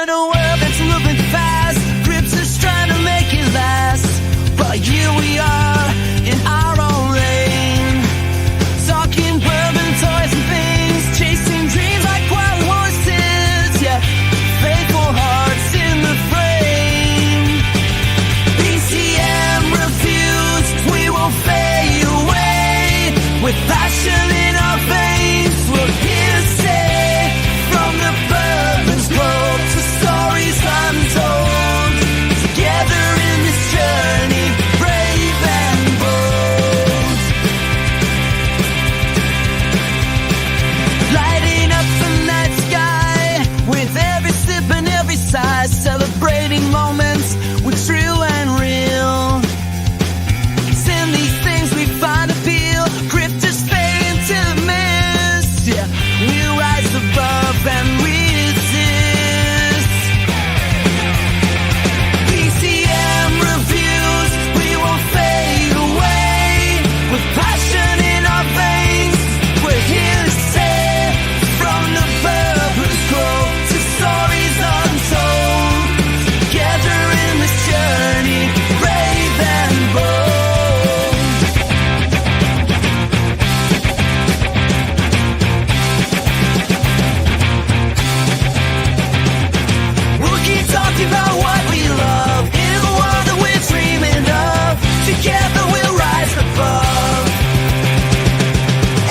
in a world that's moving fast, grips us trying to make it last. But here we are in our own lane, talking bourbon, toys and things, chasing dreams like wild horses, yeah, faithful hearts in the frame. BCM reviews, we won't fade away, with passion in our veins, we're here to stay. From the bourbon's globe to stories untold, together in this journey, brave and bold. Lighting up the night sky with every sip and every sigh, celebrating moments with true and real. It's in these things we find appeal, grifters fade into the mist, yeah, we rise above and we exist. BCM reviews, we won't fade away, with passion in our veins, we're here to stay. From the bourbon's grove to stories untold, together in this journey, brave and bold. We'll keep talking about what we love, in the world that we're dreaming of, together we'll rise above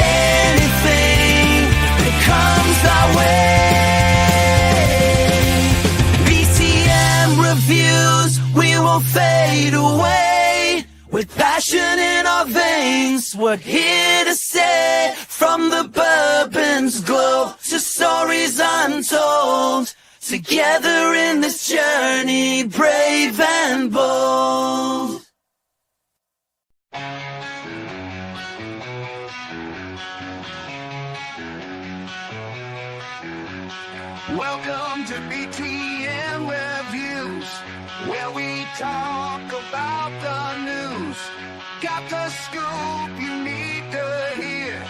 anything that comes our way. BCM reviews, we won't fade away, with passion in our veins, we're here to stay. From the bourbon's glow to stories untold, together in this journey, brave and bold. Welcome to BTM Reviews, where we talk about the news. Got the scoop you need to hear.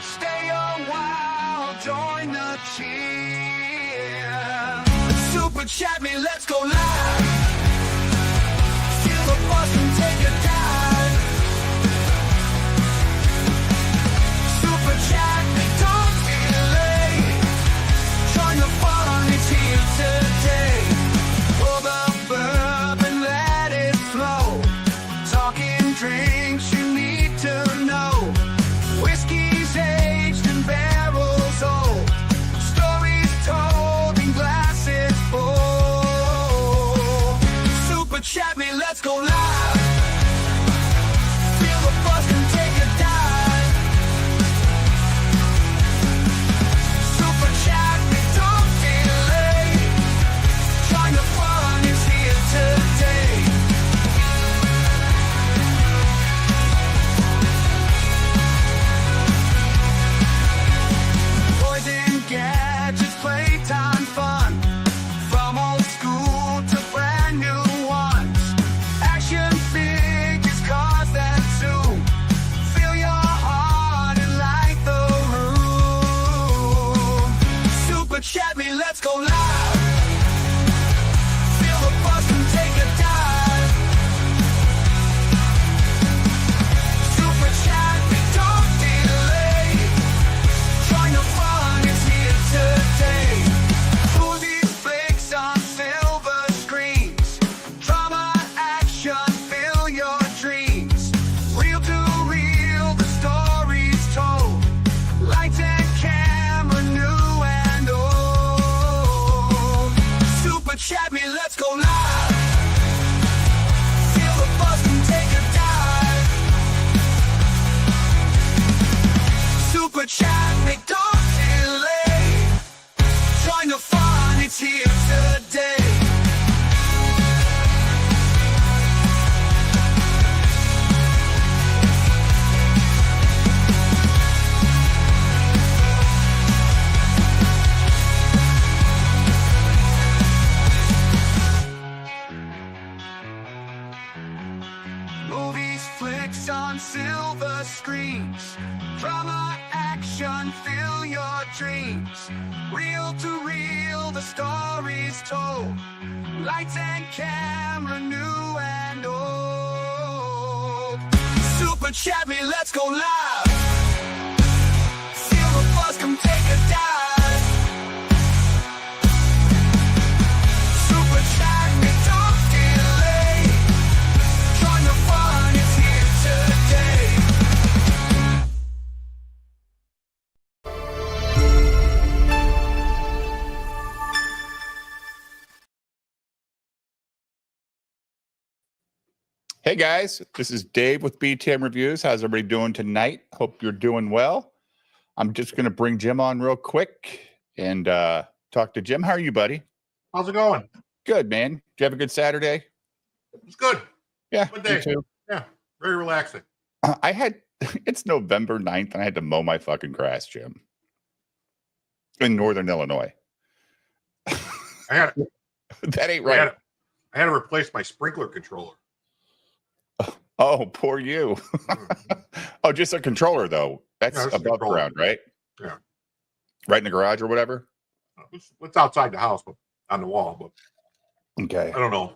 Stay a while, join the cheer. Super chat me, let's go live. Feel the buzz and take a dive. Super chat me, don't delay. Join the fun, it's here today. Pour the bourbon, let it flow. Talking drinks you need to know. Whiskey's aged in barrels old. Stories told in glasses full. Super chat me, let's go live. Feel the buzz and take a dive. Super chat me, don't delay. Join the fun, it's here today. Toys and gadgets, playtime fun, from old school to brand new ones. Action figures, cars that zoom, fill your heart and light the room. Super chat me, let's go live. Feel the buzz and take a dive. Super chat me, don't delay. Join the fun, it's here today. Movies, flicks on silver screens, drama, action, fill your dreams. Real to real, the stories told. Lights and camera, new and old. Super chat me, let's go live. Feel the buzz and take a dive. Super chat me, don't delay. Join the fun, it's here today. Movies, flicks on silver screens, drama, action, fill your dreams. Real to real, the stories told. Lights and camera, new and old. Super Chevy, let's go live. Feel the buzz, come take a dive. Super Chevy, don't delay. Join the fun, it's here today. Hey guys, this is Dave with BTM Reviews. How's everybody doing tonight? Hope you're doing well. I'm just going to bring Jim on real quick and talk to Jim. How are you, buddy? How's it going? Good, man. Did you have a good Saturday? It's good. Yeah, Good me day. too. Yeah, very relaxing. It's November 9th and I had to mow my fucking grass, Jim. In Northern Illinois. I had That ain't right. I had to replace my sprinkler controller. Oh, poor you. Oh, just a controller, though. That's Yeah, it's a above controller. ground, right? Yeah. Right in the garage or whatever? It's outside the house, but on the wall. But Okay. I don't know.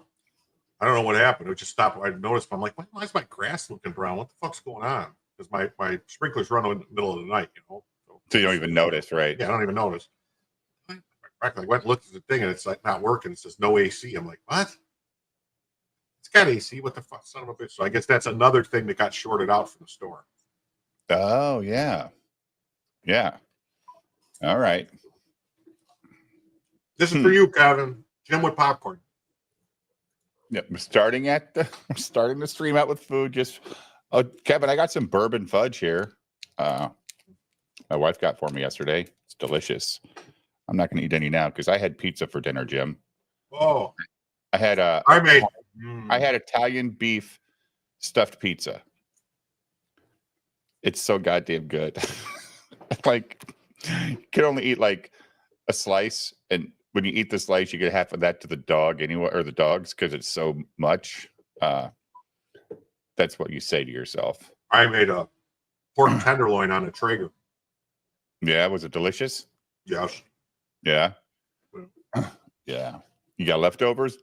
I don't know what happened. It just stopped. I noticed. I'm like, why is my grass looking brown? What the fuck's going on? Because my sprinklers run in the middle of the night, you know. So you don't even notice, right? Yeah, I don't even notice. I went and looked at the thing, and it's like not working. It says no AC. I'm like, what? It's got AC. What the fuck, son of a bitch? So I guess that's another thing that got shorted out from the store. Oh, yeah. Yeah. All right. This is for you, Kevin. Jim with popcorn. Yep. We're starting the stream out with food. Kevin, I got some bourbon fudge here. My wife got for me yesterday. It's delicious. I'm not going to eat any now because I had pizza for dinner, Jim. Oh, I had I had Italian beef stuffed pizza. It's so goddamn good. Like, you can only eat like a slice, and when you eat the slice, you get half of that to the dog anyway, or the dogs, because it's so much. That's what you say to yourself. I made a pork tenderloin on a Traeger. Yeah, was it delicious? Yes, Yeah. Yeah. You got leftovers?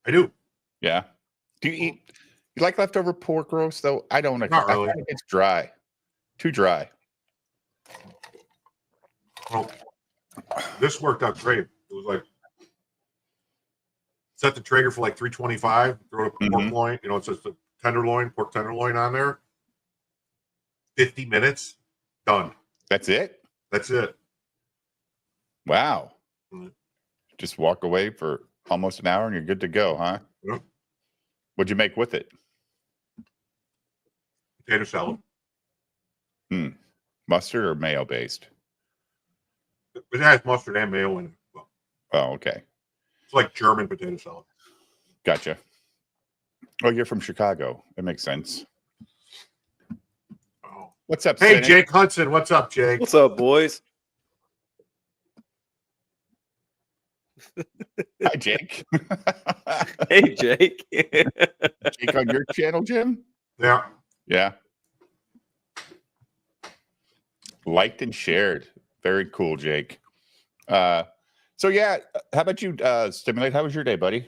I do. Yeah. You like leftover pork roast though? I don't. Not really. I think it's dry. Too dry. Well, this worked out great. It was like set the Traeger for like 325. Throw a pork loin. You know, it says the pork tenderloin on there. 50 minutes, done. That's it? That's it. Wow. Mhm. Just walk away for almost an hour and you're good to go, huh? Yep. What'd you make with it? Potato salad. Mustard or mayo based? It has mustard and mayo in it. Well, Oh, okay. it's like German potato salad. Gotcha. Oh, you're from Chicago. That makes sense. Oh. What's up, Hey, Cynic? Jake Hudson. What's up, Jake? What's up, boys? Hi, Jake. Hey, Jake. Jake on your channel, Jim? Yeah. Yeah. Liked and shared. Very cool, Jake. So yeah, how about you, Stimulate? How was your day, buddy?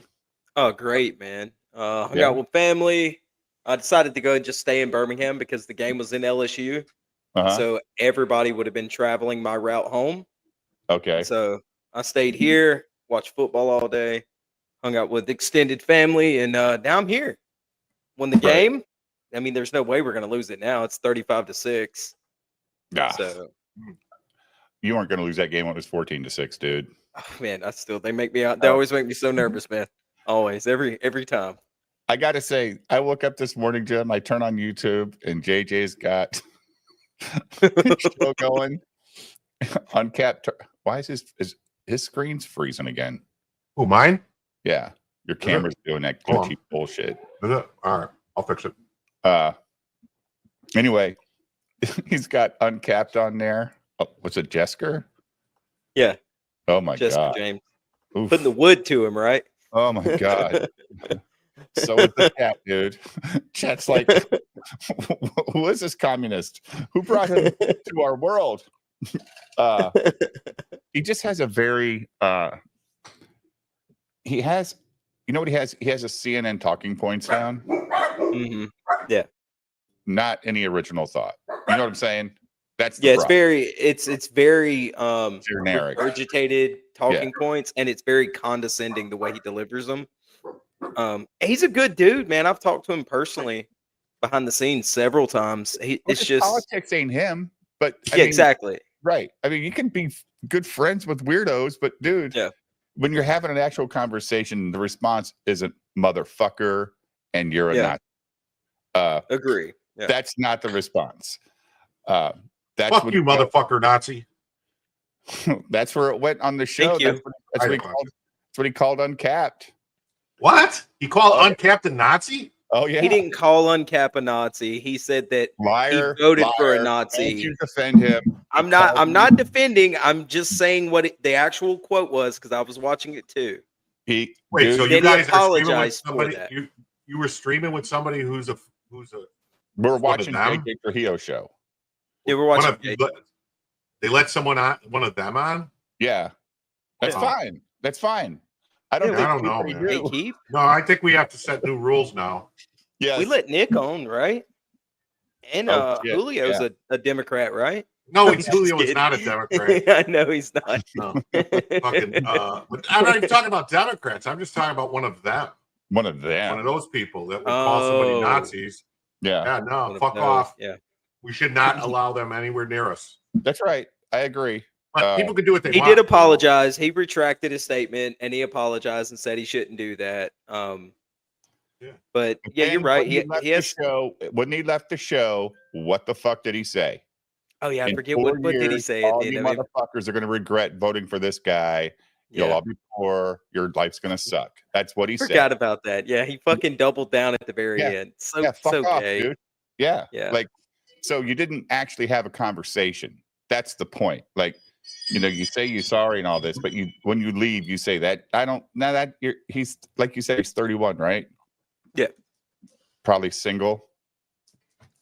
Oh, great, man. Hung Yeah. out with family. I decided to go and just stay in Birmingham because the game was in LSU. Uh-huh. So everybody would have been traveling my route home. Okay. So I stayed here, watched football all day, hung out with extended family, and now I'm here. Won the Right. game. I mean, there's no way we're going to lose it now. It's 35-6. Ah, So, you weren't going to lose that game when it was 14-6, dude. oh, man, they make me out. They always make me so nervous, man. Always, every time. I got to say, I woke up this morning, Jim. I turn on YouTube, and JJ's got show going. Uncapped. Why is his screen's freezing again? Oh, mine? Yeah, your Is it? camera's doing that Hold on. glitchy bullshit. Is it? All right. I'll fix it. Anyway, he's got Uncapped on there. Oh, what's it, Jesker? Yeah, Oh my Jessica god. James. Oof. Putting the wood to him, right? Oh my god. So is the chat, dude. Chat's like, who is this communist? Who brought him to our world? He just has a very he has, you know what he has? He has a CNN talking points down. Mm-hmm. Not any original thought. You know what I'm saying? That's the Yeah, it's problem. very Generic. regurgitated talking points, and it's very condescending the way he delivers them. He's a good dude, man. I've talked to him personally behind the scenes several times. It's just politics ain't him, but I yeah, mean, exactly. right. I mean, you can be good friends with weirdos, but dude, Yeah. when you're having an actual conversation, the response isn't motherfucker and you're a Yeah. Nazi. Agree. Yeah. That's not the response. That's Fuck what you, motherfucker, Nazi. That's where it went on the show. Thank you. That's what he called Uncapped. What? He called Uncapped a Nazi? Oh yeah. He didn't call Uncap a Nazi. He said that Liar. he voted for a Don't Nazi. you defend him. I'm not defending. I'm just saying what the actual quote was because I was watching it too. Wait, so you Then he guys are streaming with apologized for somebody? that. You were streaming with somebody who's a We're one watching of them? JJ Trujillo show. Yeah, we're one watching. of, they let someone on, one of them on? Yeah. That's Yeah. fine. That's fine. I don't Yeah, think I don't know, anybody man. Hey, do. Keith, No, I think we have to set new rules now. Yes. we let Nick on, right? And Oh, shit. Julio's a Democrat, right? No, I'm just Julio is kidding. not a Democrat. I know he's not. No. Fucking, but I'm not even talking about Democrats. I'm just talking about one of them. One of them. One of those people that would call somebody Oh. Nazis. Yeah. Yeah, no, One of fuck those, off. Yeah. We should not allow them anywhere near us. That's right. I agree. But people can do what they He want. did apologize. He retracted his statement and he apologized and said he shouldn't do that. Yeah. But yeah, you're And right. when He left has. the show, when he left the show, what the fuck did he say? Oh yeah, I In forget 4 what did he years, say at all the you end of it. motherfuckers are going to regret voting for this guy. You'll Yeah, all be poor. Your life's going to suck. That's what he forgot said. about that. Yeah, he fucking doubled down at the very Yeah. end. So Yeah, fuck so off, gay. dude. Yeah. Yeah. Like, so you didn't actually have a conversation. That's the point. Like, you know, you say you're sorry and all this, but when you leave, you say that he's like you said, he's 31, right? Yeah. Probably single,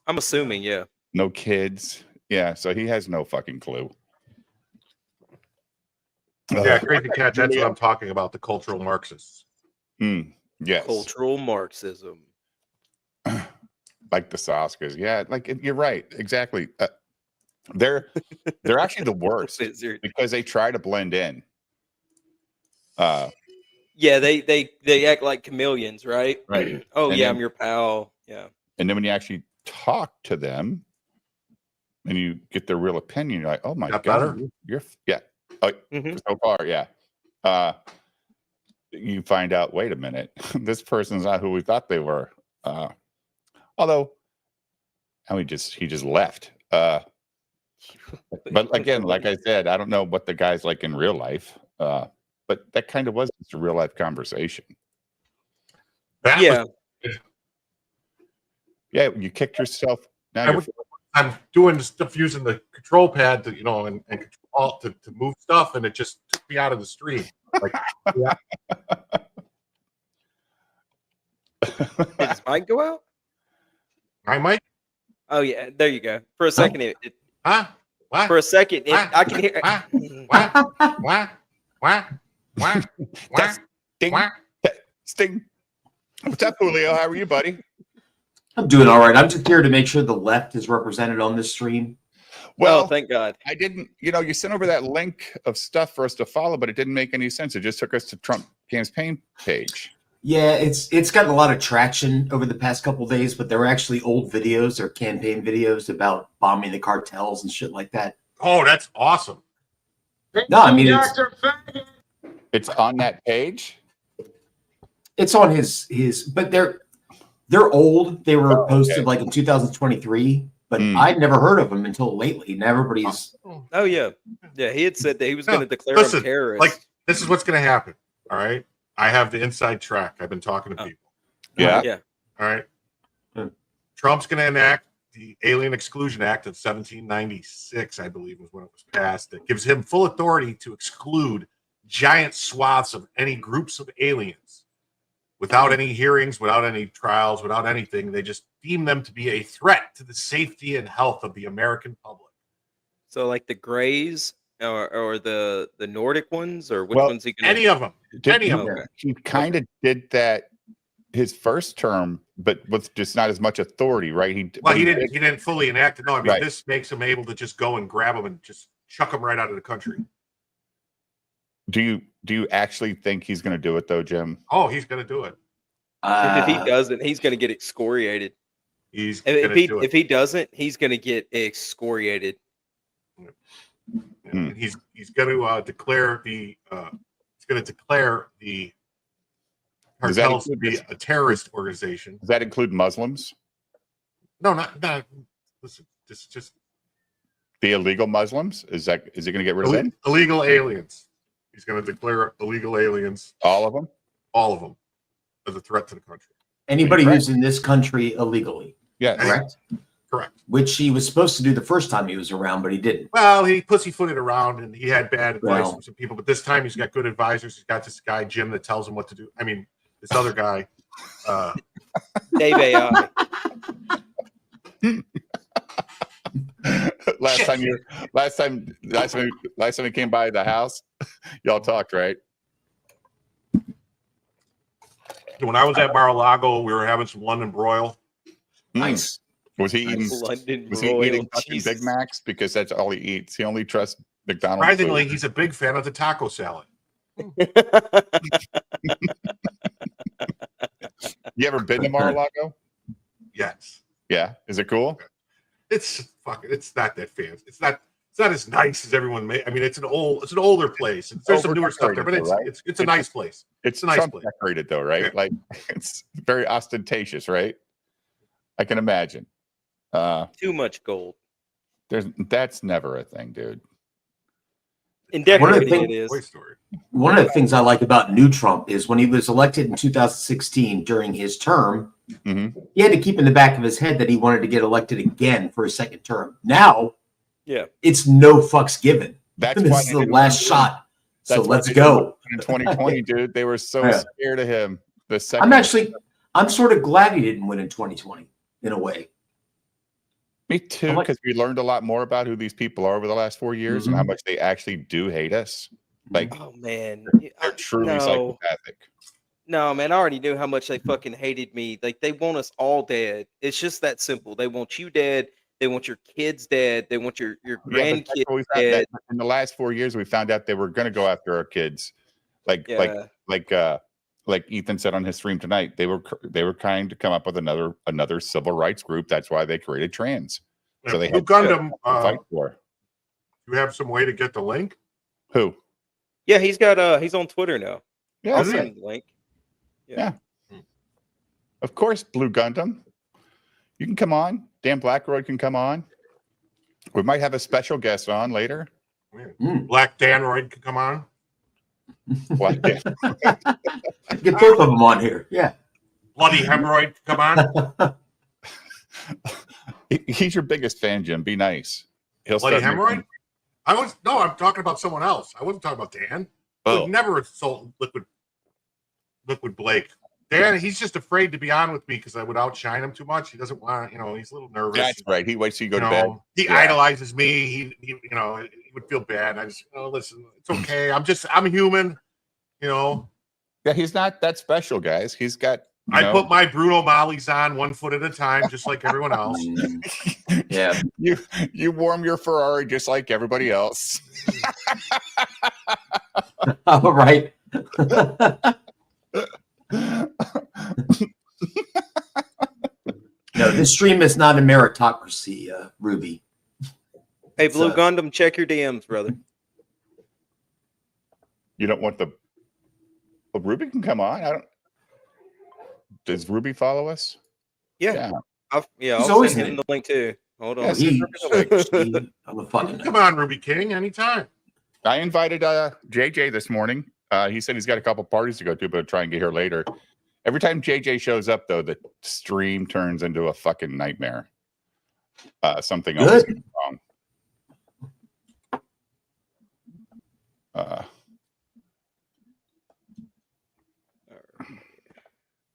I'm assuming. Yeah. no kids. Yeah. So he has no fucking clue. Yeah, crazy cat. That's what I'm talking about. The cultural Marxists. Yes. Cultural Marxism. Like the Saskas. Yeah. Like you're right. Exactly. They're actually the worst Wizard. because they try to blend in. Yeah, they act like chameleons, right? Right. Oh And yeah, then- I'm your pal. Yeah. And then when you actually talk to them and you get their real opinion, you're like, oh my That God, better? you're yeah. Oh, Mhm. so far, yeah. You find out, wait a minute, this person's not who we thought they were. Although, and he just left. But again, like I said, I don't know what the guy's like in real life. But that kind of was just a real life conversation. That Yeah. was- Yeah, you kicked yourself. Now you're I'm doing stuff using the control pad to, and control to move stuff, and it just took me out of the stream. Like, yeah. Did his mic go out? I might, Oh yeah, there you go. For a second, huh? What? for a second, I can hear. What? Ding. Sting. What's up, Julio? How are you, buddy? I'm doing all right. I'm just here to make sure the left is represented on this stream. Well, Oh, thank God. I didn't, you sent over that link of stuff for us to follow, but it didn't make any sense. It just took us to Trump campaign page. Yeah, it's gotten a lot of traction over the past couple of days, but there were actually old videos or campaign videos about bombing the cartels and shit like that. Oh, that's awesome. No, I mean It's on that page. it's on his but they're old. They were posted like in 2023, but I'd never heard of them until lately. And everybody's Oh yeah, yeah. He had said that he was No, going to declare listen, him terrorist. Like, this is what's going to happen. All right. I have the inside track. I've been talking to people. Yeah. yeah. All right. Hmm. Trump's going to enact the Alien Exclusion Act of 1796, I believe, was when it was passed. That gives him full authority to exclude giant swaths of any groups of aliens without any hearings, without any trials, without anything. They just deem them to be a threat to the safety and health of the American public. So like the Greys or the Nordic ones, or which Well, one's he gonna? Any of them. Any of Okay. them. He kind of did that his first term, but with just not as much authority, right? Well, he didn't fully enact it. No, I mean, Right. this makes him able to just go and grab them and just chuck them right out of the country. Do you actually think he's going to do it though, Jim? Oh, he's going to do it. If he doesn't, he's gonna get excoriated. He's going to do it. If he doesn't, he's gonna get excoriated. And he's going to declare the Does that cartels to include be a terrorist organization. Does that include Muslims? No, not listen. Just The illegal Muslims? Is he going to get rid of them? illegal aliens. He's going to declare illegal aliens, All of them? all of them, as a threat to the country. Anybody Correct. who's in this country illegally, Yes. correct? Correct. Which he was supposed to do the first time he was around, but he didn't. Well, he pussyfooted around and he had bad advice Well. from some people, but this time he's got good advisors. He's got this guy Jim that tells him what to do. I mean, this other guy. Dave AI. last time he came by the house, y'all talked, right? When I was at Mar-a-Lago, we were having some London broil. Nice. Was he eating? London Was he broil, eating fucking Jesus. Big Macs because that's all he eats? He only trusts McDonald's. Surprisingly, food. he's a big fan of the taco salad. You ever been to Mar-a-Lago? Yes. Yeah. Is it cool? It's not that fancy. It's not as nice as everyone may. I mean, it's an older place. There's some newer stuff there, but it's a nice place. It's a nice Trump place. decorated though, right? Yeah. Like it's very ostentatious, right? I can imagine. Too much gold. That's never a thing, dude. In One of the decorating, it things- Toy is. Story. One of the things I like about new Trump is when he was elected in 2016 during his term, Mhm. he had to keep in the back of his head that he wanted to get elected again for a second term. Now, Yeah. it's no fucks given. That's This why is they the didn't last win. shot. So That's why let's they didn't go. win in 2020, dude. They were so Yeah. scared of him. The second, I'm sort of glad he didn't win in 2020 in a way. me too, I'm like- because we learned a lot more about who these people are over the last 4 years and how Mhm. much they actually do hate us. Like Oh man. they're truly No. psychopathic. No, man, I already knew how much they fucking hated me. Like they want us all dead. It's just that simple. They want you dead. They want your kids dead. They want your Yeah, but grandkids that's what we found dead. that in the last 4 years, we found out they were going to go after our kids. Like Ethan said on his stream tonight, they were trying to come up with another civil rights group. That's why they created trans. So they Blue had Gundam. to fight for. You have some way to get the link? Who? Yeah, he's on Twitter now. Yeah, I'll is send him the link. Yeah. Of course, Blue Gundam. You can come on. Dan Blackroyd can come on. We might have a special guest on later. Black Danroyd could come on. What? Get both of them on here. Yeah. Bloody Hemorrhoid could come on. He's your biggest fan, Jim. Be nice. He'll Bloody start Hemorrhoid? making- I'm talking about someone else. I wasn't talking about Dan. I Oh, would never insult Liquid Blake. Dan, he's just afraid to be on with me because I would outshine him too much. He doesn't want, he's a little nervous. that's right. He waits till you go You to bed. know, he Yeah. idolizes me. He would feel bad. I just, listen, it's okay. I'm human. Yeah, he's not that special, guys. He's got. I put my Bruno Mollies on 1 foot at a time, just like everyone else. Yeah. You warm your Ferrari just like everybody else. All right. No, this stream is not a meritocracy, Ruby. Hey, Blue So- Gundam, check your DMs, brother. You don't want the. Well, Ruby can come on. I don't. Does Ruby follow us? Yeah. Yeah. He's I'll always send him in. the link too. Hold on. Yes, He, he's I'm a fucking Come on, Ruby King, anytime. I invited JJ this morning. He said he's got a couple parties to go to, but I'll try and get here later. Every time JJ shows up, though, the stream turns into a fucking nightmare. Something else Good. is wrong.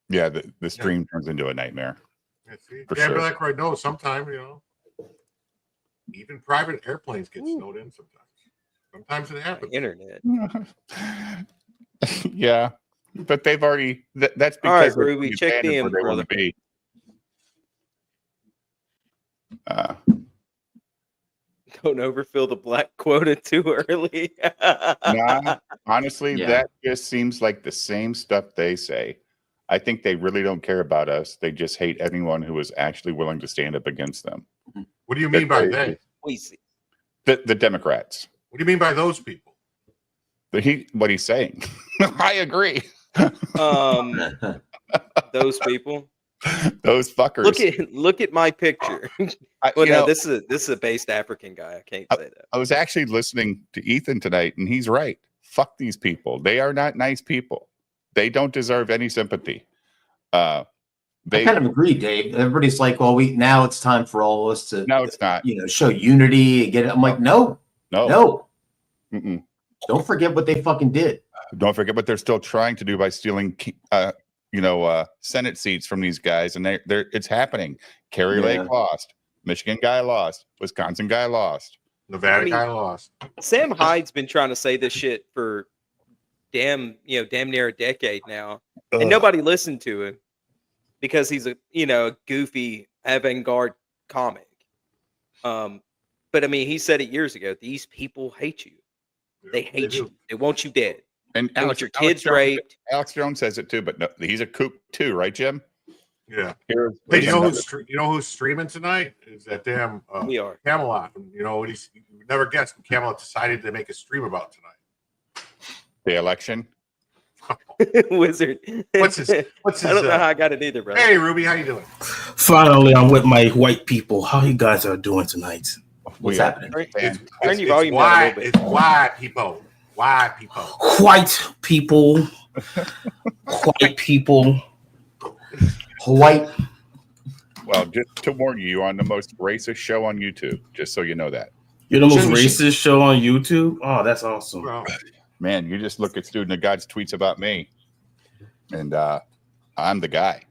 Yeah, the stream turns into a nightmare. Yeah, see, For Dan sure. Blackroyd knows sometime, even private airplanes get snowed in sometimes. Sometimes it happens. Internet. Yeah, but they've already. That's All right, because they're Ruby, check abandoned them, where they want brother. to be. Don't overfill the black quota too early. Nah, honestly, Yeah. that just seems like the same stuff they say. I think they really don't care about us. They just hate anyone who is actually willing to stand up against them. What do you mean by they? We see. The Democrats. What do you mean by those people? What he's saying. I agree. Those people. Those fuckers. Look at my picture. Well, no, this is a based African guy. I can't say that. I was actually listening to Ethan tonight, and he's right. Fuck these people. They are not nice people. They don't deserve any sympathy. I kind of agree, Dave. Everybody's like, well, now it's time for all of us to No, it's not. Show unity and get it. I'm like, no. Mm-mm. Don't forget what they fucking did. Don't forget what they're still trying to do by stealing Senate seats from these guys, and it's happening. Kerry Lake lost. Michigan guy lost. Wisconsin guy lost. Nevada guy lost. Sam Hyde's been trying to say this shit for damn near a decade now, and nobody listened to him because he's a goofy avant-garde comic. But I mean, he said it years ago. These people hate you. They hate you. They want you dead. And they want your kids raped. Alex Jones says it too, but no, he's a kook too, right, Jim? Yeah. Hey, you know who's streaming tonight? Is that damn we are Camelot. And you know what you never guess what Camelot decided to make a stream about tonight. The election. Wizard. What's his I don't know how I got it either, bro. Hey Ruby, how you doing? Finally, I'm with my white people. How you guys are doing tonight? What's happening? Turn your volume down a little bit. It's white people. White people. White people. White people. White. Well, just to warn you, you're on the most racist show on YouTube, just so you know that. You're the most racist show on YouTube? Oh, that's awesome. Well, man, you just look at Student of God's tweets about me, and I'm the guy.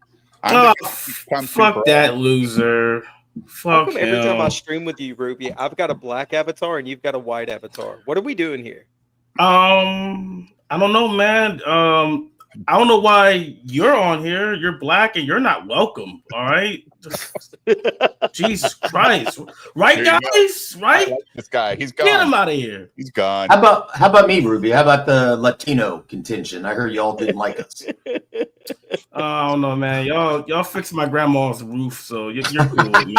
Fuck that loser. Fuck him. Every time I stream with you, Ruby, I've got a black avatar and you've got a white avatar. What are we doing here? I don't know, man. I don't know why you're on here. You're black and you're not welcome. All right. Jesus Christ. Right, guys? Right? Like this guy. He's gone. Get him out of here. He's gone. How about me, Ruby? How about the Latino contingent? I heard y'all didn't like us. I don't know, man. Y'all fixed my grandma's roof, so you're cool with me.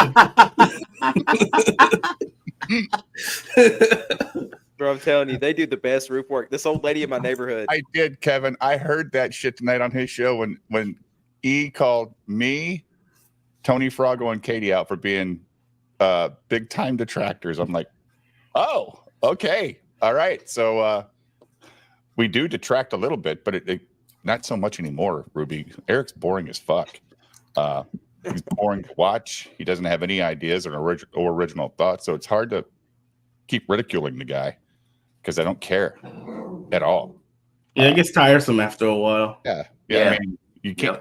Bro, I'm telling you, they do the best roof work. This old lady in my neighborhood. I did, Kevin. I heard that shit tonight on his show when E called me, Tony Froggo, and Katie out for being big time detractors. I'm like, oh, okay, all right. So we do detract a little bit, but it not so much anymore. Ruby, Eric's boring as fuck. He's boring to watch. He doesn't have any ideas or original thoughts, so it's hard to keep ridiculing the guy because I don't care at all. Yeah, it gets tiresome after a while. Yeah. I mean, you can't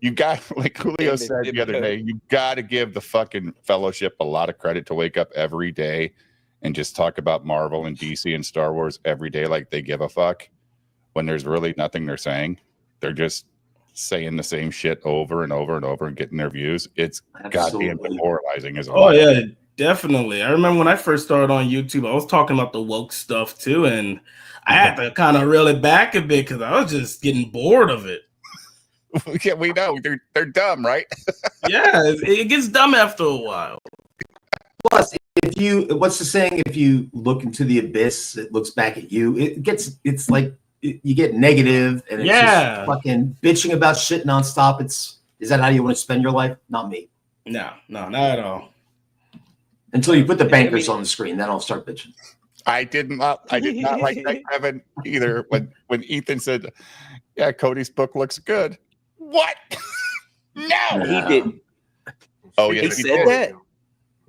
you got like Julio said the other day. You got to give the fucking fellowship a lot of credit to wake up every day and just talk about Marvel and DC and Star Wars every day like they give a fuck. When there's really nothing they're saying, they're just saying the same shit over and over and over and getting their views. It's goddamn demoralizing as all. Oh yeah, definitely. I remember when I first started on YouTube, I was talking about the woke stuff too, and I had to kind of reel it back a bit because I was just getting bored of it. Yeah, we know they're dumb, right? Yeah, it gets dumb after a while. Plus, what's the saying? If you look into the abyss, it looks back at you. It's like you get negative and it's just fucking bitching about shit nonstop. Is that how you want to spend your life? Not me. No, not at all. Until you put the bankers on the screen, then I'll start bitching. I did not like that, Kevin, either. When Ethan said, "Yeah, Cody's book looks good." What? No, he didn't. Oh yes, he said that.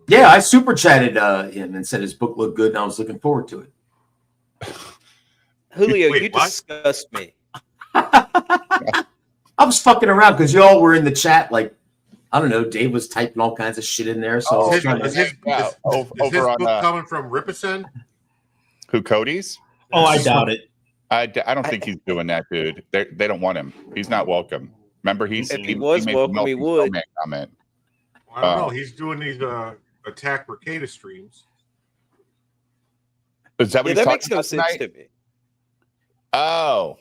Yeah, I super chatted him and said his book looked good, and I was looking forward to it. Julio, you disgust me. I was fucking around because y'all were in the chat. Like, I don't know, Dave was typing all kinds of shit in there. So is his book coming from Ripperson? Who, Cody's? Oh, I doubt it. I don't think he's doing that, dude. They don't want him. He's not welcome. Remember, If he was made the welcome, he Melting would. Snowman comment. I don't know. He's doing these Attack Mercada streams. Is that what Yeah, he's that talking makes no about sense tonight? to me. Oh,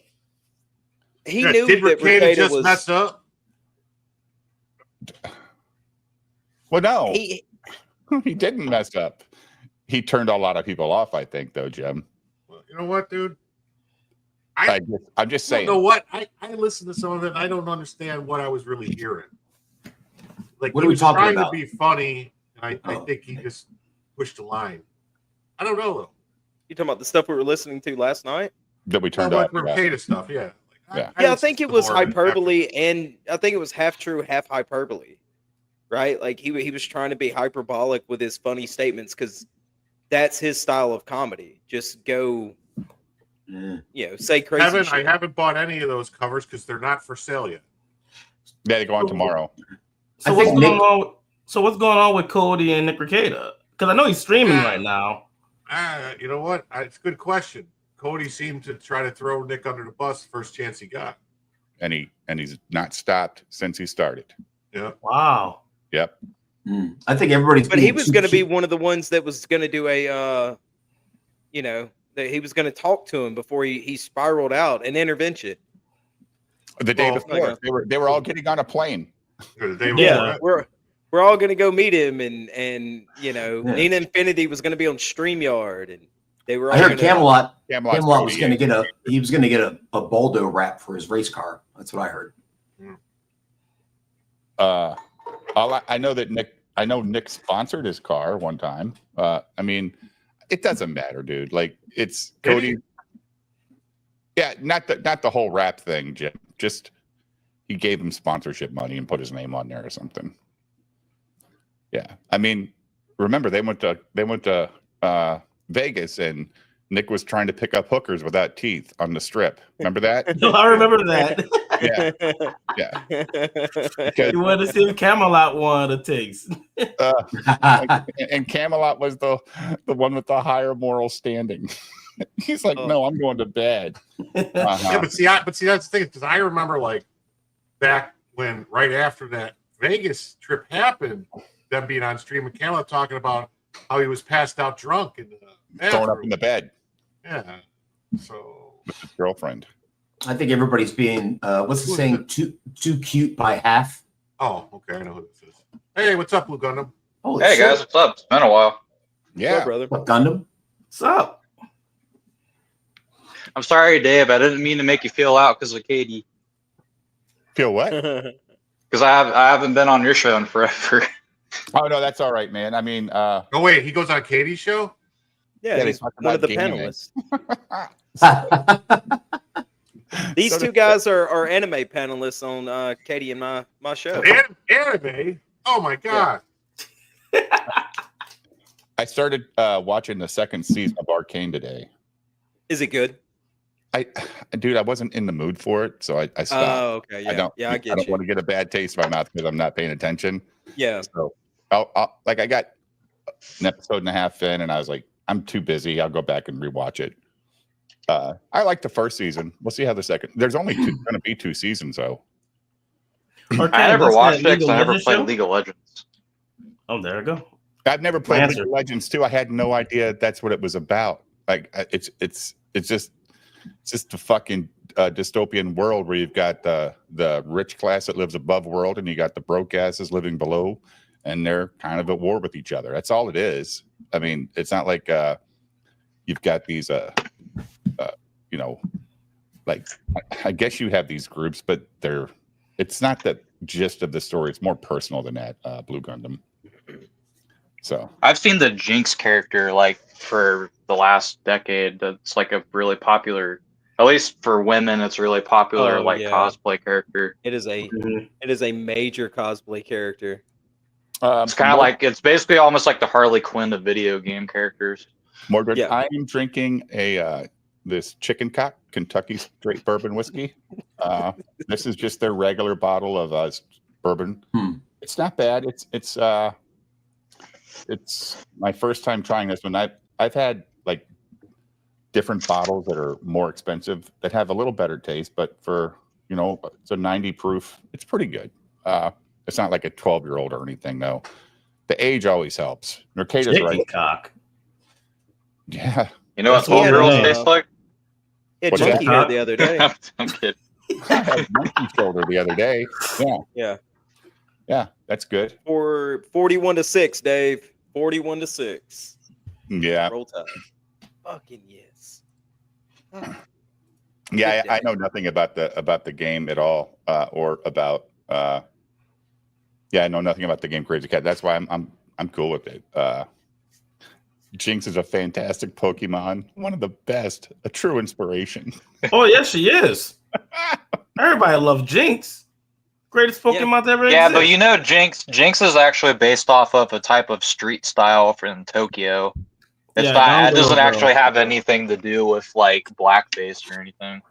He Yeah, knew did that Mercada Mercado just was. mess up? well, no, He, he didn't mess up. He turned a lot of people off, I think, though, Jim. Well, you know what, dude? I'm just saying. You know what? I listened to some of it. And I don't understand what I was really hearing. Like, What he are we was talking trying about? to be funny, and I Oh. think he just pushed the line. I don't know though. you talking about the stuff we were listening to last night? That we turned Well, off. like Mercada stuff, yeah. Yeah. Yeah, I listened think it to was more of it hyperbole, and I think it was half true, half hyperbole. Right? Like he was trying to be hyperbolic with his funny statements because that's his style of comedy. Just go, say crazy Kevin, shit. I haven't bought any of those covers because they're not for sale yet. Yeah, they go on tomorrow. So I what's think going Nick- on? So what's going on with Cody and Nick Rekieta? Because I know he's streaming right now. You know what? It's a good question. Cody seemed to try to throw Nick under the bus the first chance he got. And he's not stopped since he started. Yeah. Wow. Yep. I think everybody's. But he being was too going to be cute. one of the ones that was going to do a, that he was going to talk to him before he spiraled out an intervention. The day Well, before, they were all getting on a plane. The day Yeah. before. We're all going to go meet him, and Nina Infinity was going to be on StreamYard, and they were. All I heard gonna, Camelot. Camelot's Camelot was Cody, going to get he was going to get a Baldo wrap for his race car. That's what I heard. I know that Nick sponsored his car one time. I mean, it doesn't matter, dude. Like it's Did Cody. he? Yeah, not the whole rap thing, Jim. Just he gave him sponsorship money and put his name on there or something. Yeah, I mean, remember they went to Vegas and Nick was trying to pick up hookers without teeth on the strip. Remember that? No, I remember that. Yeah. Because, You wanted to see if Camelot one of the takes. and Camelot was the one with the higher moral standing. He's like, no, I'm going to bed. Yeah, but see, that's the thing, because I remember like back when right after that Vegas trip happened, them being on stream with Camelot talking about how he was passed out drunk and Thrown up in the bed yeah. So with his girlfriend. I think everybody's being what's the saying? Too cute by half. oh, okay, I know who this is. Hey, what's up, Blue Gundam? Holy Hey shit. guys, what's up? It's been a while. Yeah, brother. What, Gundam? What's up? I'm sorry, Dave. I didn't mean to make you feel out because of Katie. Feel what? Because I haven't been on your show in forever. Oh no, that's all right, man. I mean, Oh wait, he goes on Katie's show? Yeah, Yeah, they he's talk one of about the gaming. panelists. These two guys are anime panelists on Katie and my show. Anime? Oh my god. I started watching the second season of Arcane today. Is it good? Dude, I wasn't in the mood for it, so I stopped. Oh, okay. Yeah, I don't. I get I don't you. want to get a bad taste in my mouth because I'm not paying attention. Yeah. So, I'll I got an episode and a half in, and I was like, I'm too busy. I'll go back and rewatch it. I like the first season. We'll see how the second. There's only going to be 2 seasons, though. Okay, I never that's watched that it because I never Legends played show? League of Legends. Oh, there we go. I've never played Answer. League of Legends 2. I had no idea that's what it was about. Like it's just the fucking dystopian world where you've got the rich class that lives above world and you got the broke asses living below, and they're kind of at war with each other. That's all it is. I mean, it's not like you've got these like I guess you have these groups, but it's not the gist of the story. It's more personal than that. Blue Gundam. So I've seen the Jinx character like for the last decade. That's like a really popular, at least for women, it's a really popular Oh, yeah. cosplay character. It is a major cosplay character. It's kind of like it's basically almost like the Harley Quinn of video game characters. Morgan, Yeah. I am drinking this Chicken Cock Kentucky Straight Bourbon whiskey. This is just their regular bottle of bourbon. It's not bad. It's my first time trying this one. I've had like different bottles that are more expensive that have a little better taste, but for it's a 90 proof. It's pretty good. It's not like a 12-year-old or anything though. The age always helps. Mercator's Chicken right. cock. Yeah. You know what That's what 12-year-olds it is. taste like? Yeah, What's monkey that? hair the other day. I'm kidding. I had monkey shoulder the other day. Yeah. Yeah, that's good. For 41-6, Dave. 41-6. Yeah. Roll Tide. Fucking yes. Yeah, Good I day. know nothing about the game at all, or about. I know nothing about the game Crazy Cat. That's why I'm cool with it. Jinx is a fantastic Pokemon, one of the best, a true inspiration. Oh yes, she is. Everybody loves Jinx. Greatest Pokemon to ever Yeah, exist. but you know, Jinx is actually based off of a type of street style from Tokyo. It's Yeah, not. It Gongoro doesn't actually Girl. have anything to do with like blackface or anything.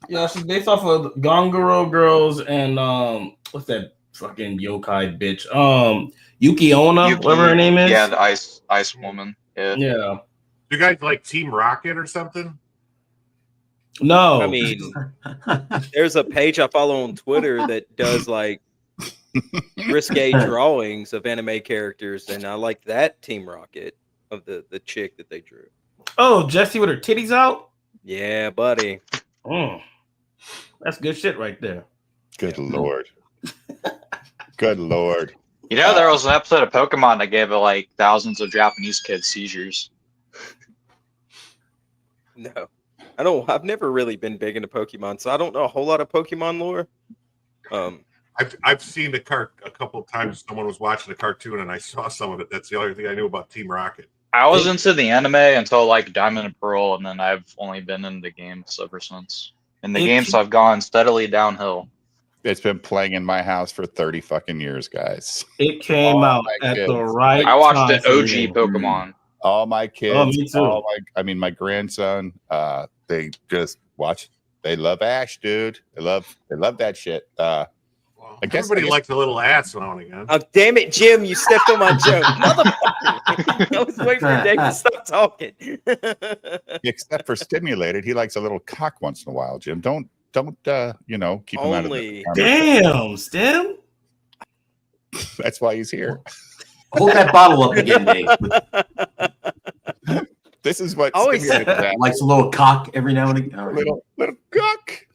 Yeah, she's based off of Gongoro Girls and what's that fucking yokai bitch? Yuki Onna, whatever her name is. Yeah, the ice woman. Yeah. Yeah. You guys like Team Rocket or something? No. I mean, there's a page I follow on Twitter that does like risque drawings of anime characters, and I like that Team Rocket of the chick that they drew. Oh, Jessie with her titties out? Yeah, buddy. That's good shit right there. Good Lord. Good Lord. You know, there was an episode of Pokemon that gave like thousands of Japanese kids seizures. No, I don't. I've never really been big into Pokemon, so I don't know a whole lot of Pokemon lore. I've seen a couple of times. Someone was watching a cartoon and I saw some of it. That's the only thing I knew about Team Rocket. I was into the anime until like Diamond and Pearl, and then I've only been in the games ever since. And the games have gone steadily downhill. It's been playing in my house for 30 fucking years, guys. It came out my at kids. the right I watched time the for OG me. Pokemon. All my kids, Oh, me too. my grandson, they just watch. They love Ash, dude. They love that shit. Well, I guess- everybody likes a little ass now and again. Oh, damn it, Jim! You stepped on my joke, motherfucker! I was waiting for Dave to stop talking. Except for stimulated, he likes a little cock once in a while. Jim, don't keep him out of Only- the Damn, Stem. That's why he's here. Hold that bottle up again, Dave. This is what Always stimulated said that. Likes a little cock every now and again. All right. little cock.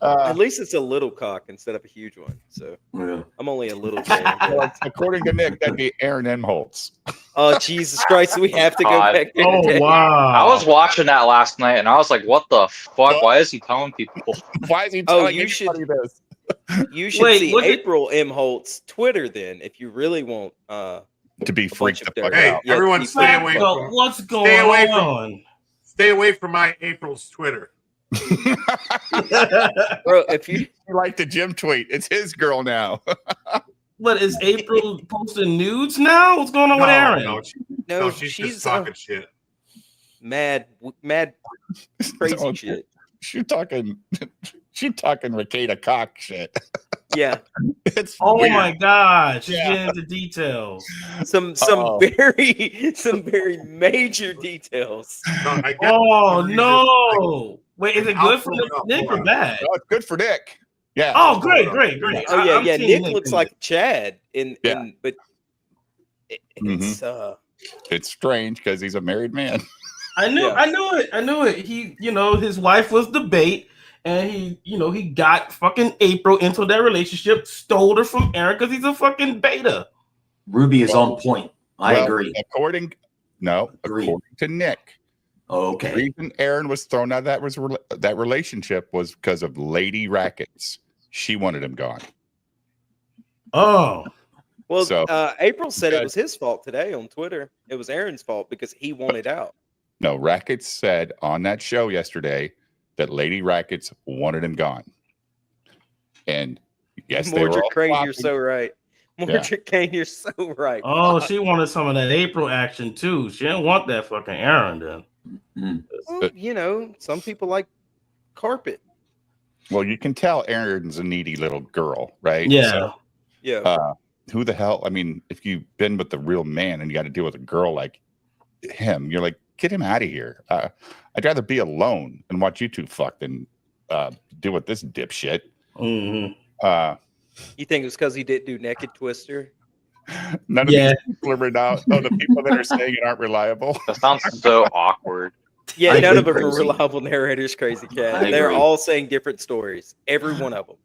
At least it's a little cock instead of a huge one. So Yeah. I'm only a little gay. Well, according to Nick, that'd be Aaron M. Holtz. Oh Jesus Christ! We have to go God. back there. Oh today. wow. I was watching that last night, and I was like, "What the fuck? Why is he telling people?" Why is he Oh, telling you should- anybody this? You should Wait, see was it- April M. Holt's Twitter then, if you really want. To be freaked bunch the of fuck dirt. Hey, out. Yeah, everyone, keep stay that away So, from what's going Stay away from- on? stay away from my April's Twitter. Bro, if you You like the Jim tweet. It's his girl now. What is April posting nudes now? What's going on with Aaron? No, no, she's she's just talking shit. mad crazy Don't- shit. She talking Ricada cock shit. Yeah, It's Oh weird. my god, she's Yeah. getting into details. some Uh-oh. very major details. No, I guess Oh the reason- no! Wait, is it I'll good for pull it up. Nick Hold or on. bad? Oh, it's good for Nick. Yeah. Oh, great. Oh yeah, I'm yeah. seeing Nick looks in like it. Chad Yeah. but it's It's strange because he's a married man. I knew Yeah. it. He, his wife was the bait, and he got fucking April into that relationship, stole her from Aaron because he's a fucking beta. Ruby is on point. I Well, agree. According to Nick, the Okay. reason Aaron was thrown out of that relationship was because of Lady Rackets. She wanted him gone. Oh, well. So- April said Yeah. it was his fault today on Twitter. It was Aaron's fault because he wanted out. No, Rackets said on that show yesterday that Lady Rackets wanted him gone. And yes, they were Mordred all Crane, flopping. you're so right. Mordred Crane, you're so right. oh, she wanted some of that April action too. She didn't want that fucking Aaron then. Well, some people like carpet. Well, you can tell Aaron's a needy little girl, right? Yeah. So, Yeah. who the hell? I mean, if you've been with the real man and you got to deal with a girl like him, you're like, get him out of here. I'd rather be alone and watch you two fuck than deal with this dipshit. Mhm. You think it's because he didn't do Naked Twister? None of Yeah. these people are now. Oh, the people that are saying it aren't reliable. That sounds so awkward. Yeah, I none of agree, them are Crazy. reliable narrators, Crazy Cat. I They're agree. all saying different stories. Every one of them.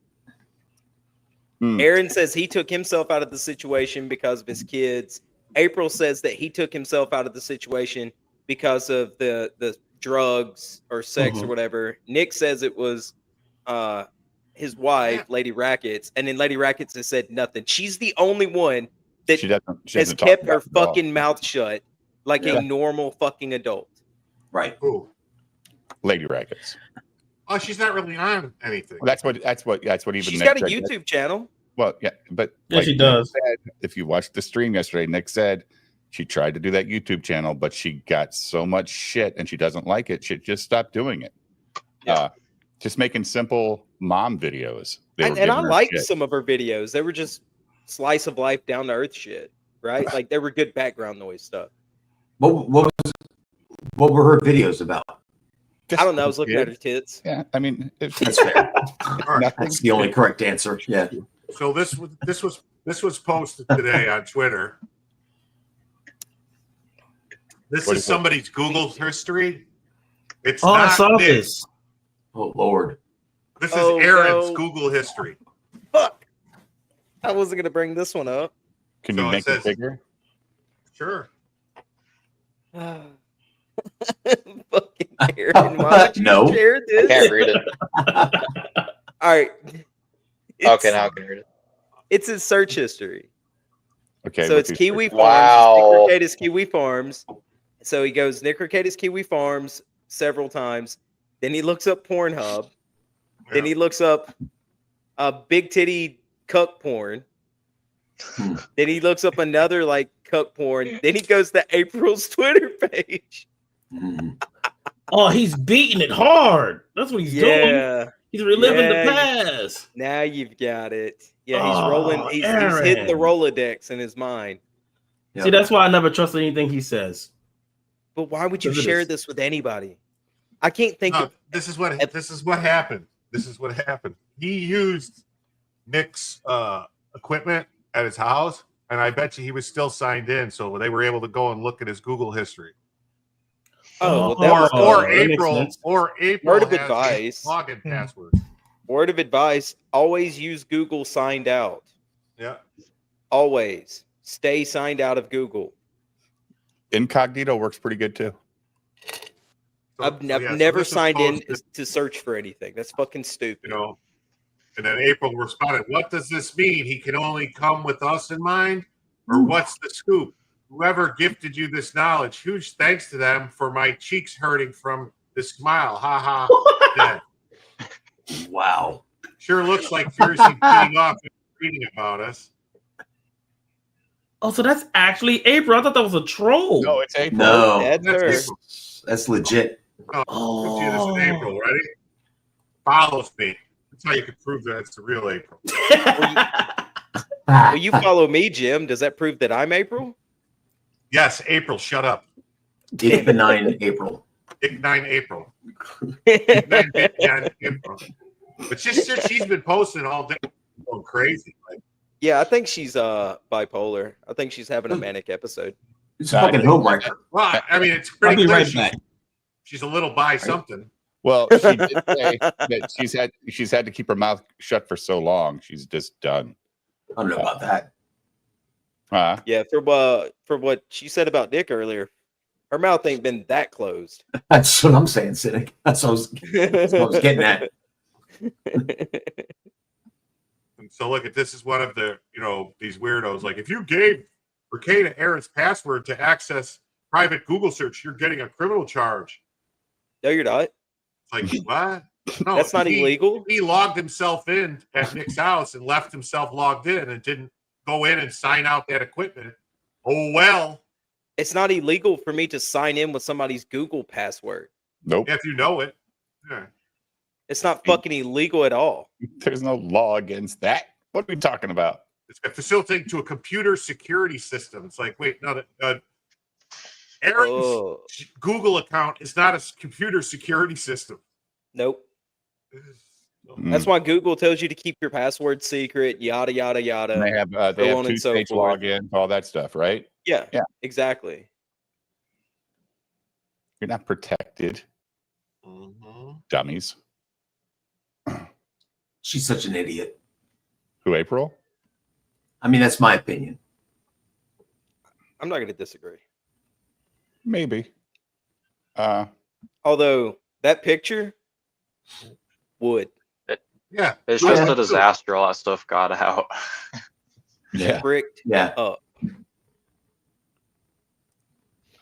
Hmm. Aaron says he took himself out of the situation because of his kids. April says that he took himself out of the situation because of the drugs or sex or Mhm. whatever. Nick says it was his wife, Lady Rackets, and then Lady Rackets has said nothing. She's the only one that She doesn't. She has doesn't talk kept about her it at all. fucking mouth shut like Yeah. a normal fucking adult. Right. Ooh. Lady Rackets. Oh, she's not really on anything. Well, that's what even She's Nick got a said. YouTube channel. Well, yeah, but Yeah, she Nick does. said, if you watched the stream yesterday, Nick said she tried to do that YouTube channel, but she got so much shit and she doesn't like it. She just stopped doing it. Yeah. Just making simple mom videos. They were And I giving her liked shit. some of her videos. They were just slice of life, down to earth shit, right? Like they were good background noise stuff. What were her videos about? Just I don't know. I was looking at her kids. tits. Yeah, I mean, it's That's fair. All right. nothing. That's the only correct answer. Yeah. So this was posted today on Twitter. This What is is it? somebody's Google history. It's Oh, I not saw Nick. this. Oh Lord. This is Oh, Aaron's no. Google history. Fuck. I wasn't gonna bring this one up. Can So you it make it says- bigger? Sure. Fucking Aaron, why would you No. share I this? can't read it. All right. Okay, now I can read it. It's his search history. Okay. So what's it's your- Kiwi Farms. Wow. Nick Mercatus Kiwi Farms. So he goes Nick Mercatus Kiwi Farms several times. Then he looks up Pornhub. Then Yeah. he looks up big titty cuck porn. Hmm. Then he looks up another like cuck porn. Then he goes to April's Twitter page. Mhm. Oh, he's beating it hard. That's what he's doing. Yeah. He's reliving the Yeah, past. Now you've got it. Yeah, he's Oh, rolling. He's hitting the Aaron. Rolodex in his mind. See, that's why I never trust anything he says. But why would you Because it share is. this with anybody? I can't think No, of. this is what happened. This is what happened. He used Nick's equipment at his house, and I bet you he was still signed in, so they were able to go and look at his Google history. Oh, well, that was Oh, Or that makes April, sense. or April Word of has advice. a login password. Word of advice: always use Google signed out. Yeah. Always stay signed out of Google. Incognito works pretty good too. I've yeah, never this was signed in posted, to search for anything. That's fucking stupid. You know, and then April responded, "What does this mean? He can only come with us in mind, or what's the scoop? Whoever gifted you this knowledge, huge thanks to them for my cheeks hurting from the smile. Ha ha. Dead. Wow. Sure looks like Fiercey beating off and reading about us. Oh, so that's actually April. I thought that was a troll. No, it's April. No, That's her. That's April. that's legit. Let's do this in April. Ready? Follows me. That's how you can prove that it's the real April. Well, you follow me, Jim. Does that prove that I'm April? Yes, April. Shut up. Eight benign April. Ignite April. Ignite April. But she's been posting all day, going crazy. Like, Yeah, I think she's bipolar. I think she's having a manic episode. It's a fucking homewrecker. well, I mean, it's I'll pretty be clear right back. she's a little by something. Well, she did say that she's had to keep her mouth shut for so long. She's just done. I don't know about that. Yeah, for what she said about Nick earlier, her mouth ain't been that closed. That's what I'm saying, Cynic. That's what I was getting at. And so look at this is one of the these weirdos. Like if you gave Ricada Aaron's password to access private Google search, you're getting a criminal charge. No, you're not. It's like what? No, That's not illegal. He logged himself in at Nick's house and left himself logged in and didn't go in and sign out that equipment. Oh well, It's not illegal for me to sign in with somebody's Google password. Nope. if you know it. Yeah. It's not fucking illegal at all. There's no law against that. What are we talking about? It's facilitating to a computer security system. It's like, wait, no, Aaron's Google account is not a computer security system. Nope. Mm. That's why Google tells you to keep your password secret, yada yada yada. And they have so on and so two-stage forth. login, all that stuff, right? Yeah, Yeah. exactly. You're not protected, dummies. She's such an idiot. Who, April? I mean, that's my opinion. I'm not going to disagree. Maybe. Although that picture would. Yeah. It's just a disaster. All that stuff got out. Yeah. Bricked up.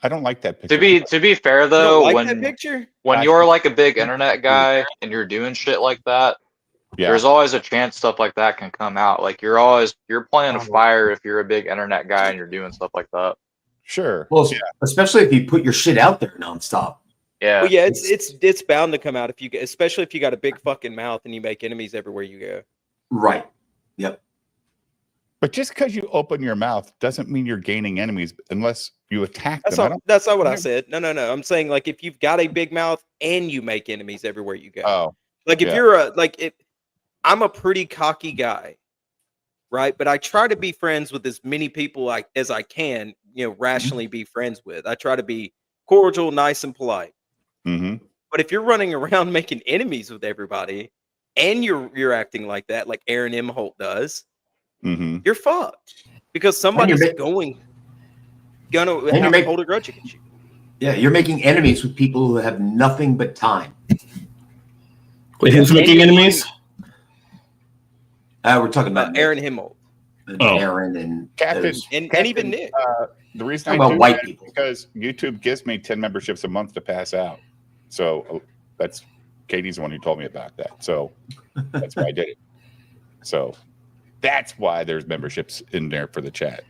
I don't like that picture. To be fair You though, don't like that picture? when you're like a big internet guy and you're doing shit like that, there's always a chance stuff like that can come out. Like you're playing a fire if you're a big internet guy and you're doing stuff like that. Sure. Well, especially if you put your shit out there nonstop. Yeah. Well, yeah, it's bound to come out especially if you got a big fucking mouth and you make enemies everywhere you go. Right. Yep. But just because you open your mouth doesn't mean you're gaining enemies unless you attack them. That's not what I said. No. I'm saying like if you've got a big mouth and you make enemies everywhere you go. Oh. Like if you're I'm a pretty cocky guy, right? But I try to be friends with as many people as I can, rationally be friends with. I try to be cordial, nice, and polite. Mm-hmm. But if you're running around making enemies with everybody and you're acting like that, like Aaron M. Holt does, you're fucked. Because somebody's gonna hold a grudge against you. Yeah, you're making enemies with people who have nothing but time. Wait, who's making enemies? We're talking about Aaron Himmold. Aaron and Captain, and even Nick. The reason I about do white that people is because YouTube gives me 10 memberships a month to pass out. So that's Katie's the one who told me about that. So that's why I did it. So that's why there's memberships in there for the chat.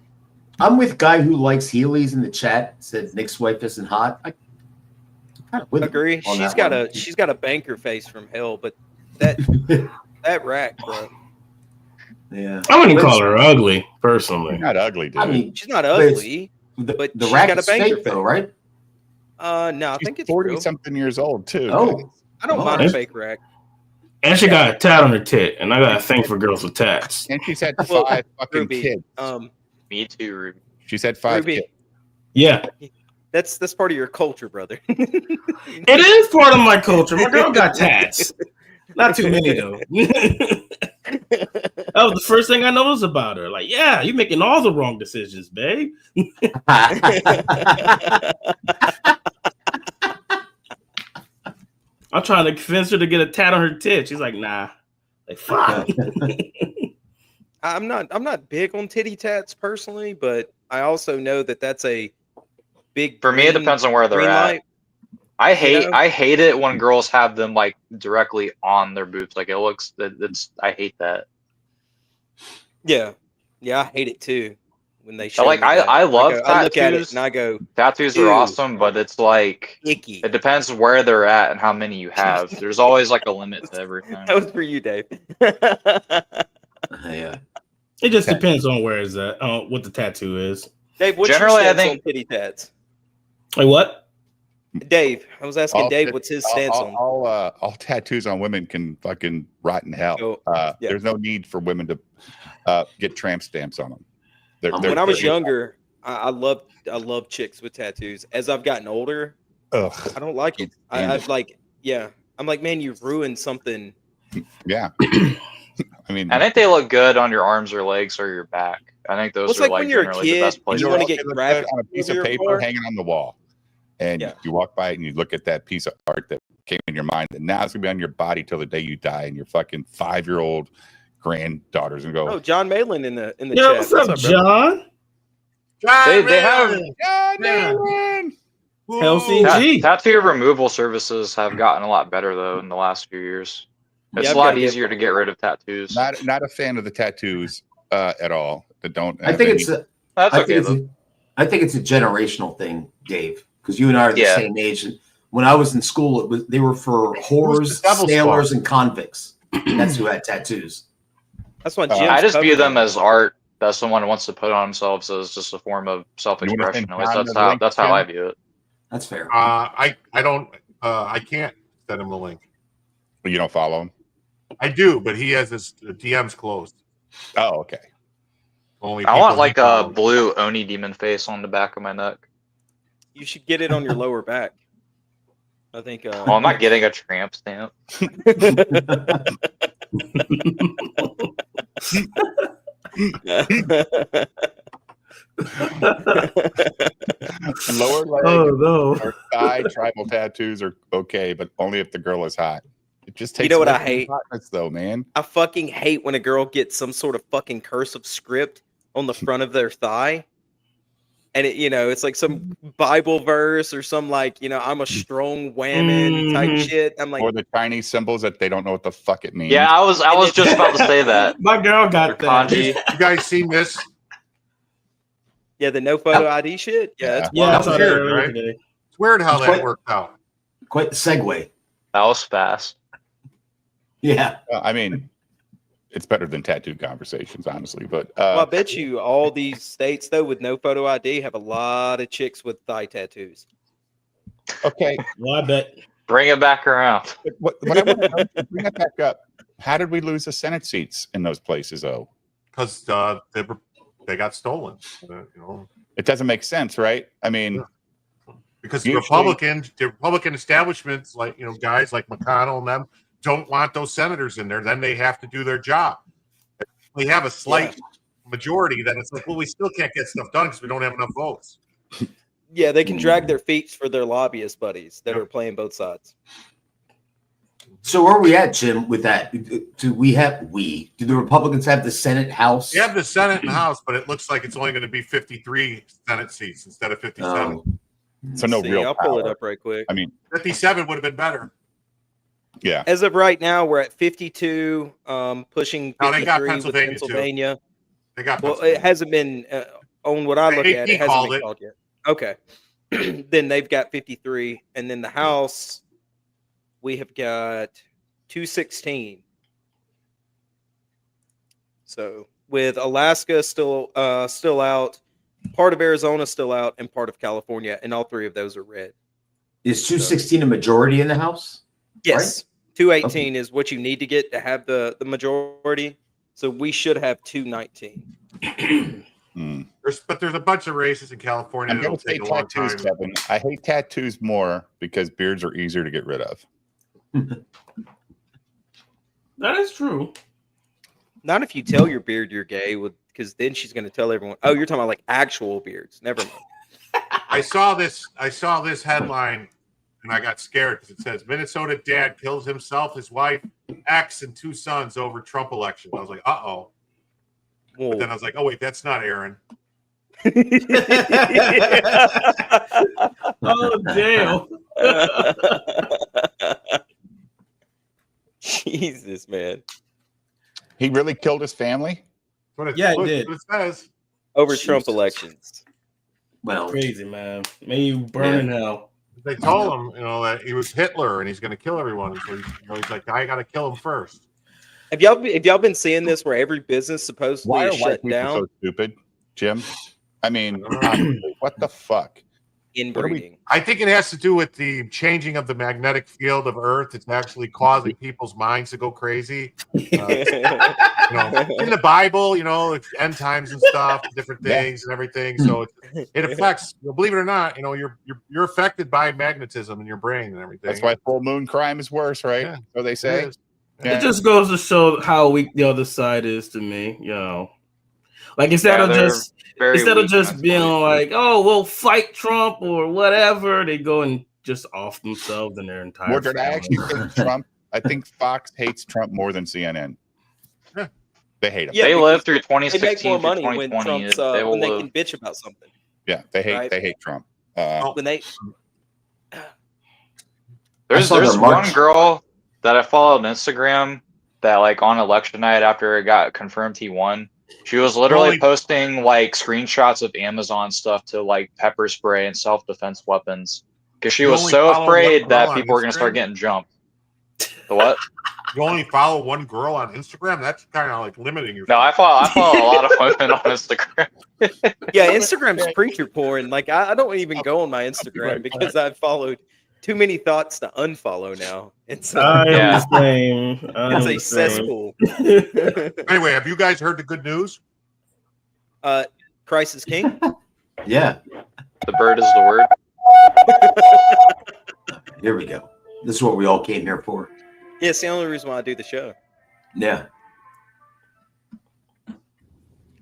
I'm with guy who likes Heelys in the chat. Said Nick's wife isn't hot. I kind of with agree. him on She's that got a banker face from hell, but that that rack, bro. Yeah, I wouldn't call her ugly, personally. She's not ugly, dude. I mean, she's not ugly, but she's rack got a is banker fake, face. though, right? No, I think it's 40 real. something years old too. Oh, I don't mind a fake rack. And she got a tat on her tit, and I got a thing for girls with tats. And she's had Well, 5 fucking Ruby, kids. Me too, Ruby. She's had 5 Ruby, kids. Yeah, that's part of your culture, brother. it is part of my culture. My girl got tats. Not too many though. That was the first thing I noticed about her. Like, yeah, you're making all the wrong decisions, babe. I'm trying to convince her to get a tat on her tit. She's like, nah. Like, fuck. I'm not big on titty tats personally, but I also know that that's a big. For me, it depends on where they're at. light. I hate it when girls have them like directly on their boobs. Like I hate that. Yeah, I hate it too when they show. So, like me that. I love tattoos. I look at it and I go, tattoos ew. are awesome, but it's like icky. it depends where they're at and how many you have. There's always like a limit to everything. That was for you, Dave. Yeah. It just depends on where is that, what the tattoo is. Dave, what's Generally, your I stance think- on titty tats? Like what? Dave, I was asking Dave what's his stance on. All tattoos on women can fucking rot in hell. There's no need for women to get tramp stamps on them. When I was younger, I loved chicks with tattoos. As I've gotten older, I don't like it. I'm like, man, you've ruined something. Yeah. I mean, I think they look good on your arms or legs or your back. I think those are like like when you're a generally the kid best and places. you want to get look graphic good on a piece over of your paper car. hanging on the wall, and you walk by it and you look at that piece of art that came in your mind, and now it's gonna be on your body till the day you die, and your fucking 5-year-old granddaughters and go, Oh, John Malin in the Yo, chat. what's up, John? They have God, man. Hell CG. tattoo removal services have gotten a lot better though in the last few years. It's Yeah, a lot I've got- easier to get rid of tattoos. Not a fan of the tattoos at all. That don't. I think it's That's I okay think though. I think it's a generational thing, Dave, because you and I are the Yeah. same age. And when I was in school, they were for whores, devil's sailors, and convicts. That's who had tattoos. That's why I Jim's I just view covered them it. as art that someone wants to put on themselves as just a form of self-expression. send At least John the link, that's how I Jim? view it. That's fair. I don't. I can't send him the link. You don't follow him? I do, but he has his DMs closed. Oh, okay. Only I want people like he a follows. blue Oni demon face on the back of my neck. You should get it on your lower back. I think. Oh, I'm not getting a tramp stamp. Lower leg no. or thigh tribal tattoos are okay, but only if the girl is hot. It just takes know what away I from the hate? hotness, though, man. I fucking hate when a girl gets some sort of fucking cursive script on the front of their thigh. And it's like some Bible verse or some like, I'm a strong woman type shit. I'm like, Or the Chinese symbols that they don't know what the fuck it means. Yeah, I was just about to say that. My girl got that. Kanji. You guys seen this? yeah, the no photo ID shit. Yeah, that's Yeah, I That's saw that weird, earlier right? today. It's weird how that Quite- worked out. Quite the segue. That was fast. Yeah. I mean, it's better than tattoo conversations, honestly. But well, I bet you all these states though with no photo ID have a lot of chicks with thigh tattoos. okay, Well, I bet. Bring it back around. what I want to know, bring that back up. How did we lose the Senate seats in those places, though? Because they got stolen. It doesn't make sense, right? I mean, Because Usually- the Republican establishments, like guys like McConnell and them, don't want those senators in there. Then they have to do their job. If we have a slight majority, then it's like, well, we still can't get stuff done because we don't have enough votes. Yeah, they can drag their feet for their lobbyist buddies that are playing both sides. So where are we at, Jim, with that? Do the Republicans have the Senate, House? We have the Senate and House, but it looks like it's only going to be 53 Senate seats instead of 57. so no See, real I'll pull it power. up right quick. I mean, 57 would have been better. yeah. As of right now, we're at 52, pushing 53 No, they got with Pennsylvania, too. Pennsylvania. They got Well, it hasn't been on what I look at. He It hasn't called been it. called yet. Okay, then they've got 53, and then the House, we have got 216. So with Alaska still out, part of Arizona still out, and part of California, and all three of those are red. Is 216 a majority in the House? Yes, 218 is what you need to get to have the majority. So we should have 219. There's a bunch of races in California I'm that'll going to say take a long tattoos, time. Kevin. I hate tattoos more because beards are easier to get rid of. That is true. Not if you tell your beard you're gay, because then she's going to tell everyone. Oh, you're talking about like actual beards. Never mind. I saw this headline and I got scared because it says Minnesota dad kills himself, his wife, ex, and 2 sons over Trump election. I was like, uh-oh. But then I was like, oh wait, that's not Aaron. Oh, damn. Jesus, man. He really killed his family? Yeah, he did. What it says. Over Jesus. Trump elections. Well, Crazy, man. May you burn in hell. They told him, that he was Hitler and he's going to kill everyone. So he's like, I got to kill him first. Have y'all been seeing this where every business supposedly Why are is white shut people down? so stupid, Jim? I mean, honestly, what the fuck? Inbreeding. I think it has to do with the changing of the magnetic field of Earth. It's actually causing people's minds to go crazy. In the Bible, it's end times and stuff, different things and everything. So it affects. Believe it or not, you're affected by magnetism in your brain and everything. That's why full moon crime is worse, right? Yeah. So they It say. is. Yeah. It just goes to show how weak the other side is to me, Like instead of just being like, oh, we'll fight Trump or whatever, they go and just off themselves and their entire Mordred, I family. actually think Trump. I think Fox hates Trump more than CNN. Yeah. They hate him. Yeah, they because lived through They 2016 make more to money when 2020. Trump's They will when they live. can bitch about something. Yeah, they hate. Right. They hate Trump. When they There's saw their one march. girl that I followed on Instagram that like on election night after it got confirmed he won, she was literally Holy- posting like screenshots of Amazon stuff to like pepper spray and self-defense weapons because she You was only so follow afraid one that girl on people were going to start Instagram? getting jumped. The what? You only follow one girl on Instagram? That's kind of like limiting yourself. No, I follow a lot of women on Instagram. Yeah, Instagram's preacher porn. Like I don't even go on my Instagram because I've followed too many thoughts to unfollow now. It's I am Yeah. the same. it's a cesspool. Anyway, have you guys heard the good news? Christ is king. Yeah. The bird is the word. Here we go. This is what we all came here for. Yeah, it's the only reason why I do the show. Yeah.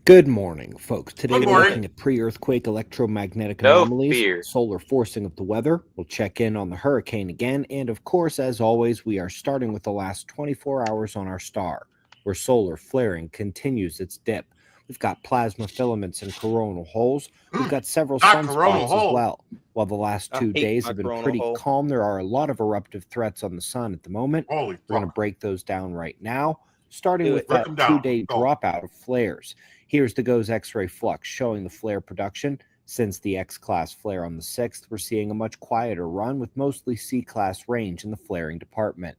Good morning, folks. Today Good we're morning. looking at pre-earthquake electromagnetic No anomalies, fear. solar forcing of the weather. We'll check in on the hurricane again. And of course, as always, we are starting with the last 24 hours on our star, where solar flaring continues its dip. We've got plasma filaments and coronal holes. We've got several Not coronal sunspots as hole. well. While the last I 2 hate days my have been coronal pretty hole. calm, there are a lot of eruptive threats on the sun at the moment. Holy We're going to fuck. break those down right now, starting Do with it. Break that them down. 2-day Go. dropout of flares. Here's the GOES X-ray flux showing the flare production. Since the X-class flare on the 6th, we're seeing a much quieter run with mostly C-class range in the flaring department.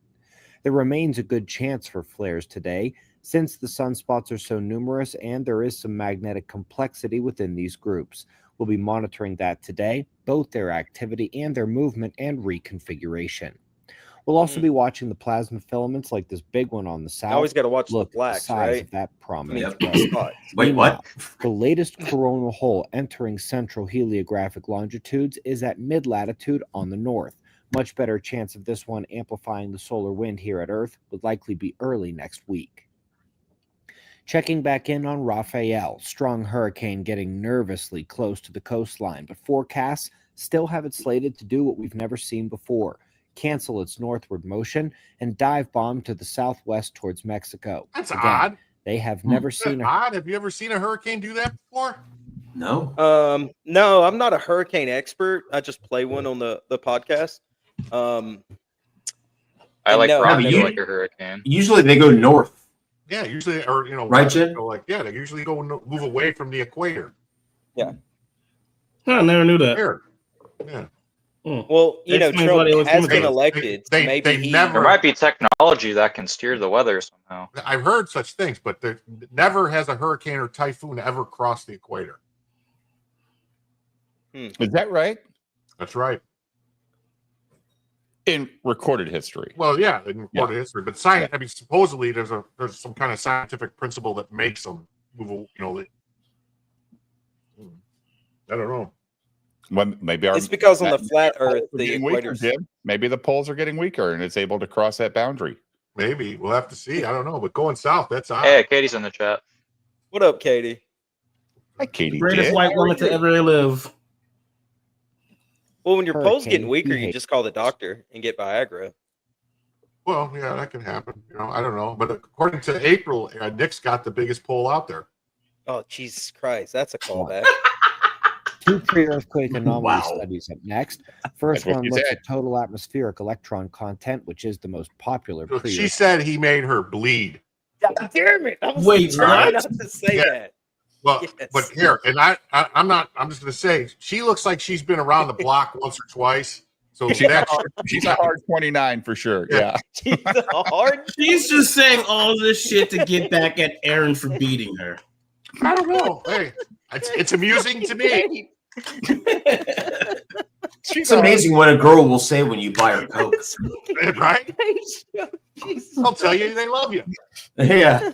There remains a good chance for flares today, since the sunspots are so numerous and there is some magnetic complexity within these groups. We'll be monitoring that today, both their activity and their movement and reconfiguration. We'll also be watching the plasma filaments like this big one on the south. I always got to watch Look the blacks, at the size right? of that I prominent mean, red. spots. Wait, what? The latest coronal hole entering central heliographic longitudes is at mid-latitude on the north. Much better chance of this one amplifying the solar wind here at Earth would likely be early next week. Checking back in on Raphael, strong hurricane getting nervously close to the coastline, but forecasts still have it slated to do what we've never seen before: cancel its northward motion and dive bomb to the southwest towards Mexico. That's Again, odd. they have never Is that seen a odd? Have you ever seen a hurricane do that before? No. No, I'm not a hurricane expert. I just play one on the podcast. I like No, rocking you- like a hurricane. Usually they go north. Yeah, usually, or Right, west, Jen? Like, yeah, they usually move away from the equator. I never knew that. Here, yeah. Well, you know, Explains why Trump they always has come been to- elected, so they- maybe they he. never- There might be technology that can steer the weather somehow. I've heard such things, but there never has a hurricane or typhoon ever crossed the equator. Is that right? That's right. In recorded history. Well, yeah, in recorded history, but science. I mean, supposedly there's some kind of scientific principle that makes them move. I don't know. When maybe our It's because on the flat poles Earth, are the getting weaker, equator's. Jim. Maybe the poles are getting weaker and it's able to cross that boundary. Maybe we'll have to see. I don't know, but going south, that's odd. Hey, Katie's in the chat. What up, Katie? Hi, Katie. Greatest J. white woman to ever live. Well, when your pole's getting Hurricane, weaker, he you just call the doctor and get Viagra. Well, yeah, that can happen. I don't know, but according to April, Nick's got the biggest pole out there. Oh, Jesus Christ, that's a callback. 2 pre-earthquake anomaly Wow. studies up next. First That's what one she looks said. at total atmospheric electron content, which is the most popular Look, she pre-earthquake. said he made her bleed. Damn it! I was Wait, trying what? not to say Yeah. that. Well, Yes. but here, and I'm not. I'm just going to say she looks like she's been around the block once or twice. So She's a hard 29 for sure. Yeah. Yeah. She's a hard. She's just saying all this shit to get back at Aaron for beating her. I don't know. Hey, it's amusing to me. It's amazing what a girl will say when you buy her Coke. Right? Jesus. I'll tell you, they love you. Yeah.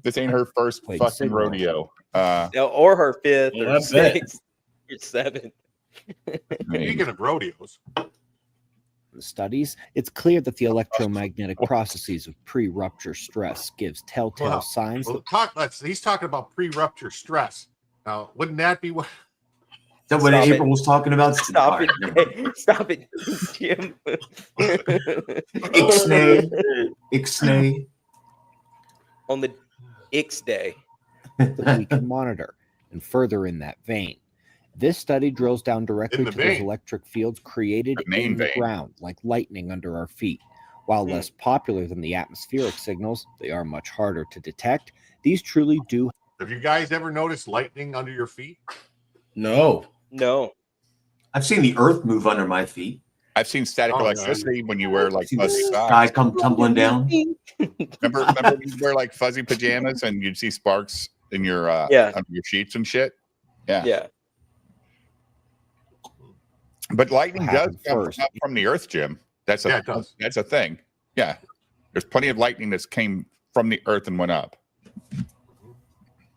This ain't her first Wait, fucking signal. rodeo. No, or her fifth Yeah, or I bet. sixth or seventh. I mean, Speaking of rodeos, The studies, it's clear that the electromagnetic processes of pre-rupture stress gives telltale Wow. signs well, that he's talking about pre-rupture stress. Now, wouldn't that be what? Is that what Stop April was talking about? Stop All right, never mind. it. Stop it, Jim. Ixnay. Ixnay. On the X day. that we can monitor. And further in that vein, this study drills down directly In the to those vein. electric fields created The main in the vein. ground, like lightning under our feet. While less popular than the atmospheric signals, they are much harder to detect. These truly do. Have you guys ever noticed lightning under your feet? No. No. I've seen the earth move under my feet. I've seen static Oh, yeah. electricity when you wear like See the fuzzy sky socks. come tumbling down. Remember when you wear like fuzzy pajamas and you'd see sparks in your under your sheets and shit? Yeah. Yeah. But lightning does happened come first? up from the earth, Jim. That's Yeah, it does. that's a thing. Yeah. There's plenty of lightning that came from the earth and went up.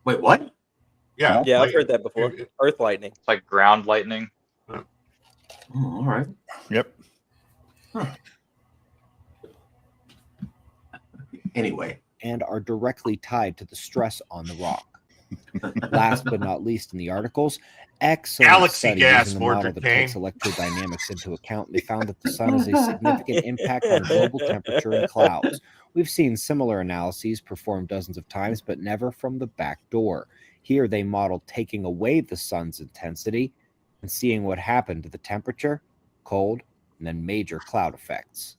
Wait, what? Yeah, Yeah, I've like- heard that before. Earth lightning. It's like ground lightning. Oh, all right. Yep. Anyway, and are directly tied to the stress on the rock. Last but not least, in the articles, excellent Galaxy study gas, using a model Mordred that Kane. takes electrodynamics into account. They found that the sun has a significant impact on global temperature and clouds. We've seen similar analyses performed dozens of times, but never from the back door. Here, they modeled taking away the sun's intensity and seeing what happened to the temperature, cold, and then major cloud effects.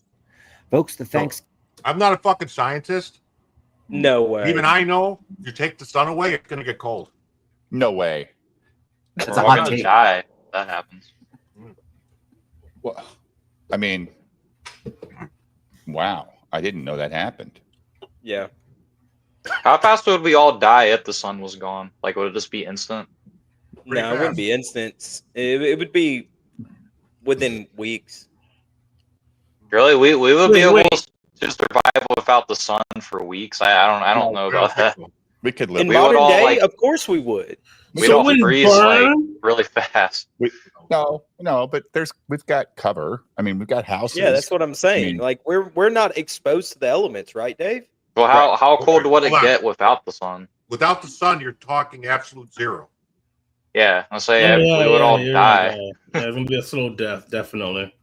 Folks, the thanks. I'm not a fucking scientist. No way. Even I know you take the sun away, it's gonna get cold. No way. that's We're a all hot gonna take. die if that happens. Well, I mean, wow. I didn't know that happened. Yeah. How fast would we all die if the sun was gone? Like, would it just be instant? Pretty No, it wouldn't fast. be instant. It would be within weeks. Really, we would be Wait, able to survive without the sun for weeks. I don't know about that. We could live. In We would modern all, day, like- of course we would. We So don't would it freeze like burn? really fast. No, but we've got cover. I mean, we've got houses. Yeah, that's what I'm saying. I mean- Like we're not exposed to the elements, right, Dave? Well, how cold would it Hold on. get without the sun? Without the sun, you're talking absolute zero. Yeah, let's say Yeah, we would all you're die. right. Yeah, it's gonna be a slow death, definitely.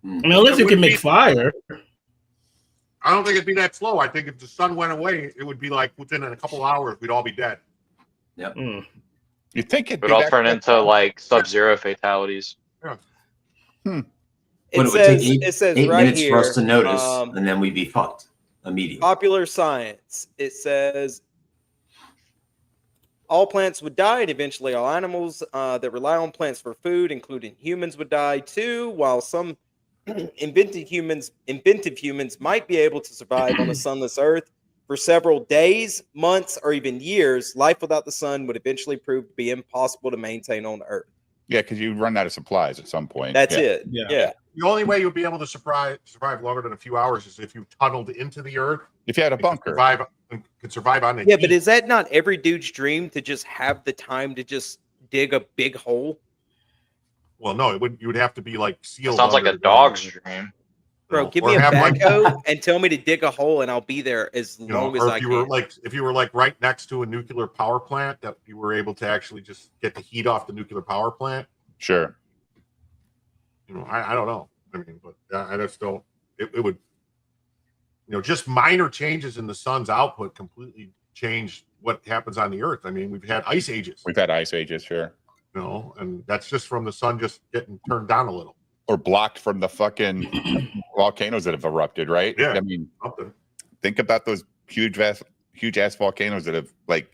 Hmm. I mean, unless It you can would make be- fire. I don't think it'd be that slow. I think if the sun went away, it would be like within a couple hours, we'd all be dead. Mm. You think it'd We'd be all that turn quick? into like Sub-Zero fatalities. But It it would take says eight, it says 8 right minutes here. for us to notice, um, and then we'd be fucked immediately. Popular science. It says all plants would die, and eventually all animals that rely on plants for food, including humans, would die too. While some inventive humans might be able to survive on a sunless Earth for several days, months, or even years, life without the sun would eventually prove to be impossible to maintain on Earth. Yeah, because you run out of supplies at some point. That's Yeah. it. Yeah. Yeah. The only way you'll be able to survive longer than a few hours is if you tunneled into the earth. If you had a and bunker. could survive on the Yeah, but heat. is that not every dude's dream to just have the time to just dig a big hole? Well, no, it would. You would have to be like sealed. Sounds like under a the ground. dog's dream. Bro, No, give or me a have, like- backhoe and tell me to dig a hole, and I'll be there as You know, long as or I if you can. were like, if you were like right next to a nuclear power plant, that you were able to actually just get the heat off the nuclear power plant. Sure. You know, I don't know. I mean, but I just don't. It would, you know, just minor changes in the sun's output completely change what happens on the Earth. I mean, we've had ice ages, We've had ice ages, sure. you know, and that's just from the sun just getting turned down a little. Or blocked from the fucking volcanoes that have erupted, right? Yeah. I mean, Something. think about those huge ass volcanoes that have like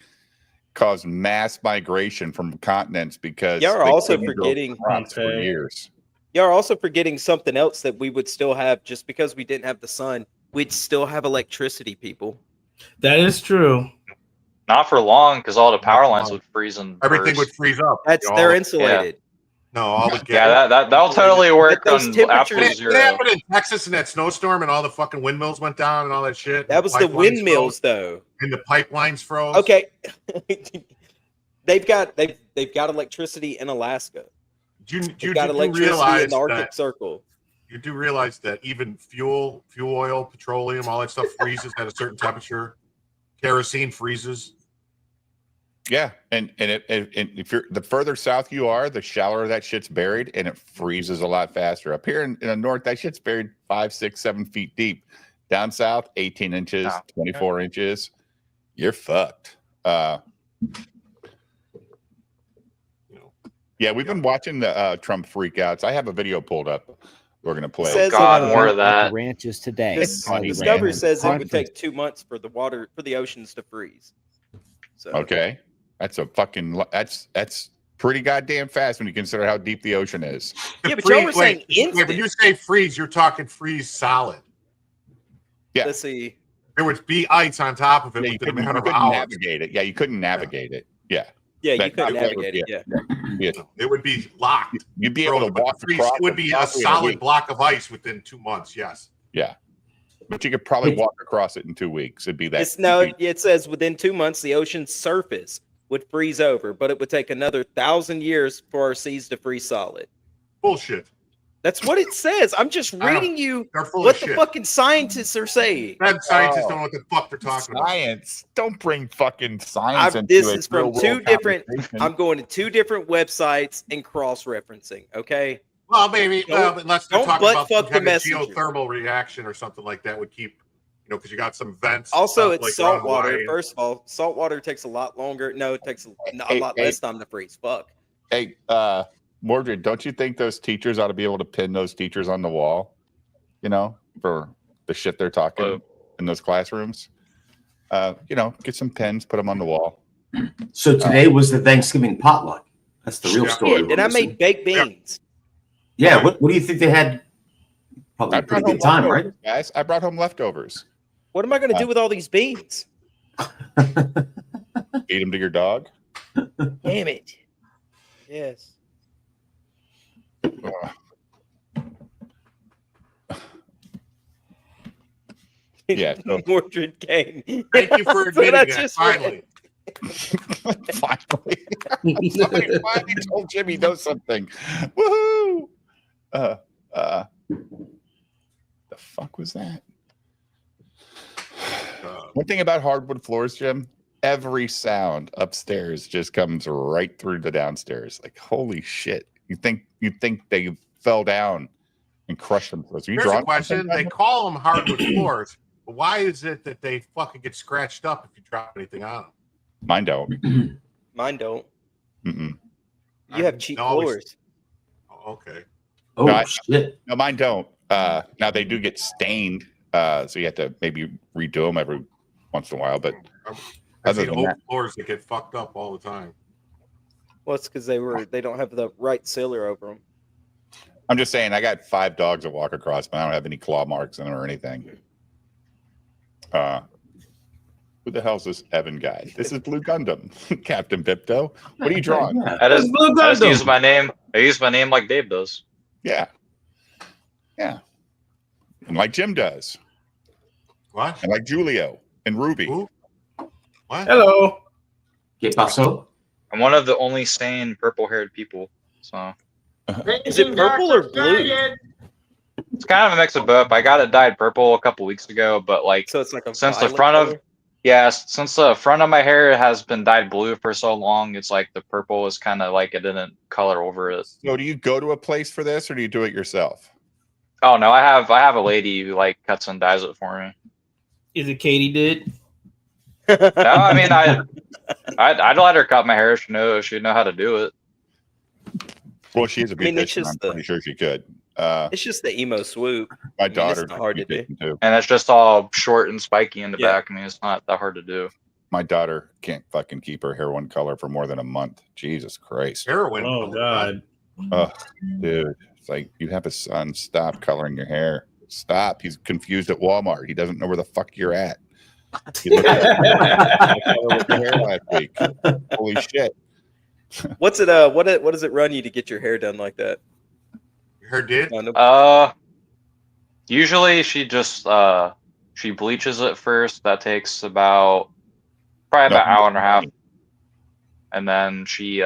caused mass migration from continents because Y'all are they also couldn't grow forgetting- crops for Okay. years. Y'all are also forgetting something else that we would still have just because we didn't have the sun. We'd still have electricity, people. That is true. Not for long, because all the power Not for lines long. would freeze and Everything would burst. freeze up. That's You know, they're all- insulated. No, all the Yeah, that'll totally work those on temperatures- after What zero. happened in Texas in that snowstorm and all the fucking windmills went down and all that shit? That was the pipelines windmills, froze, though. and the pipelines froze. Okay, they've got electricity in Alaska. Do They've you got electricity in realize the Arctic that Circle. you do realize that even fuel oil, petroleum, all that stuff freezes at a certain temperature. Kerosene freezes. Yeah, and if you're the further south you are, the shallower that shit's buried, and it freezes a lot faster. Up here in the north, that shit's buried 5, 6, 7 feet deep. Down south, 18 inches, Oh, 24 inches. You're fucked. You know, Yeah, we've been watching the Trump freakouts. I have a video pulled up. We're gonna play. Says God, it, more At of the that. ranches today. This Highly Discovery recommend says it would conference. take 2 months for the oceans to freeze. So Okay, that's a fucking. That's pretty goddamn fast when you consider how deep the ocean is. Yeah, but y'all were saying instant. when you say freeze, you're talking freeze solid. Yeah. Let's see. There would be ice on top of it Yeah, you within a couldn't, matter you of couldn't hours. navigate it. Yeah, you couldn't navigate it. Yeah. Yeah, you That- couldn't that would navigate be- it. Yeah. Yeah. It would be locked. You'd be able to But walk the freeze across would be a possibly in solid week. block of ice within 2 months. Yes. Yeah. But you could probably walk across it in 2 weeks. It'd be that. It's no. deep. It says within 2 months the ocean's surface would freeze over, but it would take another 1,000 years for our seas to freeze solid. Bullshit. That's what it says. I'm just I know. reading you They're full what of the shit. fucking scientists are saying. Them scientists Oh. don't know what the fuck they're talking about. Science. Don't bring fucking science into This it. is from Real two world different. conversation. I'm going to 2 different websites and cross-referencing. Okay. Well, maybe unless they're don't talking butt about some fuck the kind of messenger. geothermal reaction or something like that would keep, because you got some vents. Also, stuff it's like around salt water. Hawaii. First of all, salt water takes a lot longer. No, it takes a lot Hey. less time to freeze. Fuck. Hey, Mordred, don't you think those teachers ought to be able to pin those teachers on the wall? For the shit they're talking in those classrooms. Get some pens, put them on the wall. So today was the Thanksgiving potluck. That's the real Yeah. story. And I made baked beans. Yeah. What do you think they had? Probably I a pretty brought good time, home right? leftovers, guys. I brought home leftovers. What am I going to do with all these beans? Feed them to your dog. Damn it. Yes. Yeah, so- Mordred Kane. Thank you for That's what I admitting that. just read. Finally. Finally. Somebody finally told Jimmy knows something. Woohoo! The fuck was that? One thing about hardwood floors, Jim, every sound upstairs just comes right through the downstairs. Like, holy shit. You think they fell down and crushed themselves. Here's a question. They call them hardwood floors, but why is it that they fucking get scratched up if you drop anything on them? Mine don't. Mine don't. Mm-mm. You have cheap No, always- floors. Oh, okay. Oh No, shit! No, mine don't. Now they do get stained, so you have to maybe redo them every once in a while. But I've other seen than oak that, floors that get fucked up all the time. Well, it's because they don't have the right sealer over them. I'm just saying, I got 5 dogs that walk across, but I don't have any claw marks in them or anything. Who the hell's this Evan guy? This is Blue Gundam, Captain Bipto. What are you drawing? Yeah. I just, Blue I just Gundam. use my name. I use my name like Dave does. Yeah, and like Jim does, What? and like Julio and Ruby. Who? What? Hello. ¿Qué pasó? I'm one of the only sane purple-haired people. So Is it purple or blue? it's kind of a mix of both. I got it dyed purple a couple weeks ago, but like So it's like a since the violet front of color? since the front of my hair has been dyed blue for so long, it's like the purple is kind of like it didn't color over it. So, do you go to a place for this, or do you do it yourself? Oh no, I have a lady who like cuts and dyes it for me. Is it Katie did? No, I mean I'd let her cut my hair. She'd know how to do it. Well, she is a I mean, it's beautician. I'm just the- pretty sure she could. It's just the emo swoop. My it's daughter, not hard to do. too. And it's just all short and spiky in the Yeah. back. I mean, it's not that hard to do. My daughter can't fucking keep her hair one color for more than a month. Jesus Christ. Heroin. Oh God. Oh, dude. It's like, you have a son. Stop coloring your hair. Stop. He's confused at Walmart. He doesn't know where the fuck you're at. He looked at my color with your hair last week. Holy shit. What's it? What does it run you to get your hair done like that? Her did? Usually she just she bleaches it first. That takes about probably about an hour and a half, and then she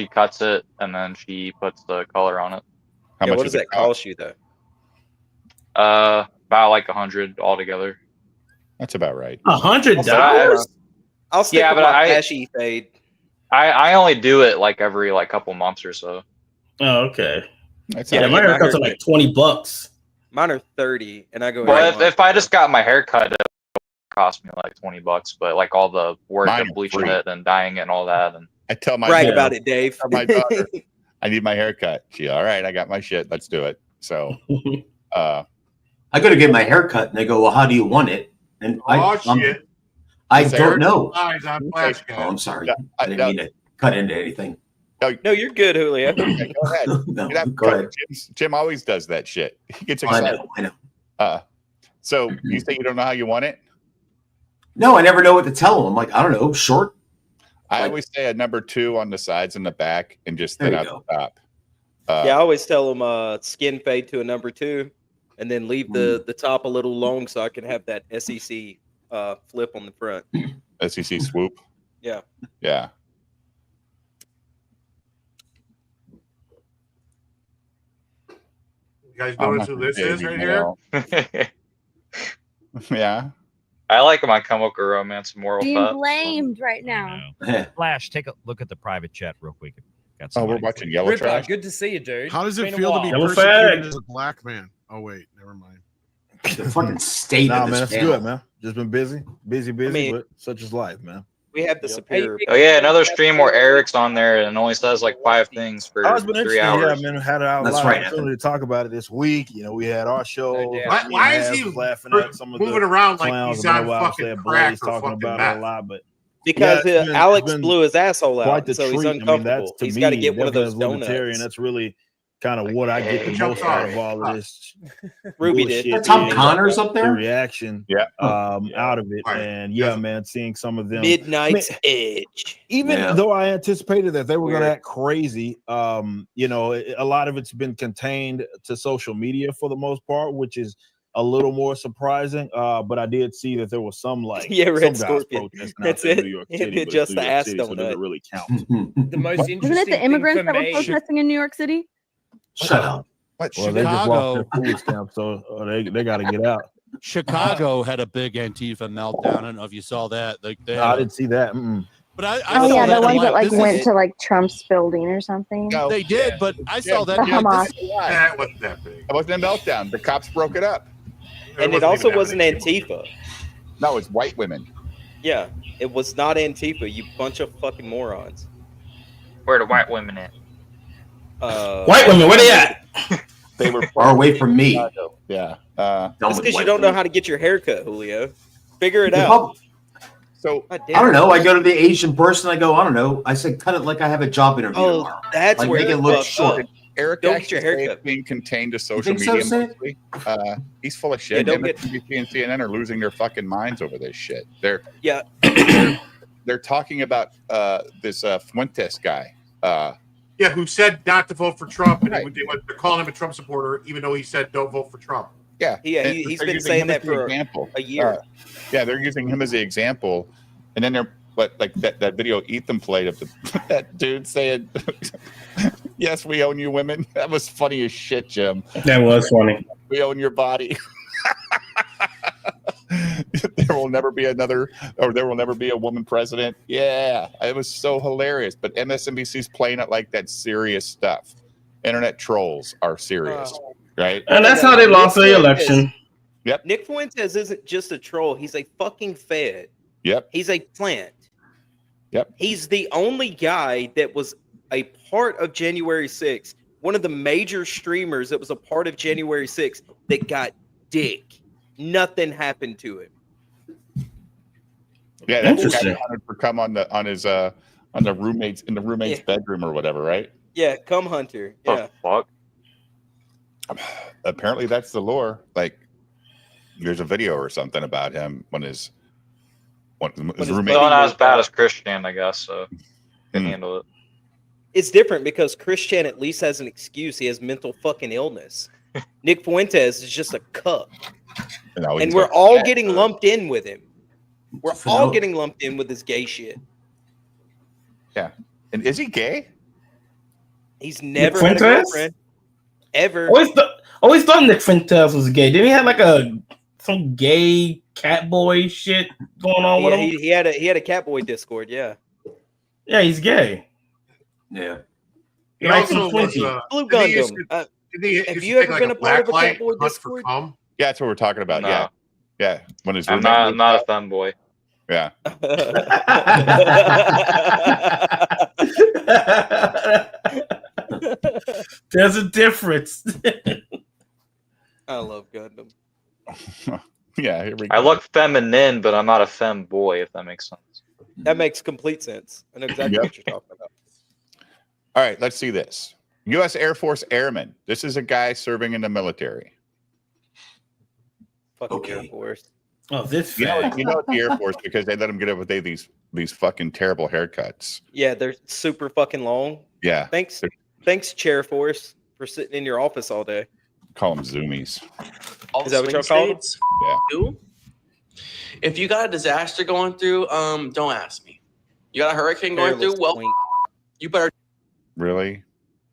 cuts it and then she puts the color on it. How Yeah, much what does that cost you though? About like 100 altogether. That's about right. $100. I'll stick Yeah, with but my I- ashy fade. I only do it like every like couple months or so. Oh, okay. That's Yeah, not my bad. haircuts are like $20. Mine are 30, and I go. Well, every if I just got my hair cut, it would cost me like $20. But like all the work Mine of are bleaching free. it and dyeing it and all that, and I tell my brag daughter- about it, Dave. tell my daughter, I need my hair cut. She, all right, I got my shit. Let's do it. So, I go to get my hair cut, and they go, "Well, how do you want it?" And Oh, shit. I Is don't know. Eyes on flash Oh, guy. I'm sorry. Yeah, I didn't mean to cut into anything. No, you're good, Julio. Go ahead. No, You're not go ahead. Jim always does that shit. He gets I excited. know. I know. So you say you don't know how you want it? No, I never know what to tell them. I'm like, I don't know, short. I always say a number 2 on the sides and the back, and just thin There you out the top. Yeah, I always tell them skin fade to a number 2, and then leave the top a little long so I can have that SEC flip on the front. SEC swoop. Yeah. Yeah. You guys notice who this is right here? Yeah. I like My Chemical Romance Moral Being Fat. blamed right now. Flash, take a look at the private chat real quick. Got Oh, we're somebody watching for you. Yellow Ripper, Trash. good to see you, dude. How does it It's been a feel to while. be Yellow persecuted fag. as a black man? Oh wait, never mind. The fucking state Nah, of man, this it's panel. good, man. Just been busy, mean- but such is life, man. We have the superior. Oh yeah, another stream where Eric's on there and only says like 5 things for Oh, it's been 3 interesting. hours. Yeah, man, had a That's lot right, of opportunity to talk about it this week. You know, we had our show. No doubt. Why, why is he laughing at some of moving the around like clowns? he's I on know obviously fucking had crack Blaze or talking fucking about meth? it a lot, but Because Yeah, it's been- Alex it's been blew his asshole quite out, the so he's treat. I mean, uncomfortable. that's to He's me, got to get one of definitely those as a libertarian, donuts. that's really kind of what I get the Jump most out off. of all of this. Ruby bullshit did. Tom is Connors up the there? reaction Yeah. out of it. Right. And yeah, Yes. man, seeing some of them. Midnight's Edge. Even Yeah. though I anticipated that they were going to Weird. act crazy, you know, a lot of it's been contained to social media for the most part, which is a little more surprising. But I did see that there was some like Yeah, Red some guys Scorpion. protesting That's out there in it. New York It City, did but just it's New the York ass City, so does donut. it really count? The most interesting Wasn't it the thing immigrants for that were me- protesting in New York City? Shut up. What? Well, they just lost their Chicago. food stamp, so they got to get out. Chicago had a big Antifa meltdown. I don't know if you saw that. Like they No, I had a- didn't see that. but I Oh saw yeah, that. the I'm ones that like this went is- to like Trump's building or something. No, They did, but I saw that. The yeah, Hamas. this- That wasn't that big. It wasn't a meltdown. The cops broke it up. And it wasn't also even that wasn't big. Antifa. No, it's white women. Yeah, it was not Antifa, you bunch of fucking morons. Where the white women at? White women, where they at? They were Far away from me. Yeah. Done That's with because you white don't know women. how to get your hair cut, Julio. Figure it The out. pub- So God damn I don't it. know. I go to the Asian person. I go, I don't know. I say, cut it like I have a job interview Oh, tomorrow. that's Like, where make you it look fucked short. up. Eric Don't actually get your say haircut. it's being contained to social think so, media Sid? mostly. He's full of shit. Yeah, don't MSNBC and CNN are losing their fucking minds over this shit. They're Yeah. they're talking about this Fuentes guy. Yeah, who said not to vote for Trump, and Right. they're calling him a Trump supporter, even though he said don't vote for Trump. Yeah, Yeah, and he's they're been using saying him that as the for example. a year. Yeah, they're using him as the example, and then they're like that video Ethan played of that dude saying, "Yes, we own you, women." That was funny as shit, Jim. That was funny. We own your body. There will never be there will never be a woman president. Yeah, it was so hilarious. But MSNBC's playing it like that's serious stuff. Internet trolls are serious, right? And that's how they lost the election. Nick Fuentes isn't just a troll. He's a fucking fed. Yep. He's a plant. Yep. He's the only guy that was a part of January 6th, one of the major streamers that was a part of January 6th that got dick. Nothing happened to him. Yeah, that's the guy Interesting. that wanted to come on the roommate's Yeah. bedroom or whatever, right? Yeah, come Hunter. Yeah. Oh, fuck. Apparently that's the lore. Like there's a video or something about him when his his roommate. Still not as bad as Christian, I guess. So can Hmm. handle it. It's different because Christian at least has an excuse. He has mental fucking illness. Nick Fuentes is just a cuck. No, And he's we're a all fat, getting uh, lumped in with him. We're For all no- getting lumped in with this gay shit. Yeah. And is he gay? He's never had a Fuentes? girlfriend. Ever. Always thought Nick Fuentes was gay. Didn't he have like some gay cat boy shit going on with Yeah, him? he had a Catboy Discord, yeah. Yeah, he's gay. Yeah. He Like also some was. Twinkie. Blue Didn't he used Gundam. Have you ever been a part of a Catboy Discord? Yeah, that's what we're talking about. No. Yeah. Yeah. When his I'm roommate not moved not out. a femboy. Yeah. There's a difference. I love Gundam. Yeah, here we go. I look feminine, but I'm not a femboy, if that makes sense. That makes complete sense. I know exactly Yep. what you're talking about. All right, let's see this. U.S. Air Force Airman. This is a guy serving in the military. Fucking Air Force. Oh, this You know, fag. you know it's the Air Force because they let them get up with these fucking terrible haircuts. Yeah, they're super fucking long. Yeah. Thanks, Chair Force, for sitting in your office all day. Call them zoomies. All Is that what swing y'all call them? states, Yeah. you. If you got a disaster going through, don't ask me. You got a hurricane going Careless through, well, twink. you better. Really?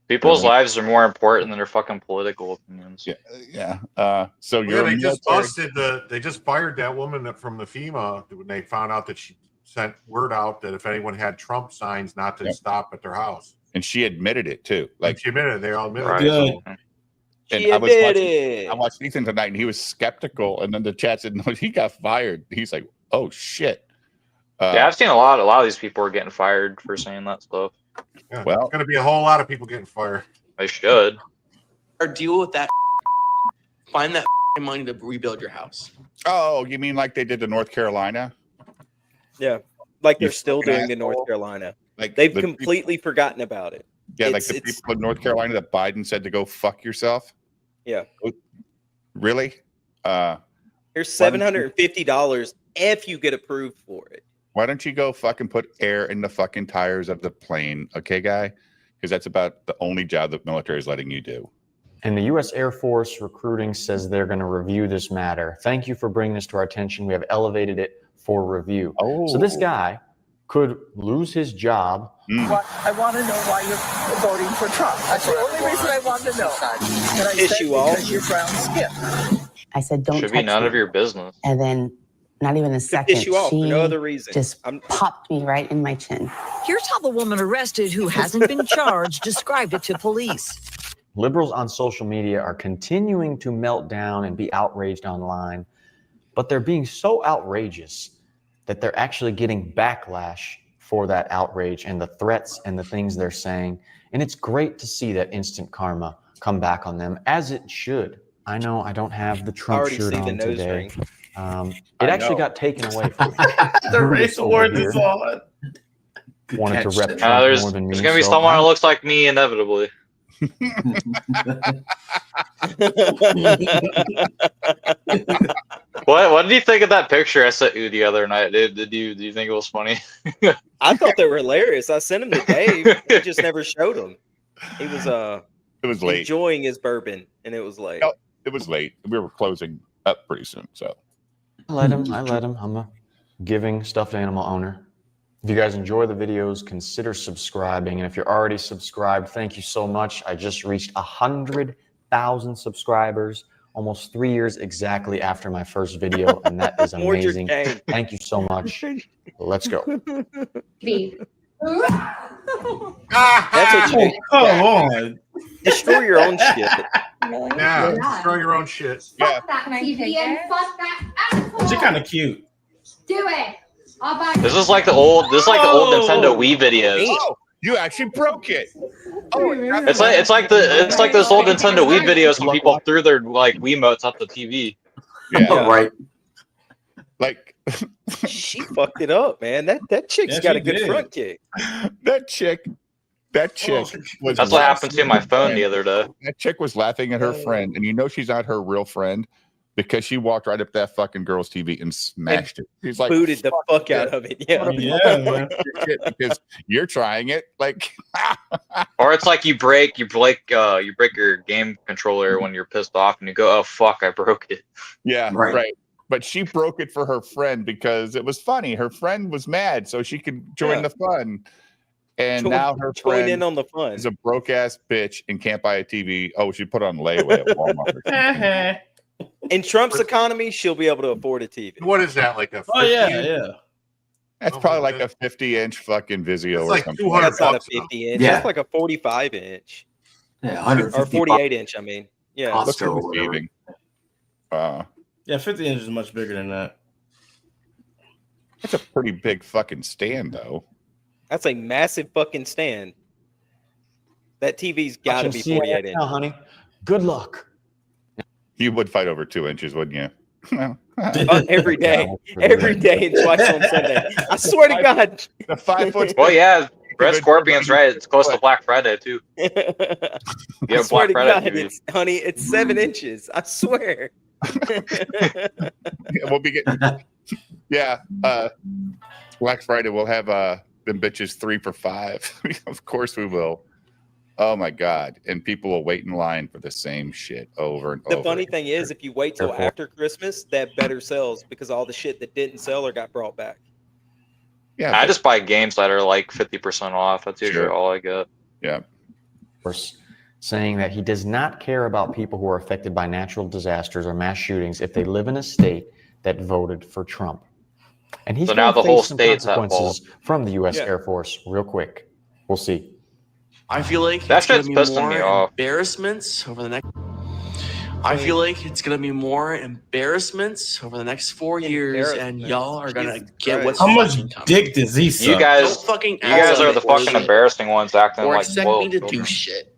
People's Really? lives are more important than their fucking political opinions. Yeah. Yeah. So Yeah, you're they a just military- busted they just fired that woman from the FEMA when they found out that she sent word out that if anyone had Trump signs not to Yep. stop at their house. and she admitted it too. Like Like, she admitted, they all admitted Right. it. Good. and She I admitted. watched Ethan tonight, and he was skeptical. And then the chat said, "No, he got fired." He's like, "Oh shit." Yeah, I've seen a lot of these people are getting fired for saying that stuff. Yeah, Well- there's going to be a whole lot of people getting fired. They should. Or deal with that. Find that money to rebuild your house. Oh, you mean like they did to North Carolina? Yeah, like You they're still fucking doing in North asshole. Carolina. Like They've the completely forgotten about it. Yeah, like It's- the it's- people in North Carolina that Biden said to go fuck yourself. Yeah. Really? Here's Why don't you- $750 if you get approved for it. Why don't you go fucking put air in the fucking tires of the plane, okay, guy? Because that's about the only job the military is letting you do. And the U.S. Air Force recruiting says they're going to review this matter. Thank you for bringing this to our attention. We have elevated it for review. So this guy could lose his job. I want to know why you're voting for Trump. That's the only reason I want to know. And I Piss said you off? because you're brown skin. I said, don't Should be touch none me. of your business. And then not even a To second, piss you off for she no other reason. just popped me right in my chin. Here's how the woman arrested who hasn't been charged described it to police. Liberals on social media are continuing to melt down and be outraged online, but they're being so outrageous that they're actually getting backlash for that outrage and the threats and the things they're saying. And it's great to see that instant karma come back on them, as it should. I know I don't have the Trump already shirt see the on nose today. ring. It actually got taken away from me. The race over award here is on. wanted to rep Trump There's more than me. gonna be so someone I'm- that looks like me inevitably. What did you think of that picture I sent you the other night? Did you think it was funny? I thought they were hilarious. I sent him to Dave. He just never showed him. He was It was late. enjoying his bourbon, and it was late. No, it was late. We were closing up pretty soon. So I let him. I'm a giving stuffed animal owner. If you guys enjoy the videos, consider subscribing. And if you're already subscribed, thank you so much. I just reached 100,000 subscribers, almost 3 years exactly after my first video. And that is More your amazing. game. Thank you so much. Let's go. That's what you do. Come on. Destroy your own shit. Yeah, destroy your own shit. Yeah. She's kind of cute. Do it. This is like the old Nintendo Wii videos. Oh, you actually broke it. Oh, It's like those old Nintendo Wii videos when people threw their like Wiimotes at the TV. Yeah. Right. Like She fucked it up, man. That chick's Yeah, got she a good did. front kick. that chick was. That's what happened to my phone the other day. That chick was laughing at her friend, and you know she's not her real friend because she walked right up to that fucking girl's TV and smashed it. She's like, Booted the fuck out of it. Yeah. Yeah, man. because you're trying it. Like, Or it's like you break your game controller when you're pissed off and you go, oh fuck, I broke it. yeah, Right. right. But she broke it for her friend because it was funny. Her friend was mad, so she could join Yeah. the fun. And Join- now her Join friend in on the fun. is a broke ass bitch and can't buy a TV. Oh, she put it on layaway at Walmart. or something. In Trump's economy, she'll be able to afford a TV. What is that, like a 50? Oh, yeah, yeah. That's Oh, probably my like a 50-inch fucking Vizio It's or like something. 200 That's not a bucks, though. 50-inch. Yeah. That's like a 45-inch. Yeah, 150 Or 48-inch, I mean. Yeah. Cost. Look at Costco or whatever. receiving. Yeah, 50 inches is much bigger than that. That's a pretty big fucking stand, though. That's a massive fucking stand. That TV's got to Watching be CNN 48 now, inches. honey. Good luck. You would fight over 2 inches, wouldn't you? Well, Every day. Every day and twice on Sunday. I swear to God. The 5 foot. Well, yeah, Red Scorpion's right. It's close to Black Friday too. I Yeah, swear Black to Friday God, TV. honey, it's 7 inches. I swear. We'll be getting. Yeah. Black Friday, we'll have them bitches 3 for $5. Of course we will. Oh my God. And people will wait in line for the same shit over and over. The funny thing is, if you wait till after Christmas, that better sells because all the shit that didn't sell or got brought back. Yeah, I just buy games that are like 50% off. That's usually all I get. Yeah. Of course, saying that he does not care about people who are affected by natural disasters or mass shootings if they live in a state that voted for Trump. And he's So going now to the whole face some state's at consequences fault. from the U.S. Air Force real quick. We'll see. I feel like That it's gonna shit's be pissing more me off. embarrassments over the next. I feel like it's gonna be more embarrassments over the next 4 years, and y'all are gonna get what's How much fucking coming. dick does he suck? You guys, Don't fucking you guys ask are me the for fucking shit. embarrassing ones acting or like expect spoiled me to children. do shit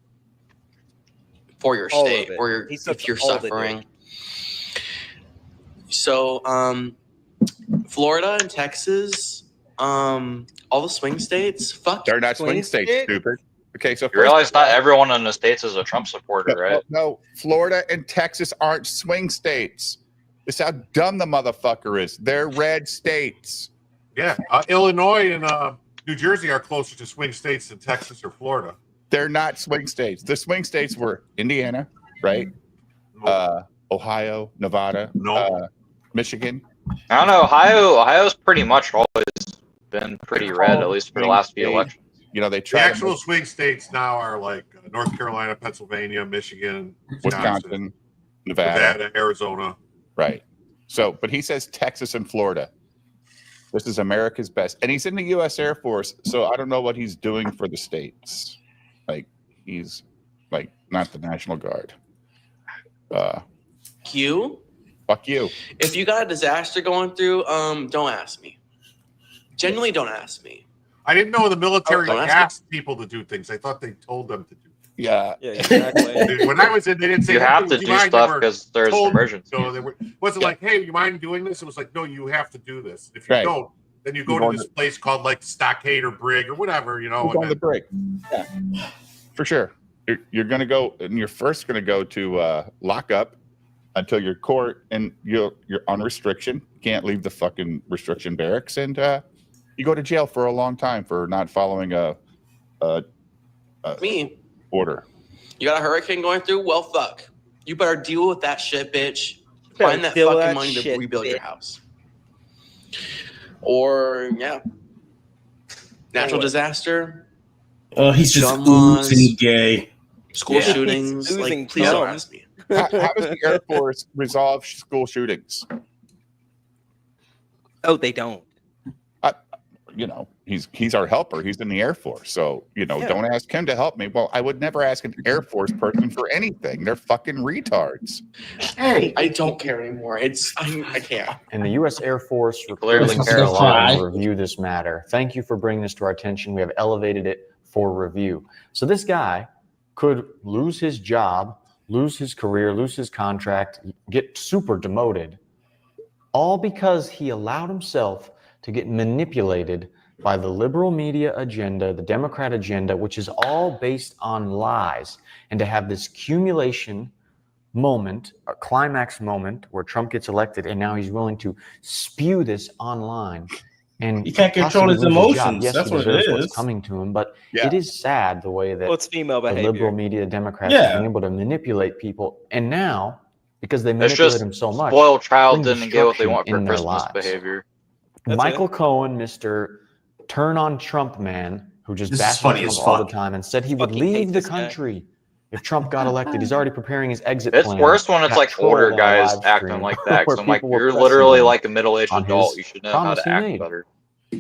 for your All of state it. or your, He sucks if you're all of it, suffering. So, Florida and Texas, all the swing states, fuck. They're not swing states, stupid. Okay, so You realize not everyone in the States is a Trump supporter, right? No, Florida and Texas aren't swing states. This is how dumb the motherfucker is. They're red states. Yeah, Illinois and New Jersey are closer to swing states than Texas or Florida. They're not swing states. The swing states were Indiana, right? Ohio, Nevada, Michigan. I don't know. Ohio's pretty much always been pretty red, at least for the last few elections. You know, they The try actual swing states now are like North Carolina, Pennsylvania, Michigan, Wisconsin, Nevada, Arizona. Right. So, but he says Texas and Florida. This is America's best. And he's in the U.S. Air Force, so I don't know what he's doing for the states. Like, he's, like, not the National Guard. You? Fuck you. If you got a disaster going through, don't ask me. Genuinely, don't ask me. I didn't know the military Don't ask asked people to do things. I thought they told them to do things. Yeah. Yeah, exactly. When I was in, they didn't say You have "Hey, to would do mind?" They stuff were because there's told- emergency. No, they wasn't like, hey, you mind doing this? It was like, no, you have to do this. If you Right. don't, then you go to this place called like Stockade or Brig or whatever, you know. We're going and to break. Yeah. For sure. You're going to go, and you're first going to go to lockup until your court, and you're on restriction. You can't leave the fucking restriction barracks, and you go to jail for a long time for not following a Me. order. You got a hurricane going through? Well, fuck. You better deal with that shit, bitch. Better Find that deal with fucking that money to shit, rebuild your bitch. house. Or, yeah. Natural disaster. Oh, he's just gun laws, oozing gay. school Yeah. shootings. He's oozing Like, please don't dumb. ask me. How does the Air Force resolve school shootings? Oh, they don't. You know, he's our helper. He's in the Air Force, so you know, Yeah. don't ask him to help me. Well, I would never ask an Air Force person for anything. They're fucking retards. Hey, I don't care anymore. I can't. And the U.S. Air Force clearly recruiting care a lot. Carolina to review this matter. Thank you for bringing this to our attention. We have elevated it for review. So this guy could lose his job, lose his career, lose his contract, get super demoted, all because he allowed himself to get manipulated by the liberal media agenda, the Democrat agenda, which is all based on lies, and to have this accumulation moment, a climax moment where Trump gets elected and now he's willing to spew this online. And He can't control possibly his lose job. emotions. Yes, That's he what it deserves is. what's coming to him, but Yeah. it is sad the way that Well, it's female the behavior. liberal media, Democrats Yeah. have been able to manipulate people. And now, because they It's manipulate just him so much, spoiled child bring didn't get what they destruction want for in their Christmas lives. behavior. That's Michael Cohen, Mr. Turn on Trump man, who just This is bashed funny Trump as all the fuck. time and said he would Fucking hate leave the this guy. country if Trump got elected. He's already preparing his exit It's plan. worse when it's Got like trolled older on a guys live acting stream like that. where So I'm like, people were you're pressing literally him like a middle-aged on adult. his You should know how promise to he act made. better.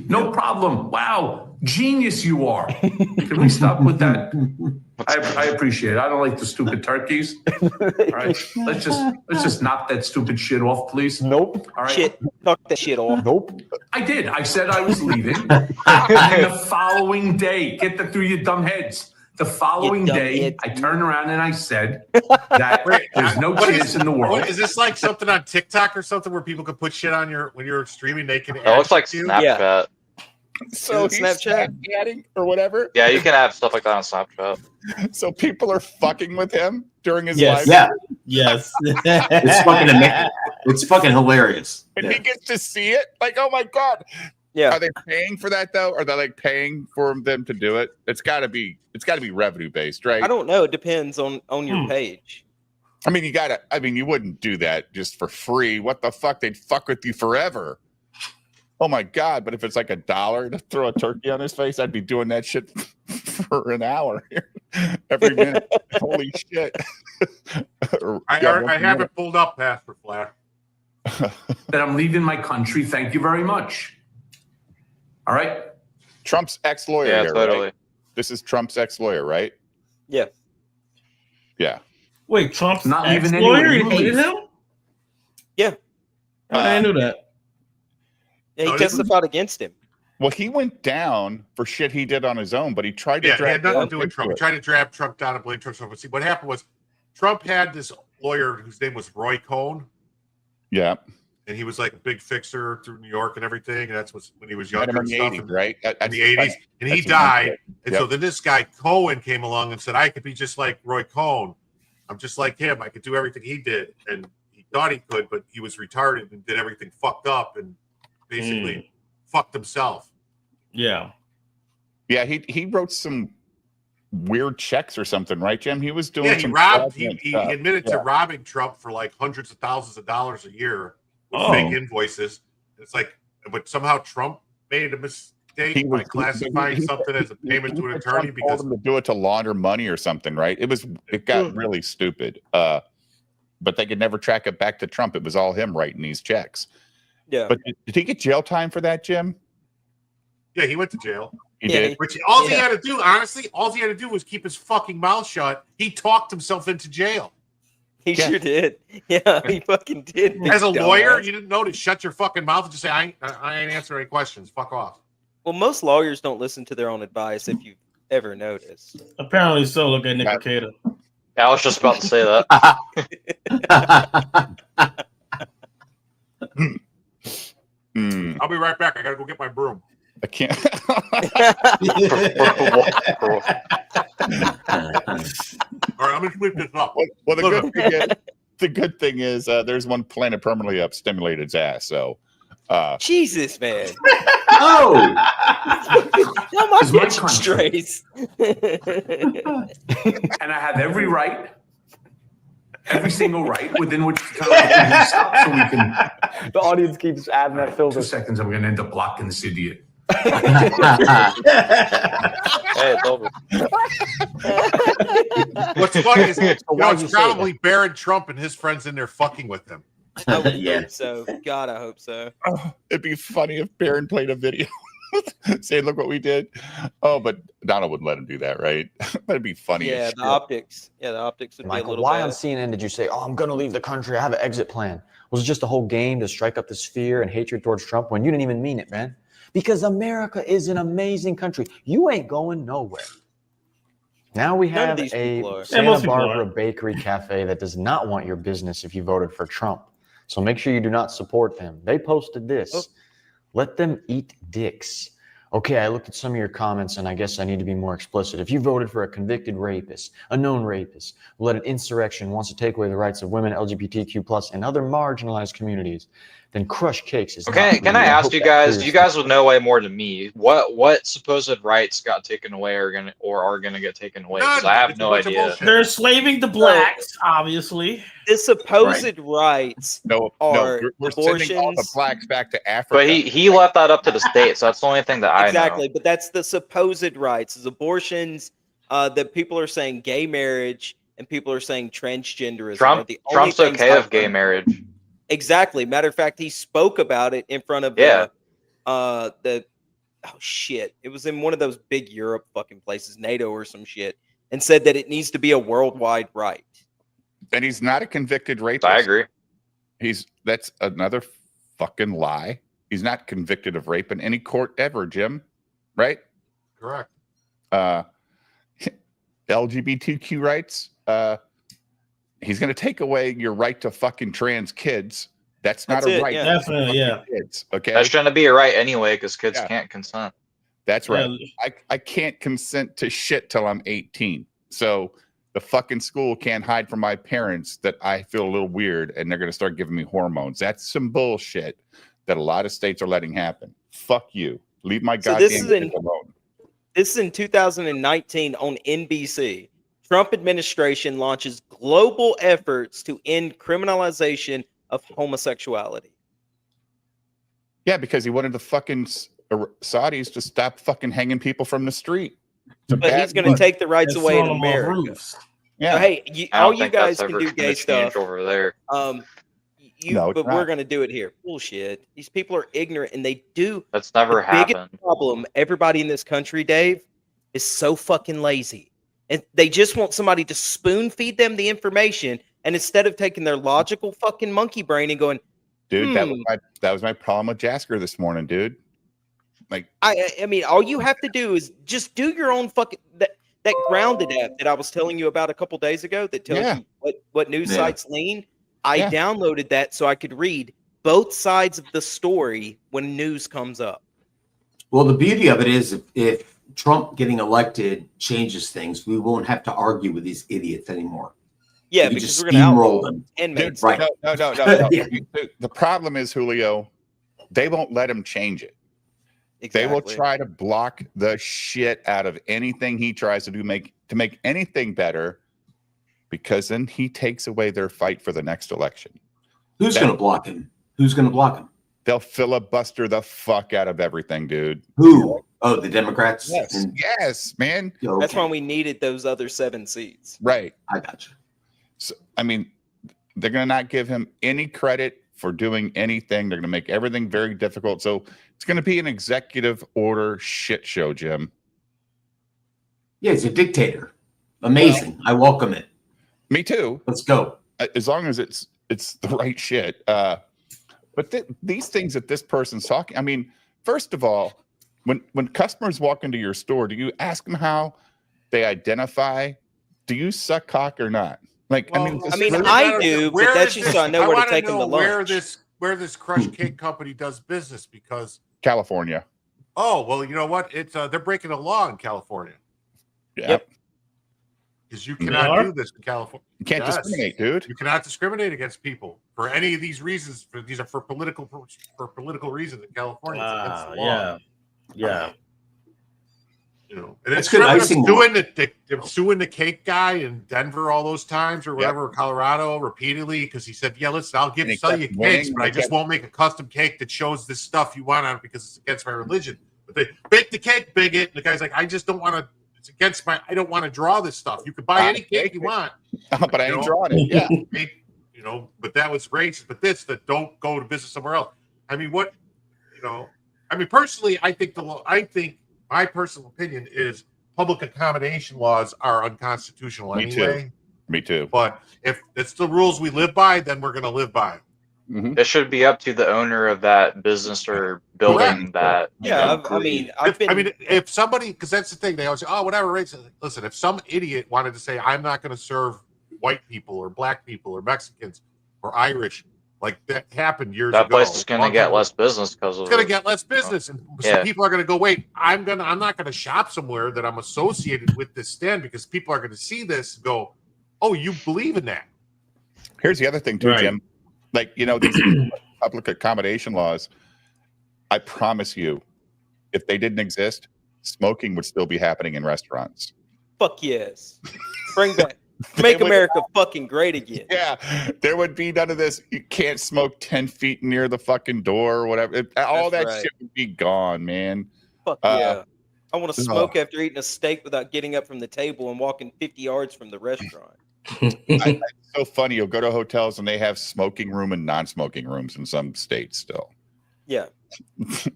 No problem. Wow, genius you are. Can we stop with that? I appreciate it. I don't like the stupid turkeys. All right, let's just knock that stupid shit off, please. Nope. All right. Shit. Fuck that shit off. Nope. I did. I said I was leaving. And then the following day, get that through your dumb heads. The following dumb day, bitch. I turned around and I said that there's no chance in the world. What, is this like something on TikTok or something where people can put shit on your when you're streaming? They can. It looks like you? Snapchat. So Is it he's Snapchat? Snapchatting or whatever. Yeah, you can have stuff like that on Snapchat. So people are fucking with him during his Yes. live. Yeah, Yes. it's fucking amazing. It's fucking hilarious. And Yeah. he gets to see it. Like, oh my god. Yeah. Are they paying for that though? Are they like paying for them to do it? It's got to be revenue based, right? I don't know. It depends on your page. I mean, you wouldn't do that just for free. What the fuck? They'd fuck with you forever. Oh my god! But if it's like $1 to throw a turkey on his face, I'd be doing that shit for an hour every minute. Holy shit! I have it pulled up, Pastor Flash. That I'm leaving my country. Thank you very much. All right. Trump's ex-lawyer. Yeah, here, totally. Right? This is Trump's ex-lawyer, right? Yeah. Yeah. Wait, Trump's Not leaving ex-lawyer? anywhere. You hated him? Yeah. I didn't know that. Yeah, he testified against him. Well, he went down for shit he did on his own, but he tried to Yeah, he drag had nothing to Trump do with into Trump. He it. tried to drag Trump down and blame Trump. But see, what happened was Trump had this lawyer whose name was Roy Cohn, Yeah. and he was like a big fixer through New York and everything. And that's when he was Met him younger in and the stuff. 80s, And- right? in the 80s, and he that's died. And so Yep. then this guy Cohen came along and said, "I could be just like Roy Cohn. I'm just like him. I could do everything he did." And he thought he could, but he was retarded and did everything fucked up and basically fucked himself. Yeah. Yeah, he wrote some weird checks or something, right, Jim? He was doing Yeah, he some robbed. fraudulent He stuff. admitted to Yeah. robbing Trump for like hundreds of thousands of dollars a year with Oh. fake invoices. It's like, but somehow Trump made a mistake He by was classifying he- something as a payment to an Trump attorney told because him to do it to launder money or something, right? It got really stupid. But they could never track it back to Trump. It was all him writing these checks. Yeah. But did he get jail time for that, Jim? yeah, he went to jail. He did. Which all he had to do, honestly, all he had to do was keep his fucking mouth shut. He talked himself into jail. He sure did. Yeah, he fucking did. As a Dumbass. lawyer, you didn't know to shut your fucking mouth and just say, I ain't answering any questions. Fuck off. Well, most lawyers don't listen to their own advice, if you've ever noticed. Apparently so. Look at Nick Arcata. Yeah, I was just about to say that. I'll be right back. I gotta go get my broom. I can't. All right, I'm gonna sweep this up. Well, the good thing is there's one planted permanently up stimulated his ass. So Jesus, man. Oh, No, my It's my bitch country. strays. And I have every right, every single right within which to tell you stop so we can. The audience keeps adding that 2 filter. seconds, I'm going to end up blocking this idiot. Hey, it's over. What's funny is why'd you it's say probably Barron Trump and his friends in there fucking with him. I would Yeah. hope so. God, I hope so. it'd be funny if Barron played a video saying, "Look what we did." Oh, but Donald wouldn't let him do that, right? That'd be funny. Yeah, as the shit. optics. Yeah, the optics would be a Michael, little why bad. on CNN did you say, "Oh, I'm going to leave the country. I have an exit plan"? Was it just a whole game to strike up this fear and hatred towards Trump when you didn't even mean it, man? Because America is an amazing country. You ain't going nowhere. Now we None of have these a people are. Yeah, Santa most people Barbara are. bakery cafe that does not want your business if you voted for Trump. So make sure you do not support them. They posted this. Oh. Let them eat dicks. Okay, I looked at some of your comments and I guess I need to be more explicit. If you voted for a convicted rapist, a known rapist, who led an insurrection, wants to take away the rights of women, LGBTQ+, and other marginalized communities, then Crush Cakes is Okay, not can for I you. ask hope you that guys? clears You guys would know way more than me. What supposed rights got taken away or are gonna get taken away? Because I have It's a no bunch of idea. bullshit. They're enslaving the blacks, obviously. The supposed rights No, are we're sending all the abortions. blacks back to Africa. But he left that up to the states. That's the only thing that I Exactly, know. but that's the supposed rights. Is abortions that people are saying gay marriage and people are saying transgenderism. are the only Trump's things okay I've with gay heard. marriage. Exactly. Matter of fact, he spoke about it in front of Yeah. the oh shit. It was in one of those big Europe fucking places, NATO or some shit, and said that it needs to be a worldwide right. And he's not a convicted rapist. I agree. That's another fucking lie. He's not convicted of rape in any court ever, Jim. Right? Correct. LGBTQ rights. He's going to take away your right to fucking trans kids. That's not a right. Definitely, yeah. Kids, okay. That shouldn't be a right anyway, because kids can't consent. That's right. I can't consent to shit till I'm 18. So the fucking school can't hide from my parents that I feel a little weird and they're going to start giving me hormones. That's some bullshit that a lot of states are letting happen. Fuck you. Leave my goddamn kids alone. This is in 2019 on NBC. Trump administration launches global efforts to end criminalization of homosexuality. Yeah, because he wanted the fucking Saudis to stop fucking hanging people from the street. But he's going to take the rights away in America. Yeah. So, hey, all you guys can do gay stuff over there. But we're going to do it here. Bullshit. These people are ignorant, and they do. That's never happened. The biggest problem, everybody in this country, Dave, is so fucking lazy. And they just want somebody to spoon feed them the information, and instead of taking their logical fucking monkey brain and going, dude, that was my problem with Jasker this morning, dude. Like, I mean, all you have to do is just do your own fucking that Grounded app that I was telling you about a couple days ago that tells you what news sites lean. I downloaded that so I could read both sides of the story when news comes up. Well, the beauty of it is if Trump getting elected changes things, we won't have to argue with these idiots anymore. Yeah, we because just we're going to steamroll them. Inmates. Right. No. The problem is, Julio, they won't let him change it. Exactly. They will try to block the shit out of anything he tries to do to make anything better, because then he takes away their fight for the next election. Who's going to block him? Who's going to block him? They'll filibuster the fuck out of everything, dude. Who? Oh, the Democrats? Yes, yes, man. Okay. That's why we needed those other 7 seats. Right. I got you. So, I mean, they're going to not give him any credit for doing anything. They're going to make everything very difficult. So it's going to be an executive order shit show, Jim. Yeah, he's a dictator. Amazing. I welcome it. Me too. Let's go. As long as it's the right shit. But these things that this person's talking, I mean, first of all, when customers walk into your store, do you ask them how they identify? Do you suck cock or not? Like, Well, I do, but that's just so I know where to take them to lunch. Where this Crush Cake Company does business, because California. Oh, well, you know what? It's they're breaking a law in California. Yep. Because you cannot do this in California. You can't discriminate, dude. You cannot discriminate against people for any of these reasons. These are for political reasons in California. It's against the law. Yeah. You know, and That's it's good icing. Suing the cake guy in Denver all those times or whatever, Colorado, repeatedly, because he said, "Yeah, listen, I'll sell you cakes, but I just won't make a custom cake that shows this stuff you want on it because it's against my religion." But they bake the cake, bigot. And the guy's like, "I just don't want to. It's against I don't want to draw this stuff. You could buy any cake you want, but I ain't drawing it." Yeah, you know. But that was racist. But that don't go to business somewhere else. I mean, what? You know, I mean, personally, I think my personal opinion is public accommodation laws are unconstitutional anyway. Me too. But if it's the rules we live by, then we're going to live by them. Mm-hmm. It should be up to the owner of that business or building that. Yeah, if somebody, because that's the thing, they always say, "Oh, whatever race." Listen, if some idiot wanted to say, "I'm not going to serve white people or black people or Mexicans or Irish," like that happened years ago. That place is going to get less business because of it's going to get less business, and so people are going to go, "Wait, I'm not going to shop somewhere that I'm associated with this stand," because people are going to see this and go, "Oh, you believe in that." Here's the other thing too, Jim. Like, you know, these public accommodation laws, I promise you, if they didn't exist, smoking would still be happening in restaurants. Fuck yes. Bring back. Make America fucking great again. Yeah. There would be none of this. You can't smoke 10 feet near the fucking door or whatever. All that shit would be gone, man. Fuck yeah. I want to smoke after eating a steak without getting up from the table and walking 50 yards from the restaurant. It's so funny. You'll go to hotels and they have smoking room and non-smoking rooms in some states still. Yeah.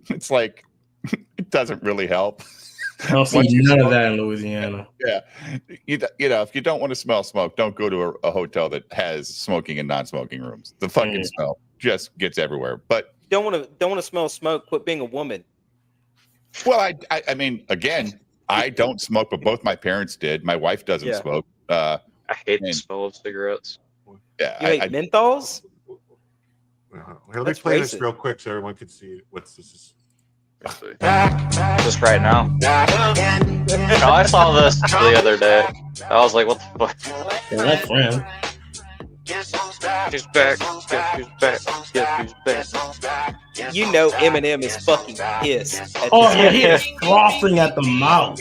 It's like, it doesn't really help. I don't see none of that in Louisiana. Yeah. You know, if you don't want to smell smoke, don't go to a hotel that has smoking and non-smoking rooms. The fucking smell just gets everywhere. But don't want to smell smoke. Quit being a woman. Well, I mean, again, I don't smoke, but both my parents did. My wife doesn't Yeah. smoke. I hate the and- smell of cigarettes. Yeah, You hate menthols? Here, let me That's play this racist. real quick so everyone can see what's this is. Just right now. No, I saw this the other day. I was like, what the fuck? That friend. She's back. Guess who's back? Guess who's back? You know Eminem is fucking pissed. At Oh this yeah, he moment. is frothing at the mouth.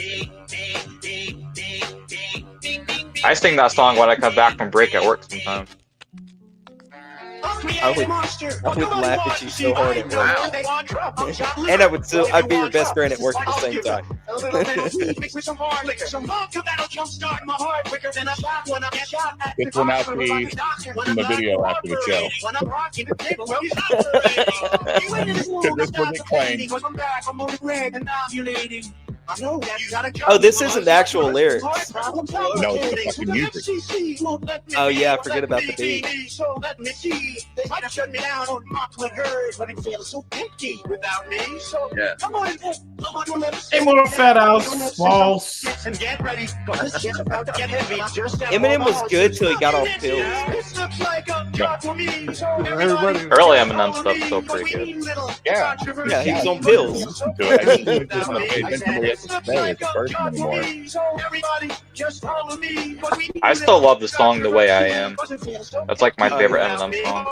I sing that song when I come back from break at work sometimes. I would laugh at you so hard at work. And I'd be your best friend at work at the same time. This will now be in the video after the show. Because this was claimed. Oh, this isn't the actual lyrics. No, it's the fucking music. Oh yeah, I forget about the beat. Yeah. Hey, more fat house, false. Eminem was good till he got off pills. Early Eminem stuff's still pretty good. Yeah. Yeah, he was on pills. I still love the song "The Way I Am." That's like my favorite Eminem song.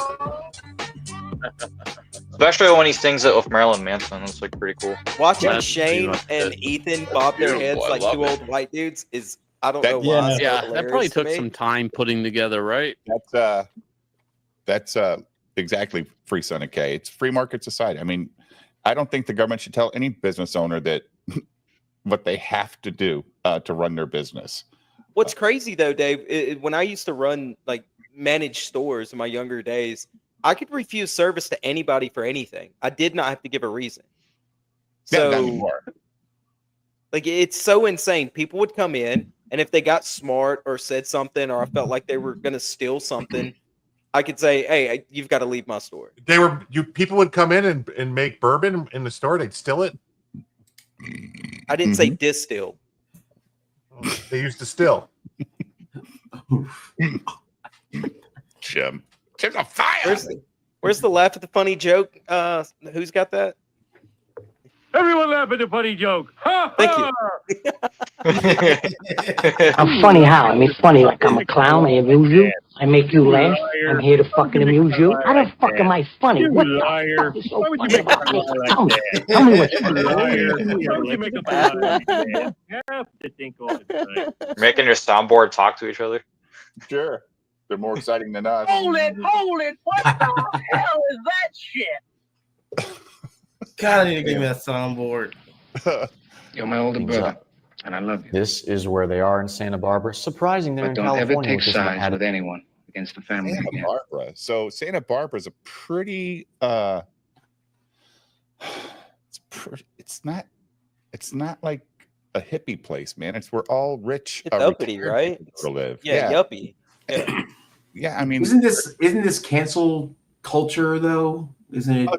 Especially when he sings it with Marilyn Manson. It's like pretty cool. Watching Shane and Ethan bob their heads Beautiful, I like love two it. old white dudes is I don't know why. Yeah, it's yeah, so that probably hilarious to took me. some time putting together, right? That's exactly free Son of K. It's free market society. I mean, I don't think the government should tell any business owner that what they have to do to run their business. What's crazy though, Dave, when I used to run like managed stores in my younger days, I could refuse service to anybody for anything. I did not have to give a reason. Yeah, not So anymore. like it's so insane. People would come in and if they got smart or said something or I felt like they were going to steal something, I could say, "Hey, you've got to leave my store." People would come in and make bourbon in the store. They'd still it. I didn't say distill. They used to still. Jim's on fire. Where's the laugh at the funny joke? Who's got that? Everyone laugh at the funny joke. Thank you. I'm funny how? I mean, funny like I'm a clown. I amuse you. I make you laugh. I'm here to fucking amuse you. How the fuck am I funny? What the fuck is so funny about me? Tell me what's funny. Why would you make up a lie like that? You have to think all the time. Making your soundboard talk to each other. Sure. They're more exciting than us. Hold it. What the hell is that shit? God, I need to give me that soundboard. You're my older brother, and I love you. This is where they are in Santa Barbara. Surprising they're But in don't California. ever take with this sides Manhattan- with anyone against the family. Santa again. Barbara. So Santa Barbara is a pretty it's not like a hippie place, man. It's where all rich It's uppity, retired right? people live. Yeah, yuppie. Yeah. Yeah, I mean, isn't this cancel culture though? Isn't it?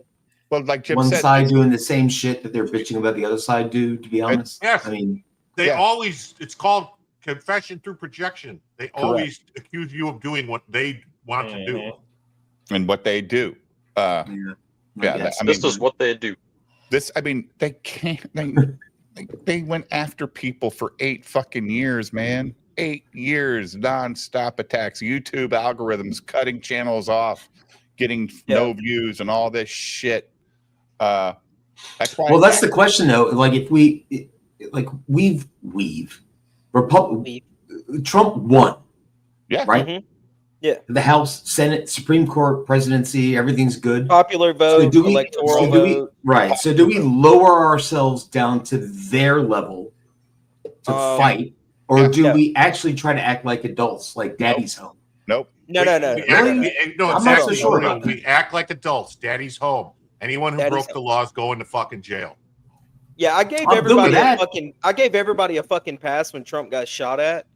Well, like Jim one said, side doing the same shit that they're bitching about the other side do. To be honest, Yes. I mean, They always, it's called confession through projection. They always accuse you of doing what they want to do. and what they do. Yeah, Yes, I this mean, is what they do. They can't. They went after people for 8 fucking years, man. 8 years, nonstop attacks, YouTube algorithms cutting channels off, getting no views, and all this shit. That's why. well, that's the question though. Like if Trump won. Yeah. Right. Mm-hmm. Yeah. The House, Senate, Supreme Court, presidency, everything's good. Popular vote, electoral vote. Right. So do we lower ourselves down to their level to fight, or do we actually try to act like adults, like Daddy's home? Nope. No. I'm not so sure about that. We act like adults. Daddy's home. Anyone who Daddy's broke the laws go into fucking jail. Yeah, I gave I'm good with everybody that. a fucking pass when Trump got shot at.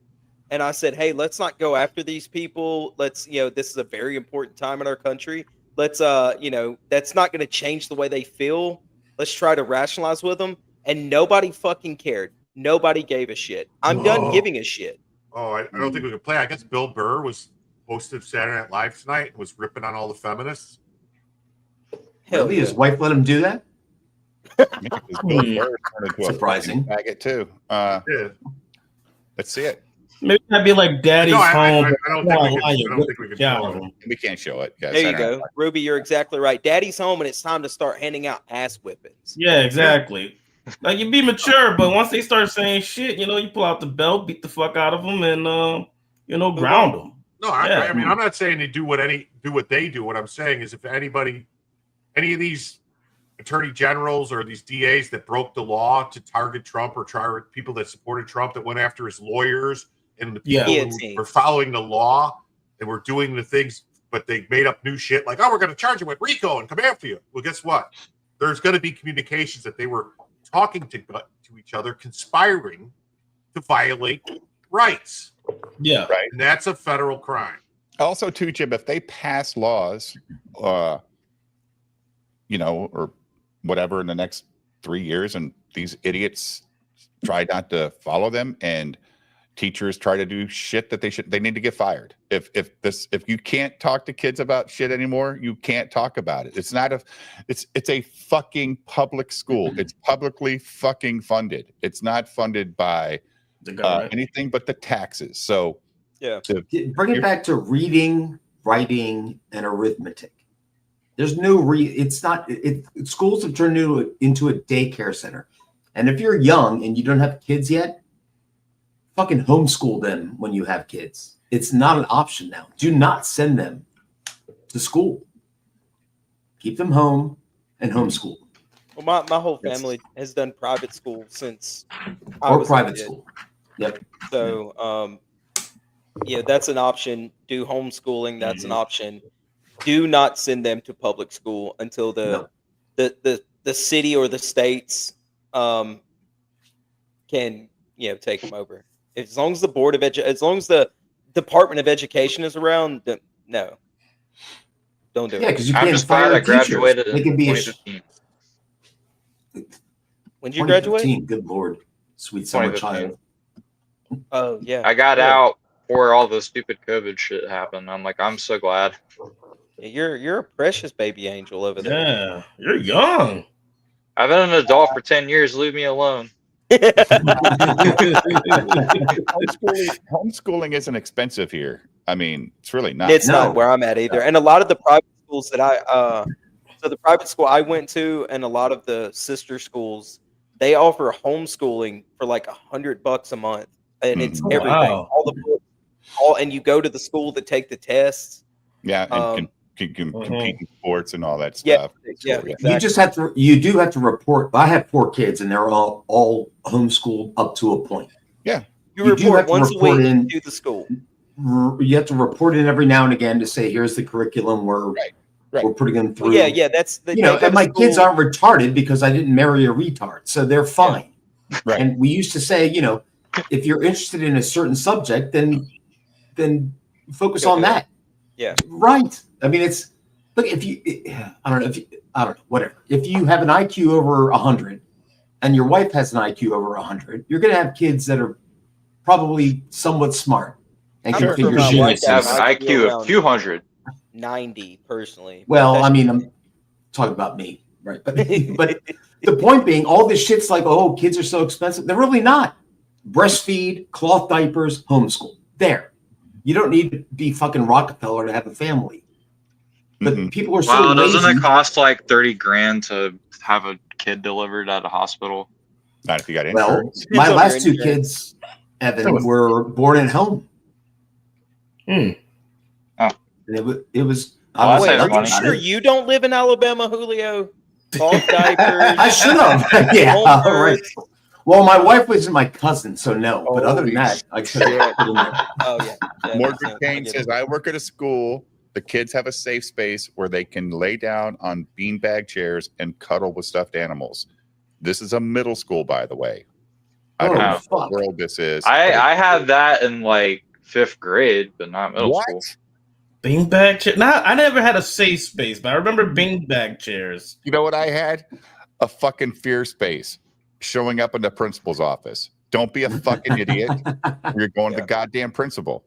And I said, hey, let's not go after these people. Let's, this is a very important time in our country. Let's, that's not going to change the way they feel. Let's try to rationalize with them. And nobody fucking cared. Nobody gave a shit. I'm done giving a shit. Oh, I don't think we could play. I guess Bill Burr was hosted Saturday Night Live tonight and was ripping on all the feminists. Really? His wife let him do that? Surprising. Faggot too. Let's see it. Maybe that'd be like Daddy's Home. I don't think we could show it. We can't show it. Yeah, There you Saturday Night go, Live. Ruby. You're exactly right. Daddy's home, and it's time to start handing out ass whippings. Yeah, exactly. Like you be mature, but once they start saying shit, you pull out the belt, beat the fuck out of them, and ground them. No, I mean, I'm not saying they do what they do. What I'm saying is, if any of these attorney generals or these DAs that broke the law to target Trump or target people that supported Trump, that went after his lawyers and the people who were following the law and were doing the things, but they made up new shit like, oh, we're going to charge you with RICO and come after you. Well, guess what? There's going to be communications that they were talking to each other, conspiring to violate rights. Yeah. Right. And that's a federal crime. Also, too, Jim, if they pass laws, or whatever in the next 3 years, and these idiots try not to follow them, and teachers try to do shit that they need to get fired. If you can't talk to kids about shit anymore, you can't talk about it. It's not it's a fucking public school. It's publicly fucking funded. It's not funded by anything but the taxes. So yeah, bring it back to reading, writing, and arithmetic. There's no it's not schools have turned into a daycare center. And if you're young and you don't have kids yet, fucking homeschool them when you have kids. It's not an option now. Do not send them to school. Keep them home and homeschool. Well, my whole family has done private school since or private school. Yep. So that's an option. Do homeschooling. That's an option. Do not send them to public school until the city or the states can take them over. As long as the as long as the Department of Education is around, no, don't do it. Yeah, because you can't fire I graduated in They can be 2015. When did you graduate? Good Lord, sweet summer 2015. child. Oh yeah, I got out before all the stupid COVID shit happened. I'm so glad. You're a precious baby angel over there. Yeah, you're young. I've been an adult for 10 years. Leave me alone. Homeschooling isn't expensive here. I mean, it's really not. It's not where I'm at either. And a lot of the private schools that so the private school I went to, and a lot of the sister schools, they offer homeschooling for like $100 a month, and it's everything. Wow. All the books, and you go to the school to take the tests. Yeah, and compete in sports and all that Yeah, stuff. yeah. Exactly. You do have to report. I have 4 kids, and they're all homeschooled up to a point. Yeah, you report once a week to the school. You have to report in every now and again to say, "Here's the curriculum we're putting them through." Well, yeah. That's and my kids aren't retarded because I didn't marry a retard, so they're fine. Right. And we used to say, if you're interested in a certain subject, then focus on that. Yeah. Right. I mean, it's look, I don't know, whatever. If you have an IQ over 100 and your wife has an IQ over 100, you're going to have kids that are probably somewhat smart and can figure shit out. Have an IQ of 200. 90 personally. Well, I mean, I'm talking about me, right? But the point being, all this shit's like, oh, kids are so expensive. They're really not. Breastfeed, cloth diapers, homeschool. There. You don't need to be fucking Rockefeller to have a family. But people are so lazy. Doesn't it cost like 30 grand to have a kid delivered at a hospital? Not if you got Well, insurance. my last 2 kids, Evan, were born at home. Oh. And it was. Wait, are you sure you don't live in Alabama, Julio? Cloth diapers. I should have. Yeah. All right. Well, my wife wasn't my cousin, so no. But other than that, I could have. Oh yeah. Morgan Kane says, "I work at a school. The kids have a safe space where they can lay down on beanbag chairs and cuddle with stuffed animals. This is a middle school, by the way. I don't know what world this is. I had that in like 5th grade, but not middle school. Beanbag chair? No, I never had a safe space, but I remember beanbag chairs. You know what I had? A fucking fear space showing up in the principal's office. Don't be a fucking idiot. You're going to the goddamn principal.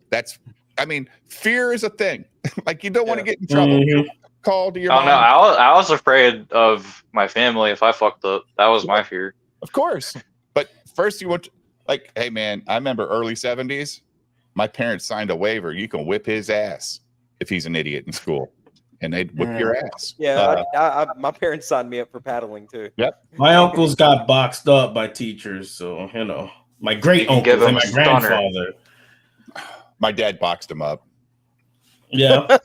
I mean, fear is a thing. Like, you don't want to get in trouble. You don't want to call to your mom. No, I was afraid of my family if I fucked up. That was my fear. Of course. But first you want to, like, hey man, I remember early 70s, my parents signed a waiver. You can whip his ass if he's an idiot in school. And they'd whip your ass. Yeah, my parents signed me up for paddling too. Yep. My uncles got boxed up by teachers, so my great uncles and my grandfather. My dad boxed him up. Yeah.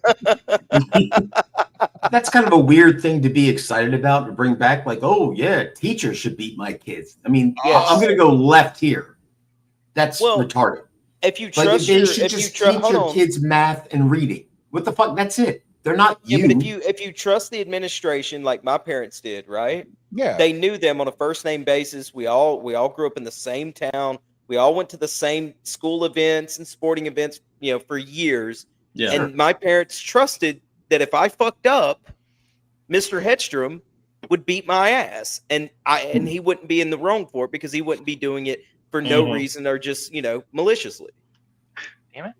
That's kind of a weird thing to be excited about, to bring back, like, oh yeah, teachers should beat my kids. I mean, I'm gonna go left here. That's retarded. If you like, trust they should just teach your kids math and reading. What the fuck? That's it. They're not But if you trust the administration like my parents did, right? Yeah. They knew them on a first name basis. We all grew up in the same town. We all went to the same school events and sporting events, for years. Yeah. And my parents trusted that if I fucked up, Mr. Hedstrom would beat my ass, and he wouldn't be in the wrong for it because he wouldn't be doing it for no reason or just maliciously. Damn it.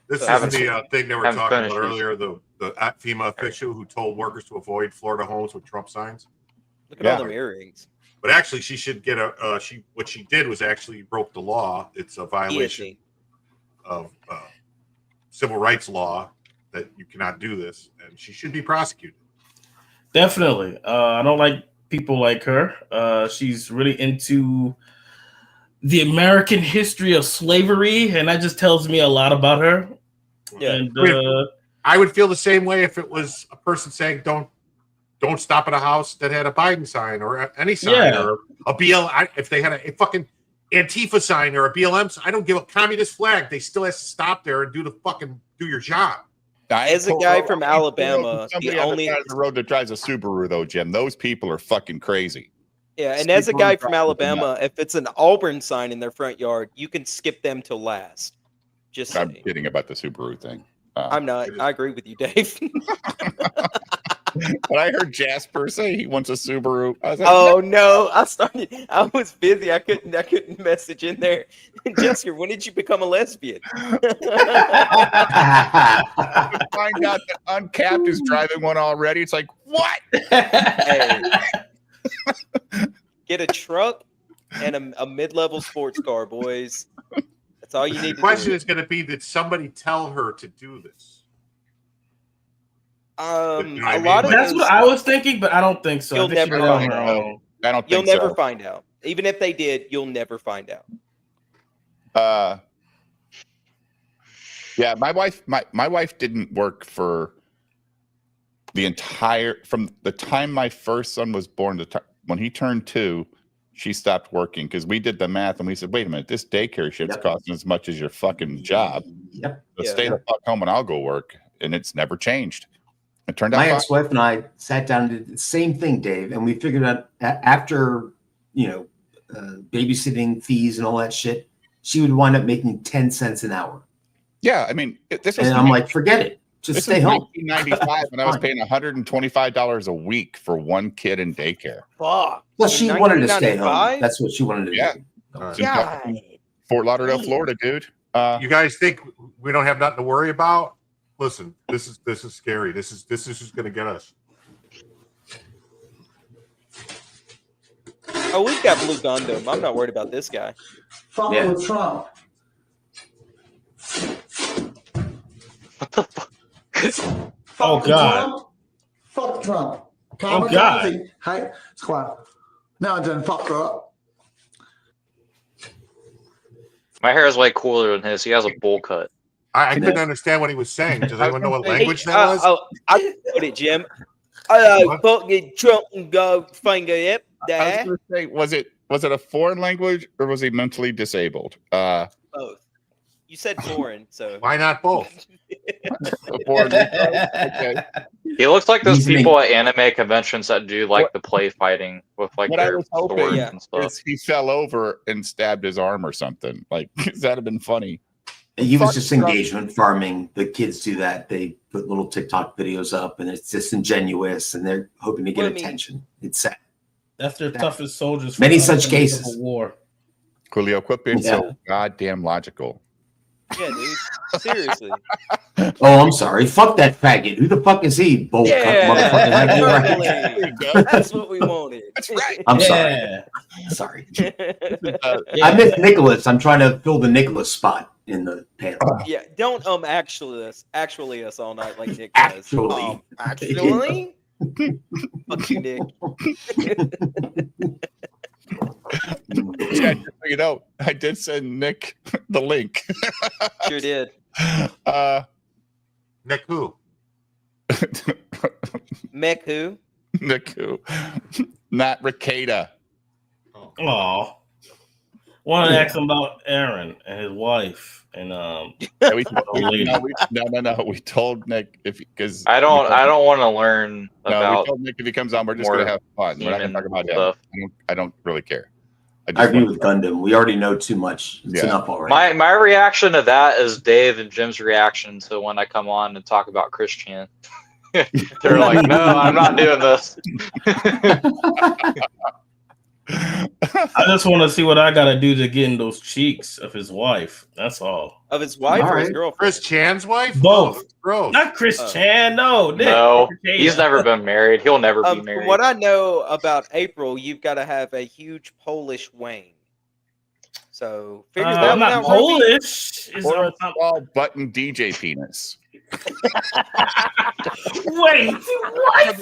This is the thing they were talking about earlier, the FEMA official who told workers to avoid Florida homes with Trump signs. Look at all them earrings. But actually, she should get what she did was actually broke the law. It's a violation of civil rights law that you cannot do this, and she should be prosecuted. Definitely. I don't like people like her. She's really into the American history of slavery, and that just tells me a lot about her. Yeah. And, I would feel the same way if it was a person saying don't stop at a house that had a Biden sign or any sign or a if they had a fucking Antifa sign or a BLM sign. I don't give a communist flag. They still has to stop there and do your job. As a guy from Alabama, somebody on the side of the road that drives a Subaru, though, Jim, those people are fucking crazy. Yeah, and as a guy from Alabama, if it's an Auburn sign in their front yard, you can skip them till last. Just I'm kidding about the Subaru thing. I'm not. I agree with you, Dave. But I heard Jasper say he wants a Subaru. I was like, oh no! I was busy. I couldn't message in there. Jasper, when did you become a lesbian? Find out that Uncapped is driving one already. It's like, what? Hey, get a truck and a mid-level sports car, boys. That's all you need. The question is going to be: did somebody tell her to do this? A lot of that's what I was thinking, but I don't think so. You'll never find out. I don't think You'll never so. find out. Even if they did, you'll never find out. Yeah, my wife didn't work for from the time my first son was born to when he turned 2, she stopped working because we did the math and we said, wait a minute, this daycare shit's costing as much as your fucking job. Yep. So stay the fuck home and I'll go work. And it's never changed. It turned out my fine. ex-wife and I sat down and did the same thing, Dave, and we figured out after babysitting fees and all that shit, she would wind up making 10 cents an hour. Yeah, I mean, this was. And I'm like, forget it, just stay home. 1995, and I was paying $125 a week for one kid in daycare. Fuck. Well, she wanted to stay home. That's what she wanted to do. It's in Fort Lauderdale, Florida, dude. You guys think we don't have nothing to worry about? Listen, this is scary. This is who's going to get us. Oh, we've got Blue Gundam. I'm not worried about this guy. Fuck with Trump. Oh God. Fuck Trump. Oh God. Hey, squad. No, I didn't fuck her up. My hair is way cooler than his. He has a bowl cut. I couldn't understand what he was saying. Does anyone know what language that was? I put it, Jim. Fucking Trump and go finger it. I was going to say, was it a foreign language or was he mentally disabled? Both. You said foreign, so why not both? Okay. He looks like those people at anime conventions that do like the play fighting with like What I their was hoping swords and stuff. is he fell over and stabbed his arm or something. Like, that'd have been funny. He was just engagement farming. The kids do that. They put little TikTok videos up, and it's disingenuous, and they're hoping to get attention. It's sad. That's their toughest soldiers. Many for such the cases. War. Julio, quit being so goddamn logical. Yeah, dude. Seriously. Oh, I'm sorry. Fuck that faggot. Who the fuck is he? Bowl cut motherfucker. Hyperbole. That's what we wanted. That's right. I'm sorry. Sorry. I miss Nicholas. I'm trying to fill the Nicholas spot in the panel. Yeah, don't actually us all night like Nick does. Actually. Fuck you, Nick. Yeah, just so you know, I did send Nick the link. Sure did. Nick who? Mick who? Nick who? Not Ricada. Oh. Want to ask him about Aaron and his wife and no. We told Nick because I don't want to learn about. We told Nick if he comes on, we're just gonna have fun. We're not gonna talk about stuff. him. I don't really care. I agree with Gundam. We already know too much. It's enough already. My reaction to that is Dave and Jim's reaction to when I come on and talk about Chris Chan. They're like, no, I'm not doing this. I just want to see what I got to do to get in those cheeks of his wife. That's all. Of his wife or his girlfriend? Chris Chan's wife? Both. Oh, gross. Not Chris Chan. No, Nick. No, he's never been married. He'll never be married. From what I know about April, you've got to have a huge Polish wang. So figure that I'm one not out. Polish. Or a small button DJ penis. Wait, what?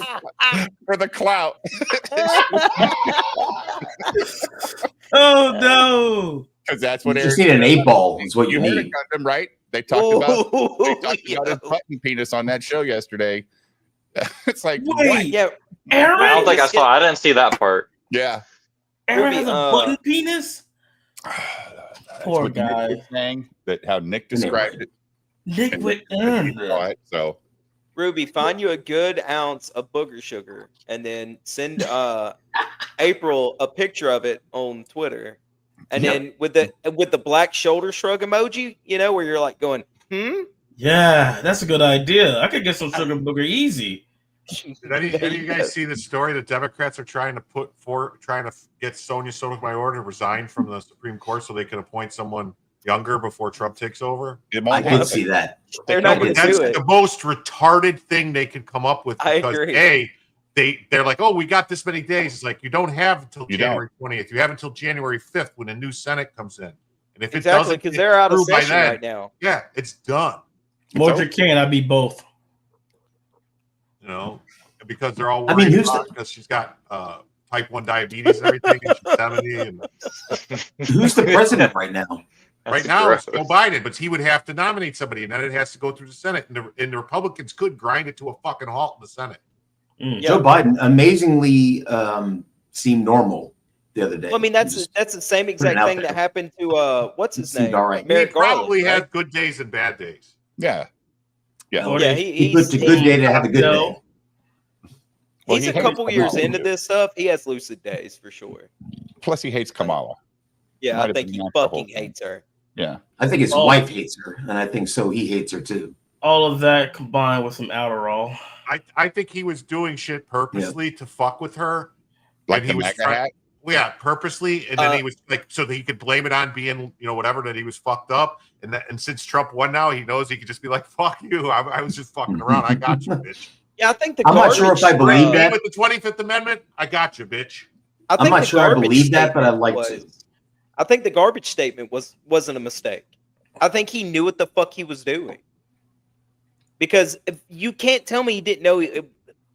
For the clout. Oh no! Because that's what you just need an 8-ball. Is what you heard need. it, Gundam, right? They talked about his button penis on that show yesterday. It's like, what? Yeah, Aaron. I don't think I saw. I didn't see that part. Yeah. Aaron has a button penis. Poor guy. Saying that how Nick described it. Nick with so. Ruby, find you a good ounce of booger sugar and then send April a picture of it on Twitter. And then with the black shoulder shrug emoji, you know, where you're like going, Yeah, that's a good idea. I could get some sugar booger easy. Did any of you guys see the story that Democrats are trying to get Sonia Sotomayor to resign from the Supreme Court so they can appoint someone younger before Trump takes over? I did see that. They're not going to That's do it. the most retarded thing they could come up with. I Because agree. they're like, oh, we got this many days. It's like you don't have until You January 20th. You have until January 5th when a new Senate comes in. And if it Exactly, doesn't, because get they're out of through by session then, right now. Yeah, it's done. Mordred King, I'd be both. You know, because they're all I worried mean, who's about because she's got type 1 diabetes and everything, and she's 70. And Who's the president right now? right now, it's Joe Biden, but he would have to nominate somebody, and then it has to go through the Senate, and the Republicans could grind it to a fucking halt in the Senate. Joe Biden amazingly seemed normal the other day. Well, I mean, that's the same exact out thing there. that happened to what's his Seemed name? all right. He Merrick probably Garland, had good days and bad days. Yeah. Yeah. Yeah, he puts a good day to have a good day. Well, He's he a hates couple years Kamala. into this stuff. He has lucid days for sure. Plus, he hates Kamala. Yeah, Might I have think been he that the whole fucking thing. hates her. Yeah. I think his Oh. wife hates her, and I think so he hates her too. All of that combined with some Adderall. I think he was doing shit purposely to fuck with her. Like and the he was MAGA hat? Well, yeah, purposely, and then he was like, so that he could blame it on being, whatever, that he was fucked up, and since Trump won now, he knows he could just be like, "Fuck you, I was just fucking around. I got you, bitch." Yeah, I think the I'm not sure if I believe that. With the 25th Amendment, I got you, bitch. I'm not sure I believe that, but I'd like to. I think the garbage statement wasn't a mistake. I think he knew what the fuck he was doing. Because if you can't tell me he didn't know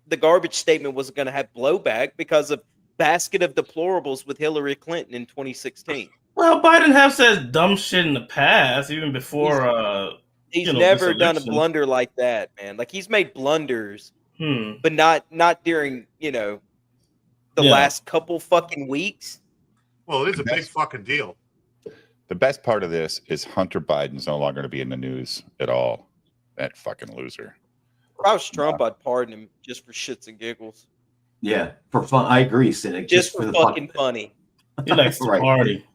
the garbage statement was going to have blowback because of basket of deplorables with Hillary Clinton in 2016. Well, Biden has said dumb shit in the past, even before. He's you know, never this done a election. blunder like that, man. Like he's made blunders, Hmm. but not during the Yeah. last couple fucking weeks. Well, it is a big fucking deal. The best part of this is Hunter Biden's no longer going to be in the news at all. That fucking loser. If I was Trump, I'd pardon him just for shits and giggles. Yeah, for fun. I agree, Cynic. Just for the fucking funny. He likes to Right. party.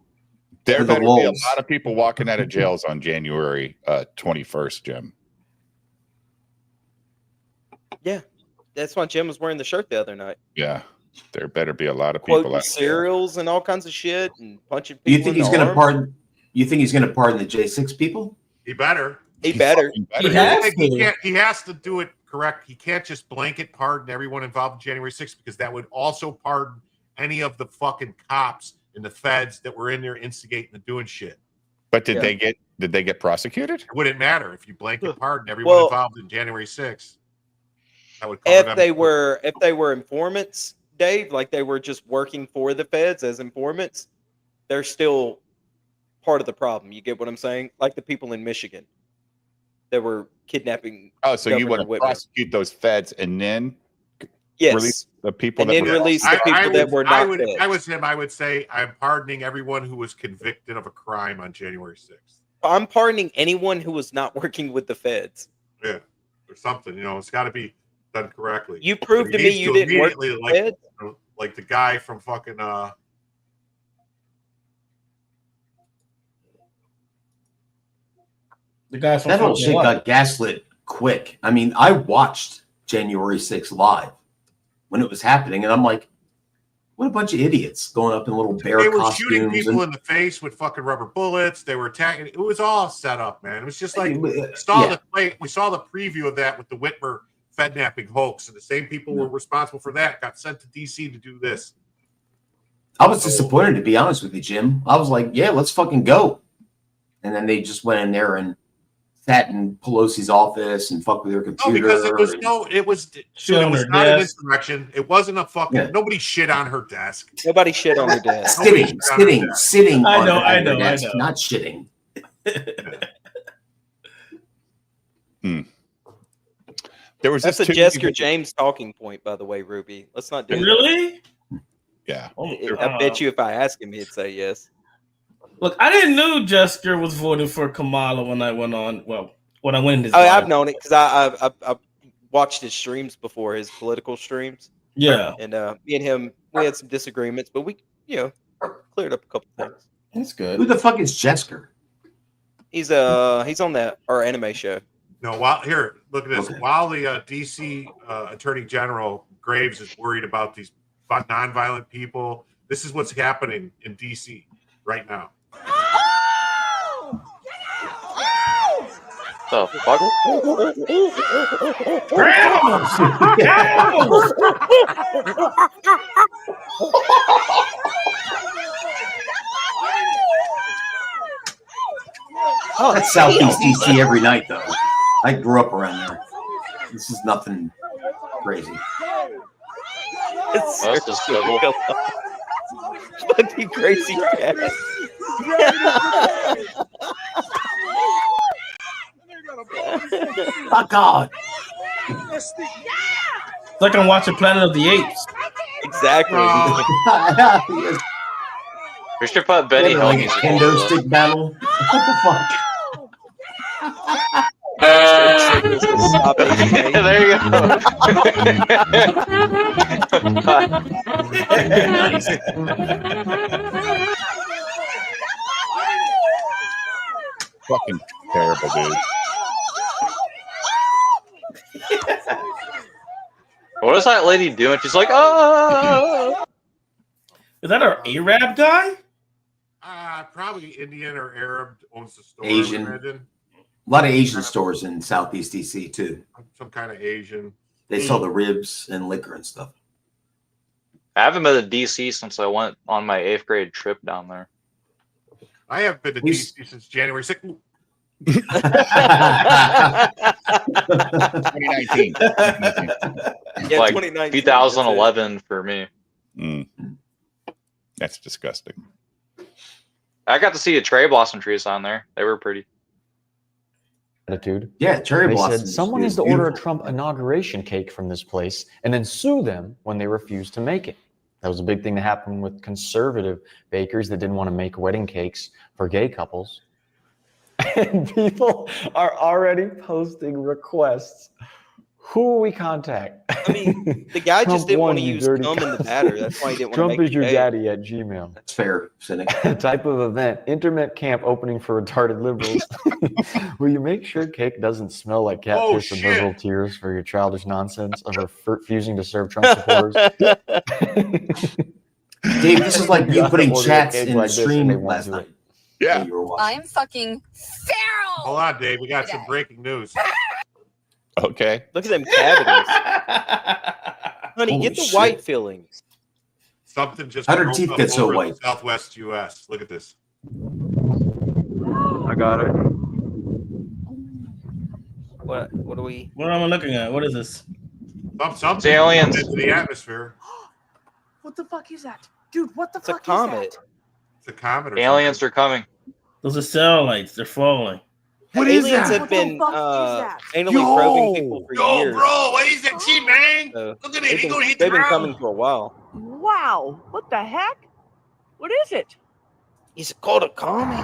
There For the better be a lulz. lot of people walking out of jails on January 21st, Jim. Yeah. That's why Jim was wearing the shirt the other night. Yeah. There better be a lot of people quoting out there. cereals and all kinds of shit and punching You people think in he's the going to arm. pardon? You think he's going to pardon the J6 people? He better. He better. He has to. He has to do it correct. He can't just blanket pardon everyone involved in January 6th because that would also pardon any of the fucking cops and the feds that were in there instigating and doing shit. But did they get prosecuted? It wouldn't matter if you blanket pardon everyone Well, involved in January 6th. That would cover If them. they were informants, Dave, like they were just working for the feds as informants, they're still part of the problem. You get what I'm saying? Like the people in Michigan that were kidnapping. Oh, so you Governor want to Whitmer. prosecute those feds and then Yes. release the people And that then were release the people that were not If feds. I was him, I would say I'm pardoning everyone who was convicted of a crime on January 6th. I'm pardoning anyone who was not working with the feds. Yeah, or something. You know, it's got to be done correctly. You proved He to me needs you didn't work immediately, with the feds. like the guy from fucking The guys from That whole fucking shit what? got gaslit quick. I mean, I watched January 6th live when it was happening, and I'm like, what a bunch of idiots going up in little bear they were costumes. shooting people and, in the face with fucking rubber bullets. They were attacking. It was all set up, man. It was just like we Yeah. saw the preview of that with the Whitmer Fednapping hoax, and the same people were responsible for that got sent to DC to do this. I was disappointed, to be honest with you, Jim. I was like, yeah, let's fucking go. And then they just went in there and sat in Pelosi's office and fucked with their No, computer. because it was and- it was Shit on her not an desk. insurrection. It wasn't a fucking Yeah. nobody shit on her desk. Nobody shit on her desk. sitting I on know, her I know, desk, I know. not shitting. There was That's this a two Jessica people- James talking point, by the way, Ruby. Let's not do that. Really? Yeah. I bet you if I ask him, he'd say yes. Look, I didn't know Jessica was voting for Kamala when I went on. Well, when I went in his. Oh, live. I've known it because I watched his streams before, his political streams. Yeah. And me and him, we had some disagreements, but we, cleared up a couple things. That's good. Who the fuck is Jessica? He's on our anime show. No, look at this. Okay. While the DC Attorney General Graves is worried about these nonviolent people, this is what's happening in DC right now. The fuck? Oh, it's Southeast DC every night, though. I grew up around there. This is nothing crazy. It's That's just civil. fucking crazy cat. Fuck off. It's like I'm watching Planet of the Apes. Exactly. We should put Benny Hill like a music kendo over stick battle. What the fuck? There you go. Fucking terrible, dude. What is that lady doing? She's like, oh. Is that our Arab guy? Probably Indian or Arab owns the store. Asian. I imagine. A lot of Asian stores in Southeast DC, too. Some kind of Asian. They sell the ribs and liquor and stuff. I haven't been to DC since I went on my 8th grade trip down there. I have been to DC since January 6th. 2019. Yeah, Like 2019, 2011 for me. That's disgusting. I got to see the cherry blossom trees on there. They were pretty. Attitude. Yeah, cherry They blossom said is- someone is needs to order a beautiful. Trump inauguration cake from this place and then sue them when they refuse to make it. That was a big thing that happened with conservative bakers that didn't want to make wedding cakes for gay couples. And people are already posting requests Who we contact? I mean, the guy just didn't want to use cum in the batter. That's why he didn't want to make Trump is your it gay. daddy at Gmail. That's fair, cynic. Type of event: internet camp opening for retarded liberals. Will you make sure cake doesn't smell like cat Oh, piss and shit. liberal tears for your childish nonsense of refusing to serve Trump supporters? Dave, this is like you putting Order a chats cake in like the this and stream they won't last do night. it. Yeah. You were watching. I'm fucking feral. Hold on, Dave. We got some breaking news. Okay. Look at them cavities. Honey, Holy get the shit. white fillings. Something just How did her broke teeth up get so over in white? Southwest U.S. Look at this. I got it. What are we? What am I looking at? What is this? Something aliens. into the atmosphere. What the fuck is that? Dude, what the It's a fuck comet. is that? It's a comet or Aliens are coming. Those are satellites. They're falling. What is Aliens that? have What the been fuck is that? anally probing people for Yo, years. bro, what is that shit, man? So Look at it. they've He been, gonna hit the they've been coming ground. for a while. Wow, what the heck? What is it? It's called a comet.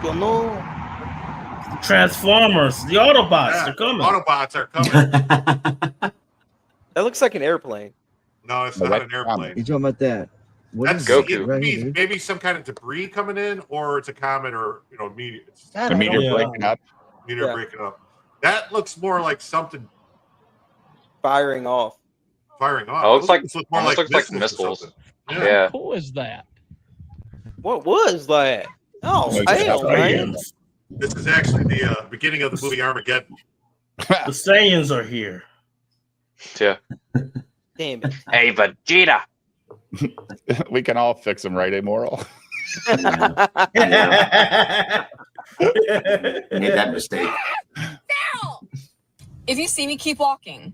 You know. Transformers. The Autobots. Yeah, They're coming. Autobots are coming. That looks like an airplane. No, it's The not white an airplane. You talking about that? What That's is Goku. it right maybe, here? maybe some kind of debris coming in, or it's a comet, or meteor. It's That The I meteor don't breaking know. up. meteor Yeah. breaking up. That looks more like something Firing off. firing off. Oh, it looks Those like things look more almost like looks like missiles or missiles. something. Yeah. Who is that? What was that? Oh, Like hell, man. Aliens. This is actually the beginning of the movie Armageddon. The Saiyans are here. Yeah. Damn it. Hey, Vegeta. We can all fix them, right, Immoral? Made that mistake. If you see me, keep walking.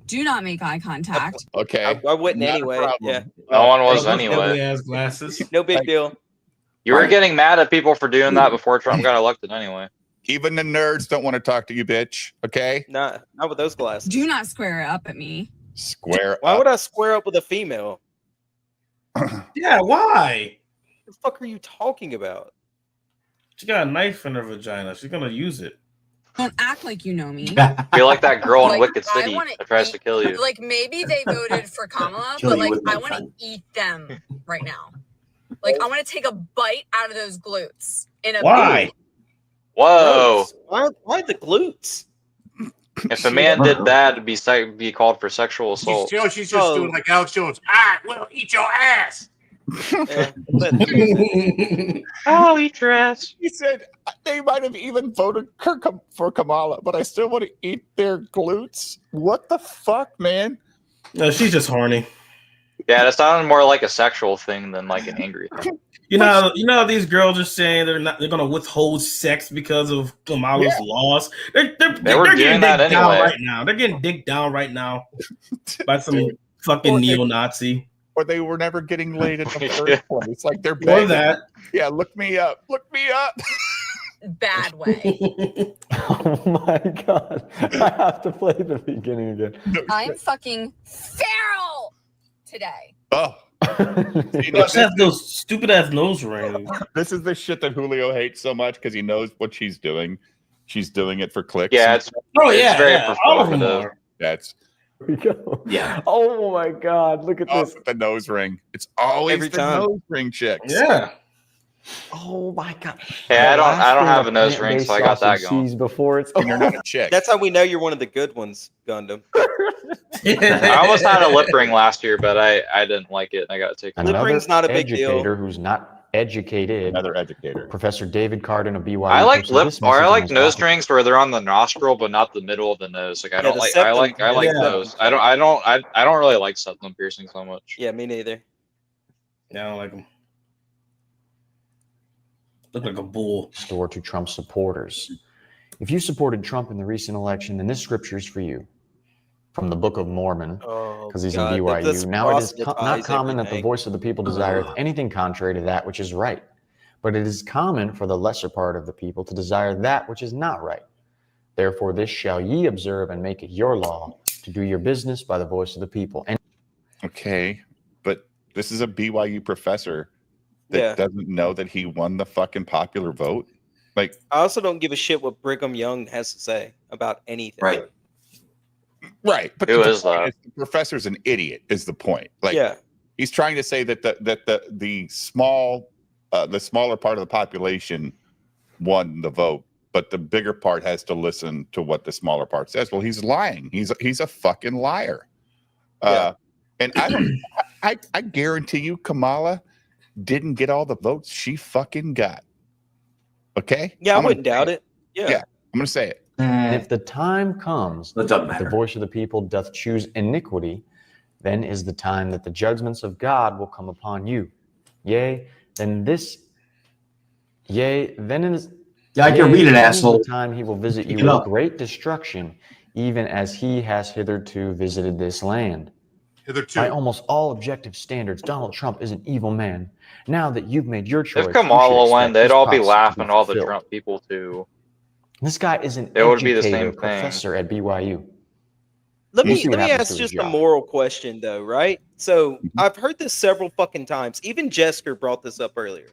Do not make eye contact. Okay. I wouldn't Not a anyway. problem. Yeah. No one was Those anyway. ugly ass glasses. No big deal. You were getting mad at people for doing that before Trump got elected anyway. Even the nerds don't want to talk to you, bitch. Okay? Not with those glasses. Do not square up at me. Square Why up. would I square up with a female? Yeah, why? What the fuck are you talking about? She got a knife in her vagina. She's gonna use it. Don't act like you know me. You're like that girl in Like, Wicked I City wanna that tries to kill you. Like maybe they voted for Kamala, Kill but you like with my I want to gun. eat them right now. Like I want to take a bite out of those glutes in a Why? Whoa! Why the glutes? If a man did that, it'd be called for sexual assault. She's just doing like Alex Jones. I will eat your ass. Yeah, I'll eat your ass. He said they might have even voted for Kamala, but I still want to eat their glutes. What the fuck, man? No, she's just horny. Yeah, that sounded more like a sexual thing than like an angry thing. You know, these girls are saying they're gonna withhold sex because of Kamala's laws. They're were getting doing that digged down anyway. right now. They're getting digged down right now by some fucking neo-Nazi. Or they were never getting laid in the first place. Like they're Or begging. that. Yeah, look me up. Look me up. bad way. Oh my god. I have to play the beginning again. I'm fucking feral today. Oh. She has those stupid ass nose rings. This is the shit that Julio hates so much because he knows what she's doing. She's doing it for clicks. Yeah, it's very performative. That's we go. Yeah. Oh my god, look at oh, this. the nose ring. It's always Every the time. nose ring chicks. Yeah. Oh my god. Yeah, I The don't last have a thing nose the ring, plant-based so I got that sausage going. sees before it's And you're not a chick. That's how we know you're one of the good ones, Gundam. I almost had a lip ring last year, but I didn't like it. I got to take it. Lip ring's not a big deal. educator who's not educated. Another educator. Professor David Cardin of BYU. I like posted lip, this or I message like on his nose document. rings where they're on the nostril, but not the middle of the nose. Like I don't the like. septum. I like Yeah. those. I don't really like septum piercing so much. Yeah, me neither. Yeah, I don't like them. Look like a bull. Store to Trump supporters. If you supported Trump in the recent election, then this scripture is for you. From the Book of Mormon, Oh, because he's in God, BYU. let's Now it is not proselytize common that the everything. voice of the people desireth anything contrary to that which is right. But it is common for the lesser part of the people to desire that which is not right. Therefore, this shall ye observe and make it your law to do your business by the voice of the people. And Okay, but this is a BYU professor that Yeah. doesn't know that he won the fucking popular vote. Like, I also don't give a shit what Brigham Young has to say about anything. Right. Right, but Who the is point that? is the professor's an idiot. Is the point? Like, Yeah. he's trying to say that the smaller part of the population won the vote, but the bigger part has to listen to what the smaller part says. Well, he's lying. He's a fucking liar. And I guarantee you, Kamala didn't get all the votes she fucking got. Okay. Yeah, I I'm gonna wouldn't doubt say it. Yeah. Yeah, I'm gonna say it. And if the time comes That doesn't that the matter. voice of the people doth choose iniquity, then is the time that the judgments of God will come upon you. Yea, then is Yeah, I can read it, then asshole. is the time he will visit you Pick it with up. great destruction, even as he has hitherto visited this land. Hitherto. By almost all objective standards, Donald Trump is an evil man. Now that you've made your choice, If Kamala won, they'd all be laughing all the Trump. Trump people too. This guy is an It would be the educator, same thing. professor at BYU. Let We'll me see what happens ask to his just a job. moral question though, right? So I've heard this several fucking times. Even Jesker brought this up earlier.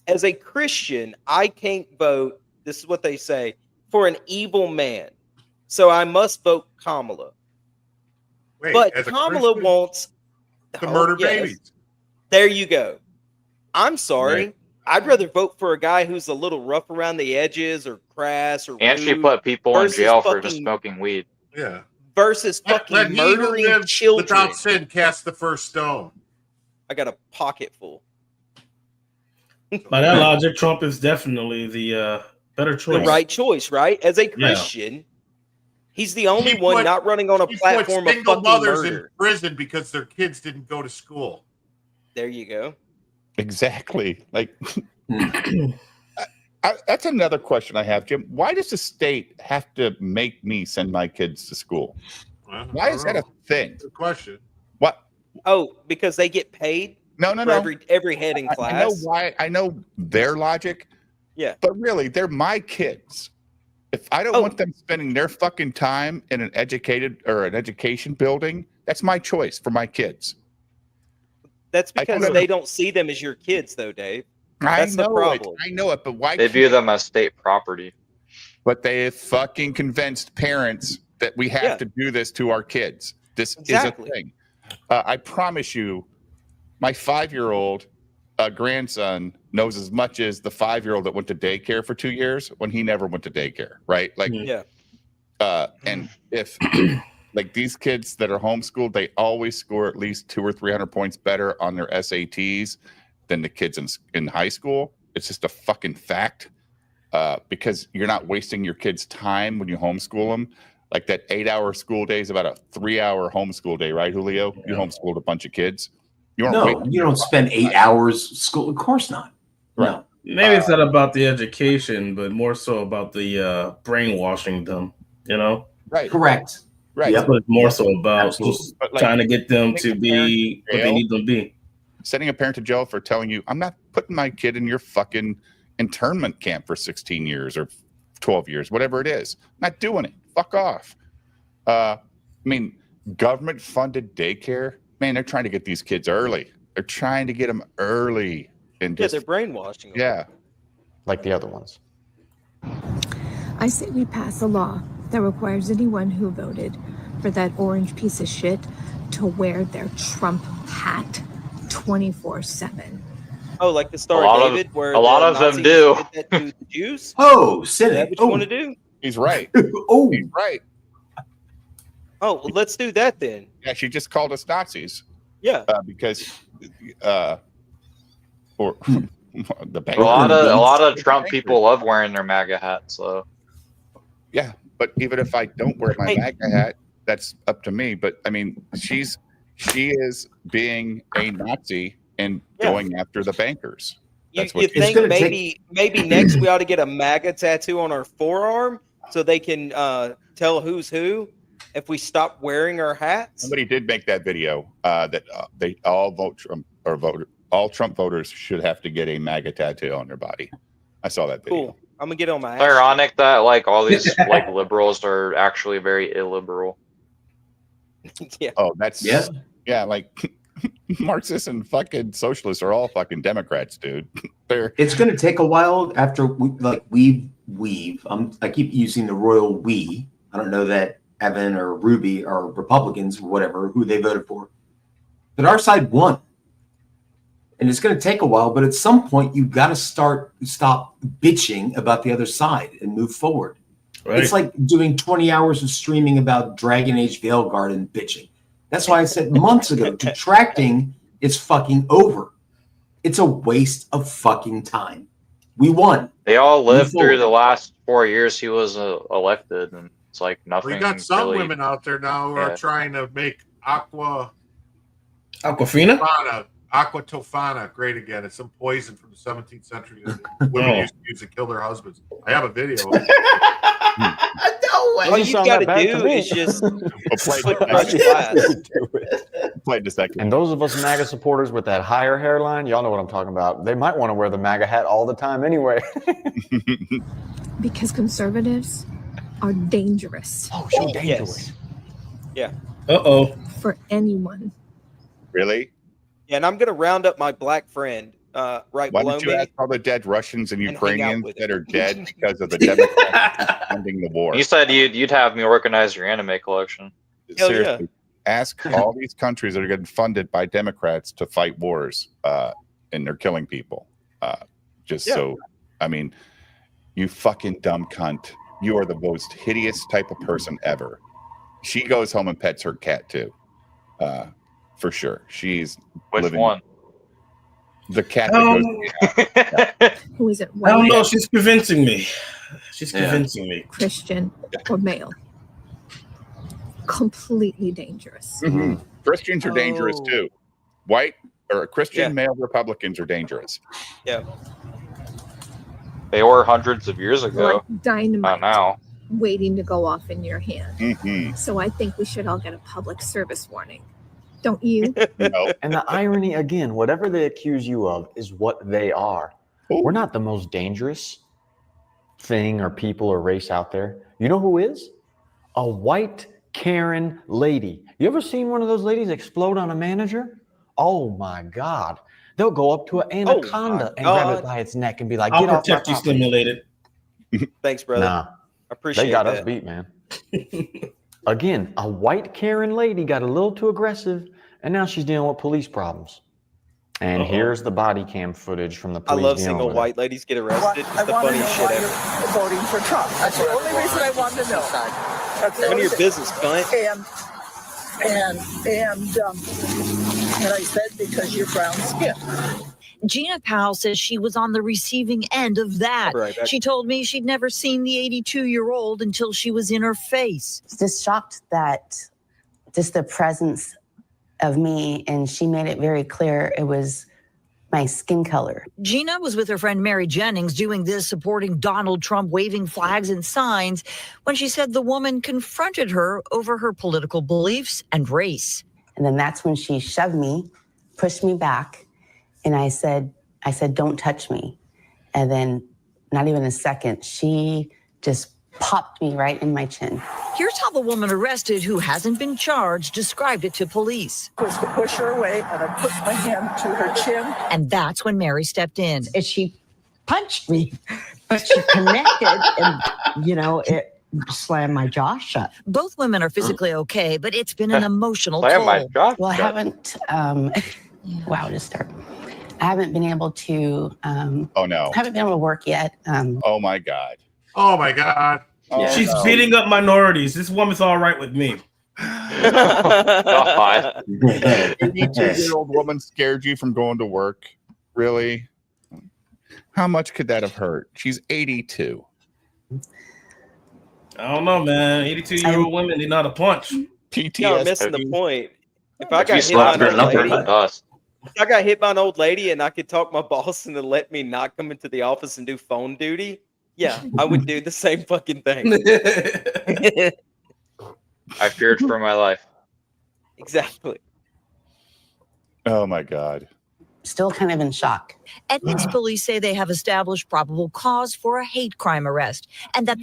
As a Christian, I can't vote. This is what they say for an evil man, so I must vote Kamala. Wait, But as a Kamala Christian, wants to murder yes. babies. There you go. I'm sorry. Right. I'd rather vote for a guy who's a little rough around the edges or crass or And she rude put people in versus jail for just fucking- smoking weed. Yeah. versus fucking Let he who murdering lives children. without sin cast the first stone. I got a pocket full. By that logic, Trump is definitely the better choice. The right choice, right? As a Christian, he's the only one not running on a platform of single fucking mothers murder. in prison because their kids didn't go to school. There you go. Exactly. Like, that's another question I have, Jim. Why does the state have to make me send my kids to school? Why is that a thing? Good question. What? Oh, because they get paid. No. Every head in class. I know why. I know their logic. Yeah. But really, they're my kids. If I don't want them spending their fucking time in an education building, that's my choice for my kids. That's because they don't see them as your kids, though, Dave. I That's the know problem. it. I know it, but why? They view them as state property. But they have fucking convinced parents that we have to do this to our kids. This is a thing. I promise you, my 5-year-old grandson knows as much as the 5-year-old that went to daycare for 2 years when he never went to daycare, right? Like, and if like these kids that are homeschooled, they always score at least 200 or 300 points better on their SATs than the kids in high school. It's just a fucking fact, because you're not wasting your kids' time when you homeschool them. Like that 8-hour school day is about a 3-hour homeschool day, right, Julio? You homeschooled a bunch of kids. You don't spend 8 hours school. Of course not. Right. No. Maybe it's not about the education, but more so about the brainwashing them. You know. Right. Correct. Right. That's what it's more so about. Absolutely. Just But, like, trying to get them to sending a be parent to what they jail- need them to be. Sending a parent to jail for telling you, I'm not putting my kid in your fucking internment camp for 16 years or 12 years, whatever it is. Not doing it. Fuck off. I mean, government funded daycare, man, they're trying to get these kids early. They're trying to get them early. And just, they're brainwashing them. Yeah. Like the other ones. I say we pass a law that requires anyone who voted for that orange piece of shit to wear their Trump hat 24/7. Oh, like the Star A lot of of- David, where a lot the of them Nazis do. did that to the Jews. Oh, Is cynic. that what you want to do? He's right. Oh, He's right. Oh, well, let's do that then. Yeah, she just called us Nazis. Yeah. Because, or the bank. A lot of Trump people love wearing their MAGA hats. So Yeah, but even if I don't wear my MAGA hat, that's up to me. But I mean, she is being a Nazi and going after the bankers. You That's what think maybe next we ought to get a MAGA tattoo on our forearm so they can tell who's who if we stop wearing our hats? Somebody did make that video that they all vote Trump or vote. All Trump voters should have to get a MAGA tattoo on their body. I saw that video. Cool. I'm gonna get on my it's ironic that like all these like liberals are actually very illiberal. Yeah. Oh, that's yeah. Like Marxists and fucking socialists are all fucking Democrats, dude. It's going to take a while after we've. I keep using the royal we. I don't know that Evan or Ruby are Republicans or whatever who they voted for, but our side won, and it's going to take a while. But at some point, you got to stop bitching about the other side and move forward. Right. It's like doing 20 hours of streaming about Dragon Age Veilguard and bitching. That's why I said months ago, detracting is fucking over. It's a waste of fucking time. We won. They all lived through the last 4 years he was elected, and it's like nothing. We got some really, women out there now who are trying to make Aquafina? Aqua Tofana great again. It's some poison from the 17th century that women used to use to kill their husbands. I have a video. No way. All you got to do is just play in a second. And those of us MAGA supporters with that higher hairline, y'all know what I'm talking about. They might want to wear the MAGA hat all the time anyway. Because conservatives are dangerous. Oh, so dangerous. Yeah. For anyone. Really? Yeah, and I'm going to round up my black friend right Why below don't you me. ask all the dead Russians and hang out Ukrainians with that are dead because of the Democrats funding the war? You said you'd have me organize your anime collection. Seriously, ask all these countries that are getting funded by Democrats to fight wars, and they're killing people. So, I mean, you fucking dumb cunt. You are the most hideous type of person ever. She goes home and pets her cat too, for sure. She's Which one? The cat that goes. Who is it? I don't know. She's convincing me. She's convincing me. Christian or male. Completely dangerous. Mm-hmm. Christians are dangerous too. White or Christian male Republicans are dangerous. Yeah. They were hundreds of years ago. Like dynamite Not now. waiting to go off in your hand. Mm-hmm. So I think we should all get a public service warning. Don't you? No. And the irony, again, whatever they accuse you of is what they are. Ooh. We're not the most dangerous thing or people or race out there. You know who is? A white Karen lady. You ever seen one of those ladies explode on a manager? Oh my God. They'll go up to an anaconda and grab it by its neck and be like, I'll get off my protect you, property. stimulated. Thanks, brother. Nah. I appreciate They got that. us beat, man. Again, a white Karen lady got a little too aggressive, and now she's dealing with police problems. And here's the body cam footage from the I police. love dealing single with white ladies get arrested. I It's the want to know funniest why shit you're ever. voting for Trump. That's the only reason I want to know. That's the None of only your thing. business, cunt. And I said because you're brown skin. Gina Powell says she was on the receiving end of that. Right, She told me she'd never seen the 82-year-old until she was in her face. Just shocked that just the presence of me, and she made it very clear it was my skin color. Gina was with her friend Mary Jennings doing this, supporting Donald Trump, waving flags and signs, when she said the woman confronted her over her political beliefs and race. And then that's when she shoved me, pushed me back, and I said, don't touch me. And then not even a second, she just popped me right in my chin. Here's how the woman arrested, who hasn't been charged, described it to police. Was to push her away, and I put my hand to her chin. And that's when Mary stepped in. And she punched me, but she connected and, it slammed my jaw shut. Both women are physically okay, but it's been an emotional Slam my toll. jaw Well, I shut. haven't, wow, just start. I haven't been able to, Oh no. haven't been able to work yet. Oh my God. Oh my God. Oh, She's no. beating up minorities. This woman's all right with me. God. 82-year-old woman scared you from going to work? Really? How much could that have hurt? She's 82. I don't know, man. 82-year-old women, they know how to punch. PTSD. Y'all are missing the point. If I If you got hit by slapped her an in old the lady, dust. if I got hit by an old lady and I could talk my boss into let me not come into the office and do phone duty, yeah, I would do the same fucking thing. I feared for my life. Exactly. Oh my God. still kind of in shock. Ethics police say they have established probable cause for a hate crime arrest, and that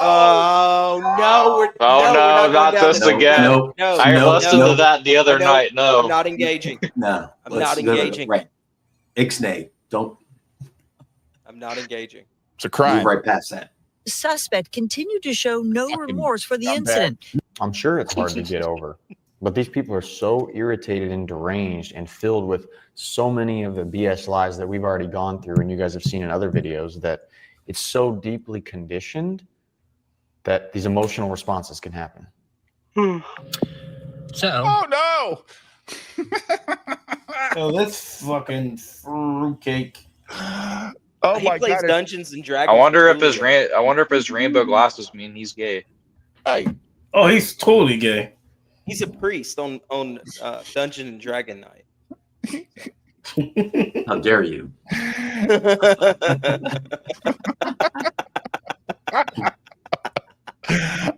Oh no! We're no, not going down this this again. road. I listened to that the other night. No, I'm not engaging. No, I'm not engaging. Right, ixnay. Don't. I'm not engaging. It's a crime. Move right past that. the suspect continued to show no remorse for the incident. I'm sure it's hard to get over, but these people are so irritated and deranged and filled with so many of the BS lies that we've already gone through and you guys have seen in other videos that it's so deeply conditioned that these emotional responses can happen. So. Oh no! Oh, that's fucking fruitcake. Oh He my plays god! Dungeons and Dragons. I wonder if his rainbow glasses mean he's gay. Oh, he's totally gay. He's a priest on Dungeon and Dragon Night. How dare you?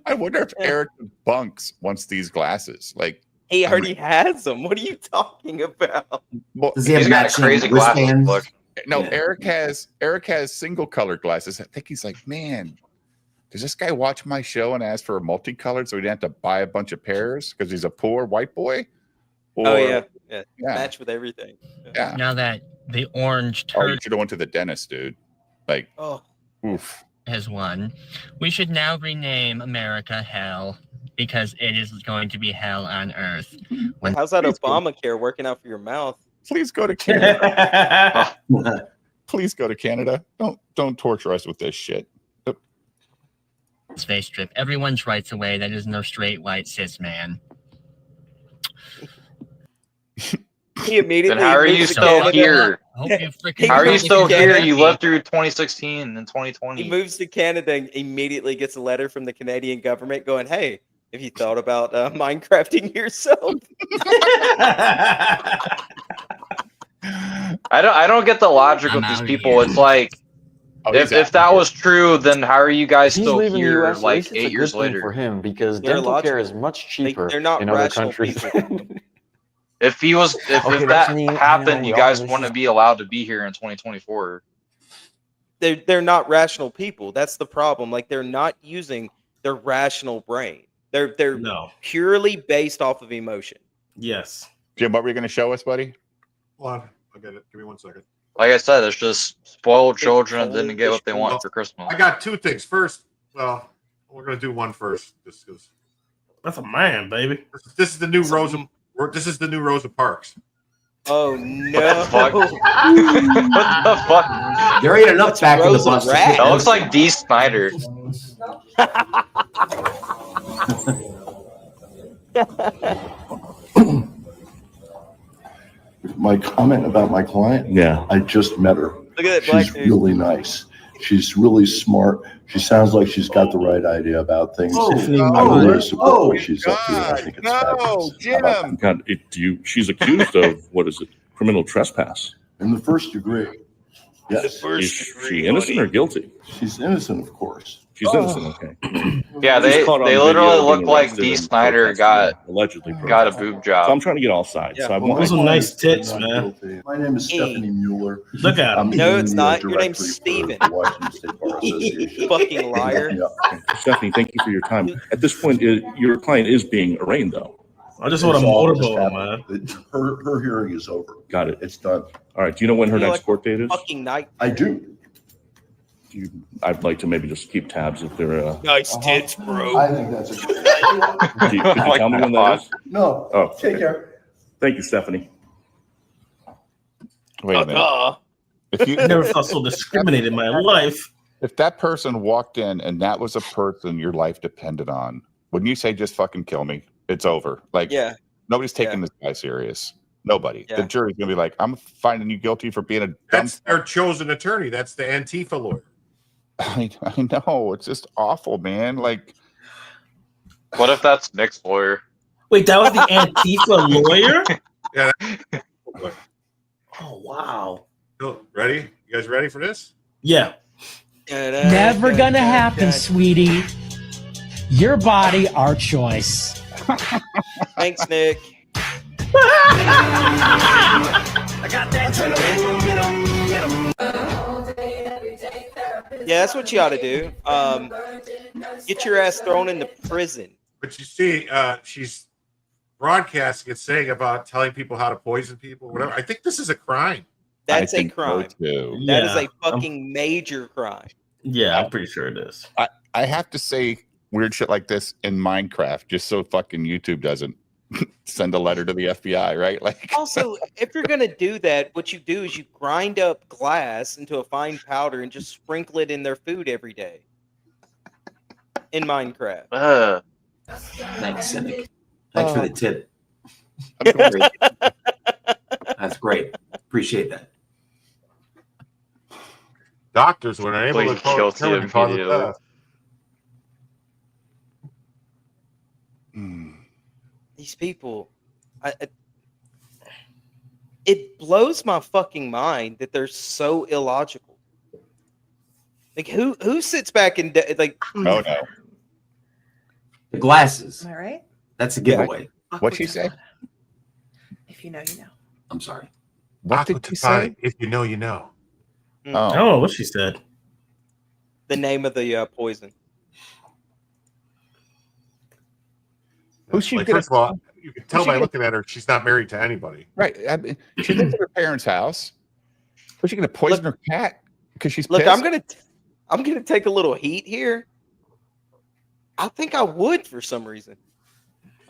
I wonder if Eric bunks wants these glasses. Like He already has them. What are you talking about? well, Does he have He's got a matching crazy glasses wristbands? look. no, Yeah. Eric has single color glasses. I think he's like, man, does this guy watch my show and ask for a multicolored so he didn't have to buy a bunch of pairs because he's a poor white boy? Oh yeah. Yeah. Match with everything. Yeah. Now that the orange Oh, you turd should have went to the dentist, dude. Like, Oh. oof. has won, we should now rename America Hell because it is going to be hell on earth. How's that Obamacare working out for your mouth? Please go to Canada. Please go to Canada. Don't torture us with this shit. Space trip. Everyone's rights away. That is no straight white cis man. He immediately. Then how are you moves to still Canada. here? I hope you freaking How are you moves to still here? Canada. You lived through 2016 and 2020. He moves to Canada and immediately gets a letter from the Canadian government going, "Hey, have you thought about Minecrafting yourself?" I don't get the logic I'm with these out people. here. It's like if that was true, then how are you guys He's still leaving the here US. At like least it's a 8 good years thing later? for him because They're dental care logical. is much cheaper They're not in other rational countries. people. If he was, if Okay, that that's neat. happened, We you all guys wish wouldn't be allowed to be here in 2024. They're not rational people. That's the problem. Like they're not using their rational brain. They're No. purely based off of emotion. Yes. Jim, what were you going to show us, buddy? Hold on, I'll get it. Give me 1 second. Like I said, it's just spoiled children that didn't get what they want for Christmas. I got two things. First, well, we're gonna do one first, just because That's a man, baby. this is the new Rosa. This is the new Rosa Parks. Oh no! Fuck. What the fuck? There ain't enough back in the Rosa bus. to Rat. fit That looks them. like D. Snyder. My comment about my client, Yeah. I just met her. Look at that black She's dude. really nice. She's really smart. She sounds like she's got the right idea about things. Oh, I really support what she's up to. I think it's no, fabulous. Jim. God, she's accused of what is it? Criminal trespass. In the first degree, yes. Is she innocent or guilty? She's innocent, of course. She's innocent. Okay. Yeah, She's they caught on literally video look being like arrested D. and Snyder protesting, allegedly got a protesting. boob So I'm job. trying to get all sides. Yeah. So I Well, want Those are my nice client tits, is not man. guilty. My name is Hey. Stephanie Mueller. Look at him. No, it's the not. Your name's directory for Steven. the Washington State Bar Association. Fucking liar. Yeah. Stephanie, thank you for your time. At this point, your client is being arraigned, though. I just want a It's all just motorboat, happened. man. Her hearing is over. Got it. It's done. All right. Do you know when her You're next like court date is? Fucking night. I do. I'd like to maybe just keep tabs if they're. Nice tits, bro. I think that's a great idea. Could you tell me when that is? No. Oh, Take okay. care. Thank you, Stephanie. Wait a minute. If you I never felt so discriminated in my life. if that person walked in and that was a person your life depended on, wouldn't you say just fucking kill me? It's over. Like Yeah. nobody's taking this guy serious. Nobody. Yeah. The jury's gonna be like, I'm finding you guilty for being a dumb. That's their chosen attorney. That's the Antifa lawyer. I know. It's just awful, man. Like, What if that's Nick's lawyer? Wait, that was the Antifa lawyer? Yeah. Oh, wow. So, ready? You guys ready for this? Yeah. Never gonna happen, sweetie. Your body, our choice. Thanks, Nick. I got that Yeah, that's what you ought to do. Get your ass thrown into prison. But you see, she's broadcasting and saying about telling people how to poison people, whatever. I think this is a crime. That's I a think so, crime. too. That is a fucking major crime. Yeah, I'm pretty sure it is. I have to say weird shit like this in Minecraft just so fucking YouTube doesn't send a letter to the FBI, right? Like, Also, if you're gonna do that, what you do is you grind up glass into a fine powder and just sprinkle it in their food every day. In Minecraft. Thanks, Cynic. Thanks for the tip. That's great. Appreciate that. Doctors were unable to cause death. These people, it blows my fucking mind that they're so illogical. Like, who sits back and like? Oh no. The glasses. Am I right? That's a giveaway. What'd she say? If you know, you know. I'm sorry. What did you say? If you know, you know. I don't know what she said. The name of the poison. Who's she Like, gonna? first of all, you can tell she by gonna- looking at her, she's not married to anybody. Right. I mean, she lives at her parents' house. Was she going to poison her cat because she's Look, pissed? I'm gonna take a little heat here. I think I would for some reason.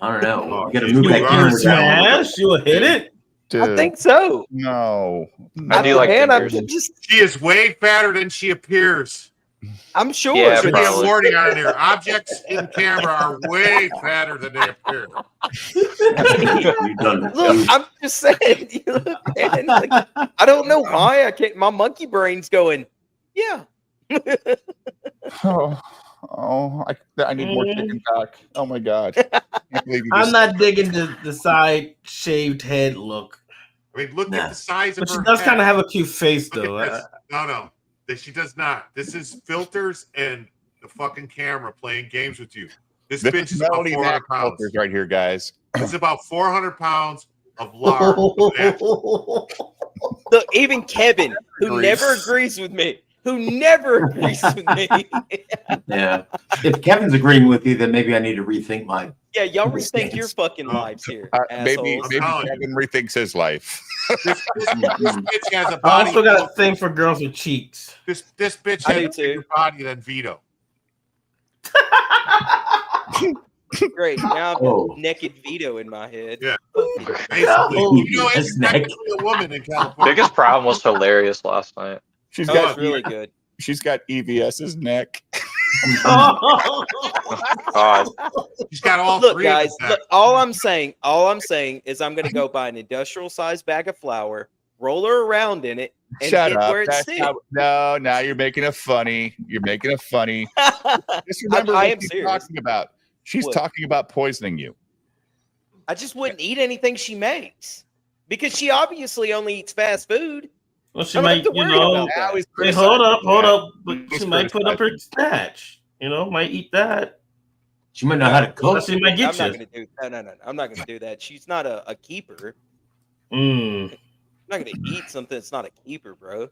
I don't know. Oh, You gotta you move that are camera down. Smash? You will hit it? I think so. No. I do like fingers. She is way fatter than she appears. I'm sure. Yeah, Should be a probably. warning on there. Objects in camera are way fatter than they appear. Look, I'm just saying. Look, man, like, I don't know why I can't. My monkey brain's going. Yeah. I need more chicken cock. Oh my god. I can't believe you I'm just- not digging the side shaved head look. I mean, look at the size of But her she does head. kind of have a cute face, Look though. at this. No. She does not. This is filters and the fucking camera playing games with you. This This bitch is is about Melody 400 Mac pounds. filters right here, guys. It's about 400 pounds of lard. Look, even Kevin, who never agrees with me, Yeah. If Kevin's agreeing with you, then maybe I need to rethink my. Yeah, y'all rethink your fucking lives here, Maybe assholes. Kevin rethinks his life. This bitch has a I body. also got a thing for girls with cheeks. This bitch I has do a bigger body than Vito. Great. Now I've Oh. got naked Vito in my head. Yeah. Oh, Vito his is neck. technically a woman in California. Biggest problem was hilarious last night. She's Oh, got it's really good. She's got EVS's neck. God. She's got all Look, three guys. of them. Look, all I'm saying is I'm gonna go buy an industrial sized bag of flour, roll her around in it, and Shut hit up. where it That's sticks. not, no, now you're making it funny. You're making it funny. Just remember I what am she's serious. talking about. She's What? talking about poisoning you. I just wouldn't eat anything she makes because she obviously only eats fast food. Well, she I don't have might, to you worry know. about that. Hey, hold up. But He's she might put up her criticizing. snatch. You know, might eat that. She might know how to cook. She might I'm get not you. gonna do. No. I'm not gonna do that. She's not a keeper. Mm. I'm not gonna eat something that's not a keeper, bro.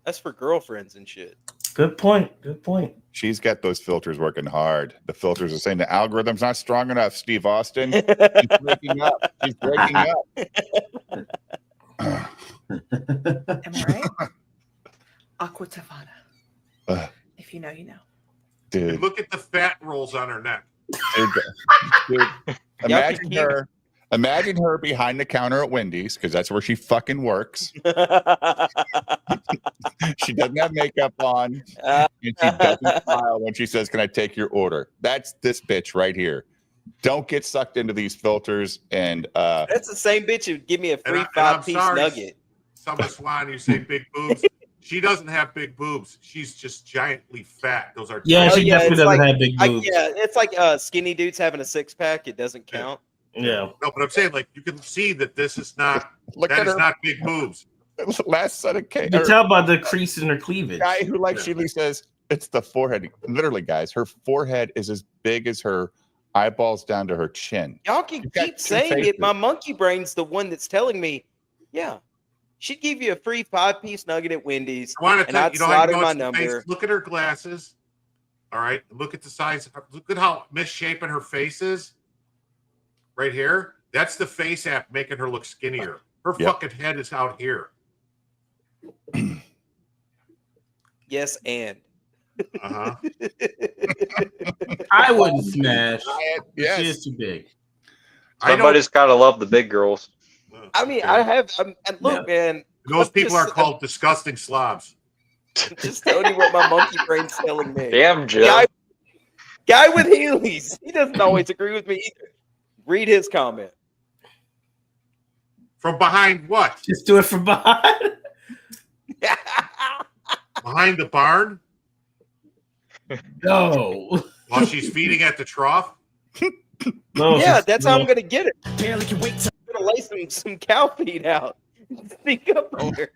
That's for girlfriends and shit. Good point. Good point. She's got those filters working hard. The filters are saying the algorithm's not strong enough, Steve Austin. She's breaking up. She's breaking up. Am I right? Aqua Tavana. If you know, you know. Dude, Look at the fat rolls on her neck. dude, imagine her behind the counter at Wendy's, because that's where she fucking works. She doesn't have makeup on, and she doesn't smile when she says, "Can I take your order?" That's this bitch right here. Don't get sucked into these filters. And That's the same bitch who give me a free I'm 5-piece sorry, nugget. Summer Swan, you say big boobs. She doesn't have big boobs. She's just giantly fat. Those are Yeah, she definitely it's doesn't like- have big boobs. yeah, it's like skinny dudes having a six pack. It doesn't count. Yeah. No, but I'm saying, like, you can see that this is not. Look that at is her. not big boobs. last set of cake. You can tell by the crease in her cleavage. Guy who, like Sheila says, it's the forehead. Literally, guys, her forehead is as big as her eyeballs down to her chin. Y'all can She's got keep two saying faces. it. My monkey brain's the one that's telling me, yeah, She'd give you a free 5-piece nugget at Wendy's, I want to and tell I'd you, know how slide you her know my it's the number. face? Look at her glasses. All right. Look at the size. Look at how misshapen her face is. Right here. That's the face app making her look skinnier. Her fucking head is out here. Yes, and. Uh-huh. I wouldn't smash. Yes. She is too big. Somebody's got to love the big girls. I mean, I have. Look, man. Those people are just- called disgusting slobs. Just telling you what my monkey brain's telling me. Damn, Joe. Guy with Heelys. He doesn't always agree with me either. Read his comment. From behind what? Just do it from behind. Behind the barn? No. While she's feeding at the trough? No, Yeah, that's how I'm gonna get it. I'm gonna lay some cow feed out. Sneak up on her.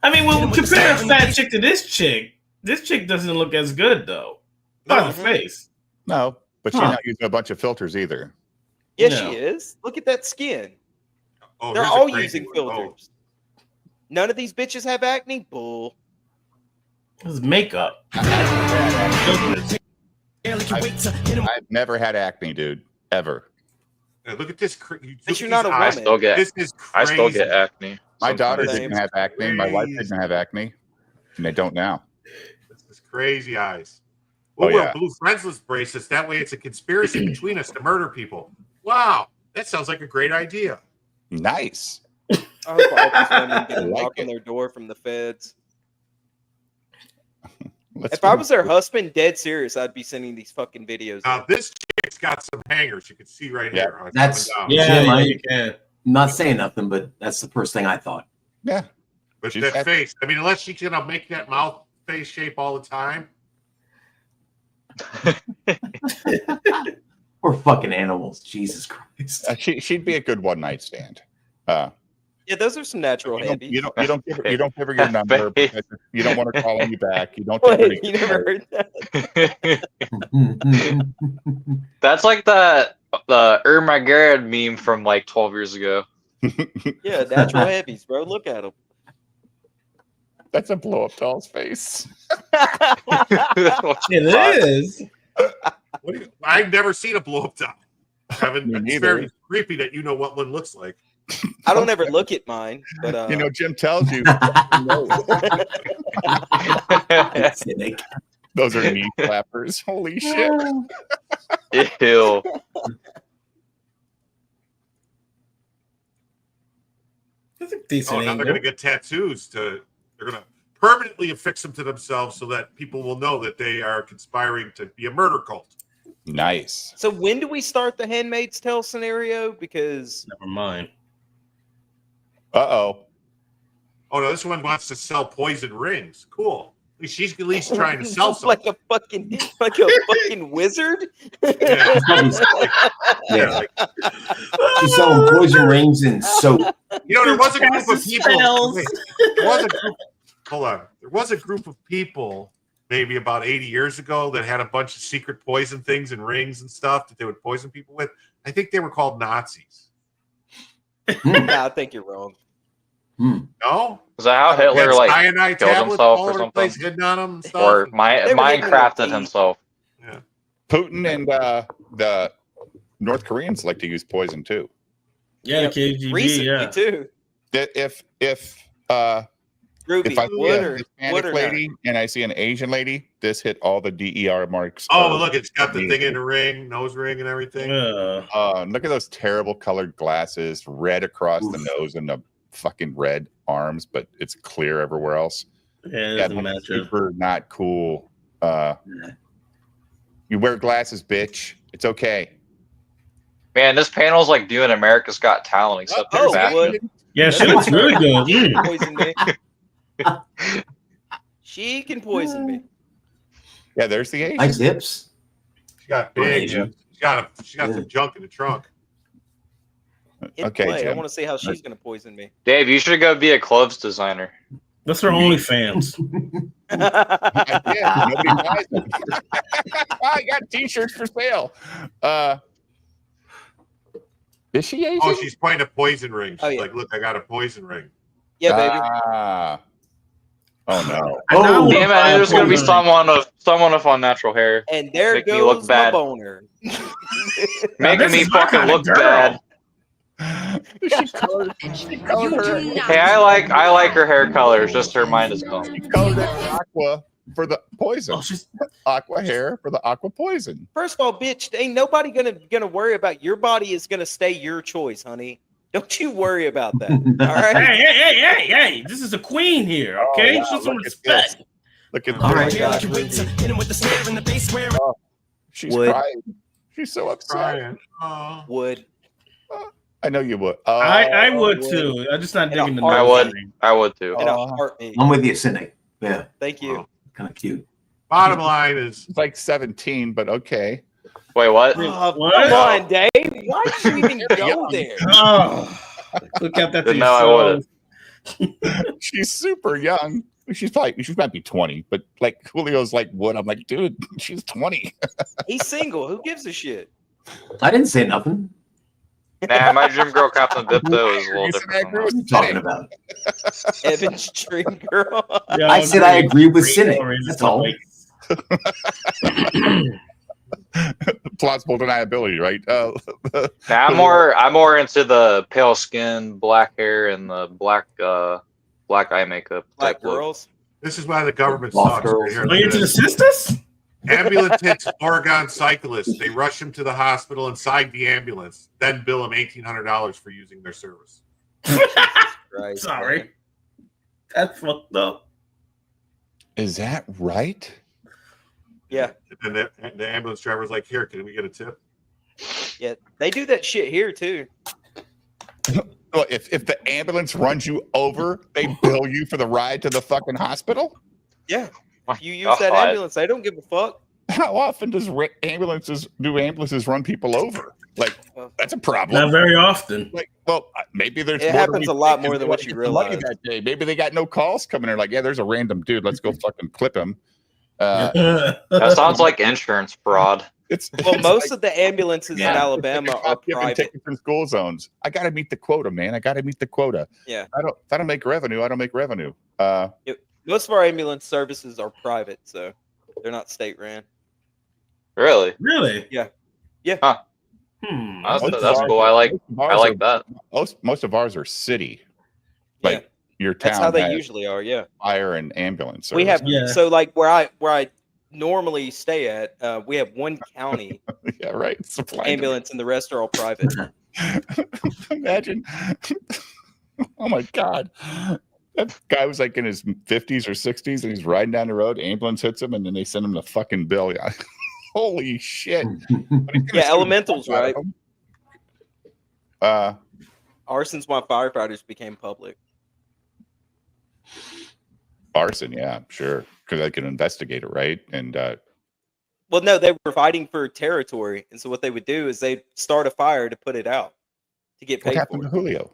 I mean, well, compare a fat chick to this chick. This chick doesn't look as good though. Not the face. No, but she's not using a bunch of filters either. Yes, No. she is. Look at that skin. Oh, They're here's a all crazy using one. filters. None of these bitches have acne. Bull. This is makeup. I've never had acne, dude. Ever. Now, look at this. But you're not a woman. I still get. This is I still crazy. get acne. My daughter sometimes. didn't have acne. My wife didn't have acne. And they don't now. This is crazy eyes. Oh, We'll wear yeah. blue friendsless bracelets. That way it's a conspiracy between us to murder people. Wow. That sounds like a great idea. Nice. I hope all these women get a like knock it. on their door from the feds. Let's If I go. was their husband, dead serious, I'd be sending these fucking videos. Now, this chick's got some hangers. You can see right Yeah. here. on That's coming down. Jim, you can. I'm not saying nothing, but that's the first thing I thought. Yeah. But She's that got- face. I mean, unless she's going to make that mouth face shape all the time. We're fucking animals. Jesus Christ. She'd be a good one night stand. Yeah, those are some natural You don't, heavies. you don't give her your number because you don't want her calling you back. You don't. Tell her Wait, you never heard that? That's like the Ermagerd meme from like 12 years ago. Yeah, natural heavies, bro. Look at them. That's a blow up doll's face. It is. I've never seen a blow up doll. It's neither. very creepy that you know what one looks like. I don't ever look at mine, but You know, Jim tells you. Cynic. Those are knee flappers. Holy shit. Ew. That's a decent Oh, now they're angle. going to get tattoos. They're going to permanently affix them to themselves so that people will know that they are conspiring to be a murder cult. Nice. so when do we start the Handmaid's Tale scenario? Because Never mind. Uh-oh. Oh no, this one wants to sell poison rings. Cool. She's at least trying to sell something. like a fucking wizard. Yeah. Yeah. She's selling poison rings and soap. You know, there was a group of Casts people. spells. Wait, there was a group. Hold on. There was a group of people maybe about 80 years ago that had a bunch of secret poison things and rings and stuff that they would poison people with. I think they were called Nazis. Nah, I think you're wrong. No? Was that how Hitler Had like cyanide killed tablets himself all or over the something? place, hidden on them and stuff. Or They were hitting Minecrafted with himself? Putin and the North Koreans like to use poison too. Yeah, the KGB. Recently Yeah. too. If Ruby, if I see wood a or Hispanic not? lady and I see an Asian lady, this hit all the DER marks. Oh, look, it's got the thing in the ring, nose ring and everything. Look at those terrible colored glasses, red across the nose and the fucking red arms, but it's clear everywhere else. Yeah, it Yeah, doesn't that's match up. super not cool. You wear glasses, bitch. It's okay. Man, this panel's like doing America's Got Talent, except there's action. Yeah, she looks really good. She can poison me. She can poison me. Yeah, there's the Asian. Nice hips. She got big. Asian. She got some junk in the trunk. Hit Okay, play. I Jim. want to see how she's going to poison me. Dave, you should go be a clothes designer. That's her OnlyFans. Yeah, nobody buys them. I got t-shirts for sale. Is she Asian? Oh, she's playing a poison ring. She's Oh, yeah. like, look, I got a poison ring. Yeah, baby. Ah. Oh no. Oh, Damn it! I knew there's gonna be someone with unnatural hair. And there Make me look goes my bad. boner. Making me fucking look bad. She colored her. Hey, I like her hair color. It's just her mind is dumb. She colored it aqua for the poison. Oh, she's Aqua hair for the aqua poison. First of all, bitch, ain't nobody gonna worry about your body. Is gonna stay your choice, honey. Don't you worry about that. All right. Hey! This is a queen here, okay? Oh, wow, Show some look at respect. this. Look at All this. right. Oh, she's Would. crying. She's so upset. Crying. Oh. Would. I know you would. Oh, I would too. I'm just not digging the I would too. In a heartbeat. I'm with you, Cindy. Yeah, Thank you. kind of cute. Bottom line is, It's like 17, but okay. Wait, what? Oh, What? come on, Dave. Why did you even go there? Oh, look at that. Didn't know I would've. She's super young. She might be 20, but like Julio's like, what? I'm like, dude, she's 20. He's single. Who gives a shit? I didn't say nothing. Nah, my gym girl Captain Dipto is a little You said I different. agree What with are you talking about? Evan's dream girl. Yeah, I said I agree with Cynic. Stories That's and all. Plausible deniability, right? Nah, I'm more into the pale skin, black hair, and the black eye makeup. Black type look. girls. this is why the government Lost sucks. girls. Here, Are you into the sisters? ambulance hits Oregon cyclist. They rush him to the hospital inside the ambulance, then bill him $1,800 for using their service. Right. Sorry. That's fucked up. Is that right? Yeah. And then the ambulance driver's like, here, can we get a tip? Yeah. They do that shit here too. Well, if the ambulance runs you over, they bill you for the ride to the fucking hospital? Yeah. If you use that ambulance, they don't give a fuck. How often do ambulances run people over? Like, that's a problem. Not very often. Like, well, maybe there's It more happens than a lot we think, more and than they what wanna you get the money realize. that day. Maybe they got no calls coming in. Like, yeah, there's a random dude. Let's go fucking clip him. That sounds like insurance fraud. Well, It's most like, of the ambulances in Alabama are giving private. tickets in school zones. I got to meet the quota, man. I got to meet the quota. Yeah. If I don't make revenue, I don't make revenue. Most of our ambulance services are private, so they're not state ran. Really? Really? Yeah. Yeah. Huh. That's cool. I like that. Most of ours are city. Like your town. That's how they has usually are. Yeah. fire and ambulance. We have service. so like where I normally stay at, we have one county yeah, right. Supply ambulance, and the rest are all private. Imagine. Oh my God. That guy was like in his 50s or 60s and he's riding down the road, ambulance hits him, and then they send him the fucking bill. Yeah. Holy shit. Yeah, elementals, right? Arson's why firefighters became public. Arson, yeah, sure. Because I can investigate it, right? And Well, no, they were fighting for territory, and so what they would do is they'd start a fire to put it out to get what paid happened for to it. Julio?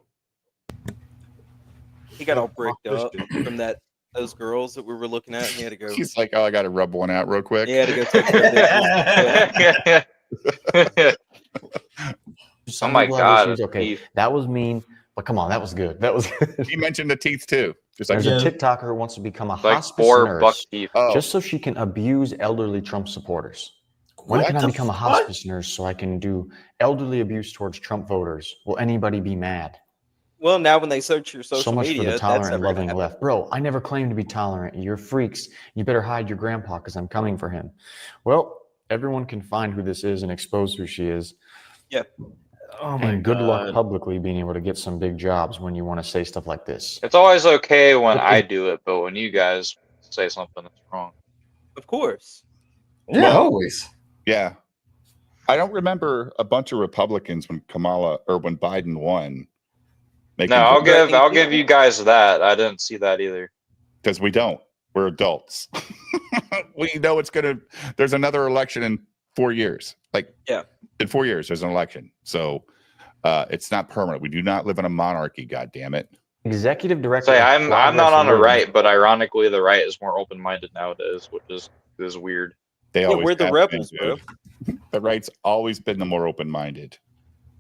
He got all bricked up from those girls that we were looking at. And he had to go. He's like, oh, I got to rub one out real quick. He had to go take care of this. Some Oh my people have God, issues. Okay, that was mean, but come on, that was good. That was good. He mentioned the teeth too. Just like There's a TikToker who wants to become a like hospice 4 nurse buck teeth. just so she can abuse elderly Trump supporters. When What can I the become a fuck? hospice nurse so I can do elderly abuse towards Trump voters? Will anybody be mad? Well, now when they search your social So much media, for the that's tolerant and never gonna loving happen. left. Bro, I never claimed to be tolerant. You're freaks. You better hide your grandpa because I'm coming for him. Well, everyone can find who this is and expose who she is. Yeah. Oh my And good luck God. publicly being able to get some big jobs when you want to say stuff like this. It's always okay when I do it, but when you guys say something that's wrong. Of course. Yeah, Well, always. Yeah. I don't remember a bunch of Republicans when when Biden won. No, I'll give you guys that. I didn't see that either. Because we don't. We're adults. We know there's another election in 4 years. Like, yeah, in 4 years, there's an election. So it's not permanent. We do not live in a monarchy, God damn it. Executive director. Say, of I'm not Progress on the Movement. right, but ironically, the right is more open-minded nowadays, which is weird. They Yeah, always we're the have rebels, been, dude. The right's always been the more open-minded.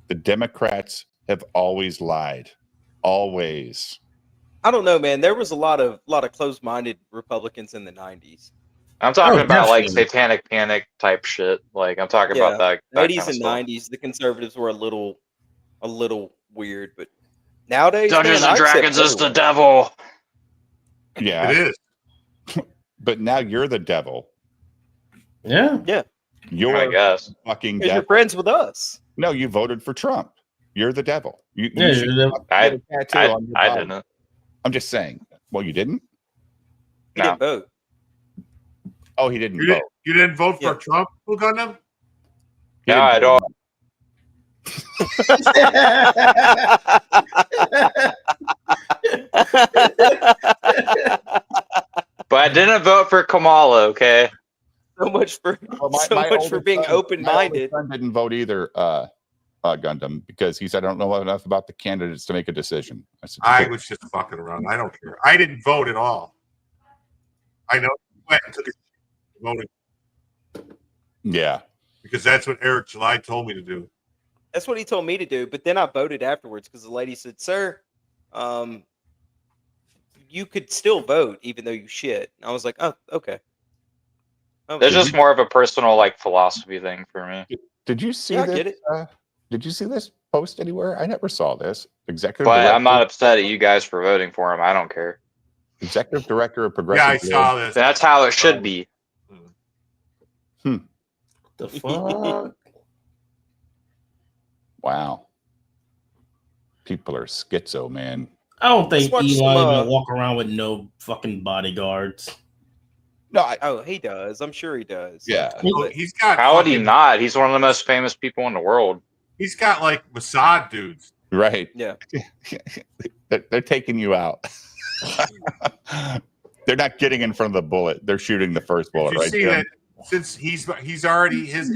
The Democrats have always lied. Always. I don't know, man. There was a lot of closed-minded Republicans in the 90s. I'm talking about like satanic panic type shit. Like I'm talking about that 80s kind of and stuff. 90s, the conservatives were a little weird, but nowadays, Dungeons man, and Dragons is the devil. Yeah. It is. But now you're the devil. Yeah. Yeah. You're I guess. fucking Because devil. you're friends with us. No, you voted for Trump. You're the devil. You Yeah, should you're the- get a tattoo on your I body. didn't. I'm just saying. Well, you didn't? He didn't vote. Oh, he didn't You vote. didn't vote for Trump, Blue Gundam? Yeah, I don't. But I didn't vote for Kamala. Okay. So much for Well, so much for being My open-minded. oldest son didn't vote either, Gundam, because he said, I don't know enough about the candidates to make a decision. I said, I "Cool." was just fucking around. I don't care. I didn't vote at all. I know he went and took his voting Yeah. because that's what Eric July told me to do. That's what he told me to do. But then I voted afterwards because the lady said, "Sir, you could still vote even though you shit." And I was like, "Oh, okay." It's just more of a personal like philosophy thing for me. Did you see Yeah, I this? get it. Did you see this post anywhere? I never saw this. Executive But director, I'm not upset at you guys for voting for him. I don't care. executive director of Progressive. Yeah, I saw Good. this. That's how it should be. The fuck? Wow. People are schizo, man. I don't think Let's watch Eli some, gonna walk around with no fucking bodyguards. No, Oh, he does. I'm sure he does. Yeah. Oh, he's got. How would he fucking- not? He's one of the most famous people in the world. He's got like Mossad dudes. Right. Yeah. They're taking you out. They're not getting in front of the bullet. They're shooting the first bullet, Did you right? see Jim? that? Since he's already his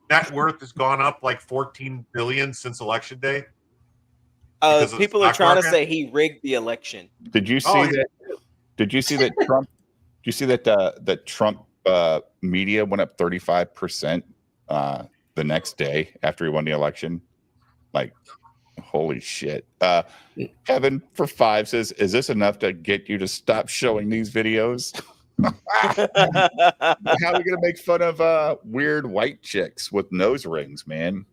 net worth has gone up like 14 billion since election day. Because of the People are stock trying to market? say he rigged the election. Did you see Oh, yeah. that? Did you see that Trump? Did you see that that Trump media went up 35% the next day after he won the election? Like, holy shit! Kevin for 5 says, "Is this enough to get you to stop showing these videos?" How are we gonna make fun of weird white chicks with nose rings, man?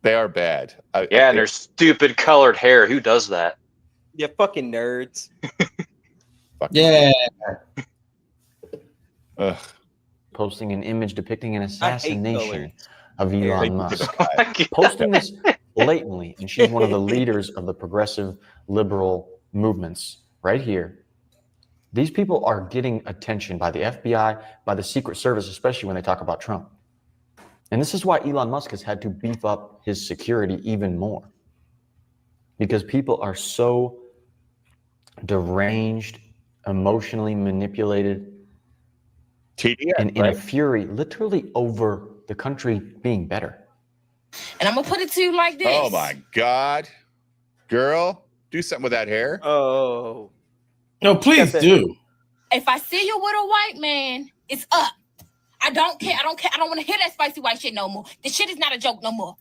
They are bad. Yeah, and their stupid colored hair. Who does that? You fucking nerds. Yeah. Ugh. Posting an image depicting an I hate assassination colors. of Yeah, Elon Musk. Posting this blatantly, and she's one of the leaders of the progressive liberal movements right here. These people are getting attention by the FBI, by the Secret Service, especially when they talk about Trump. And this is why Elon Musk has had to beef up his security even more. Because people are so deranged, emotionally manipulated, TDS, and in a right? fury, literally over the country being better. And I'm gonna put it to you like this. Oh my God, girl, do something with that hair. Oh. No, please do. If I see you with a white man, it's up. I don't care. I don't care. I don't want to hear that spicy white shit no more. This shit is not a joke no more.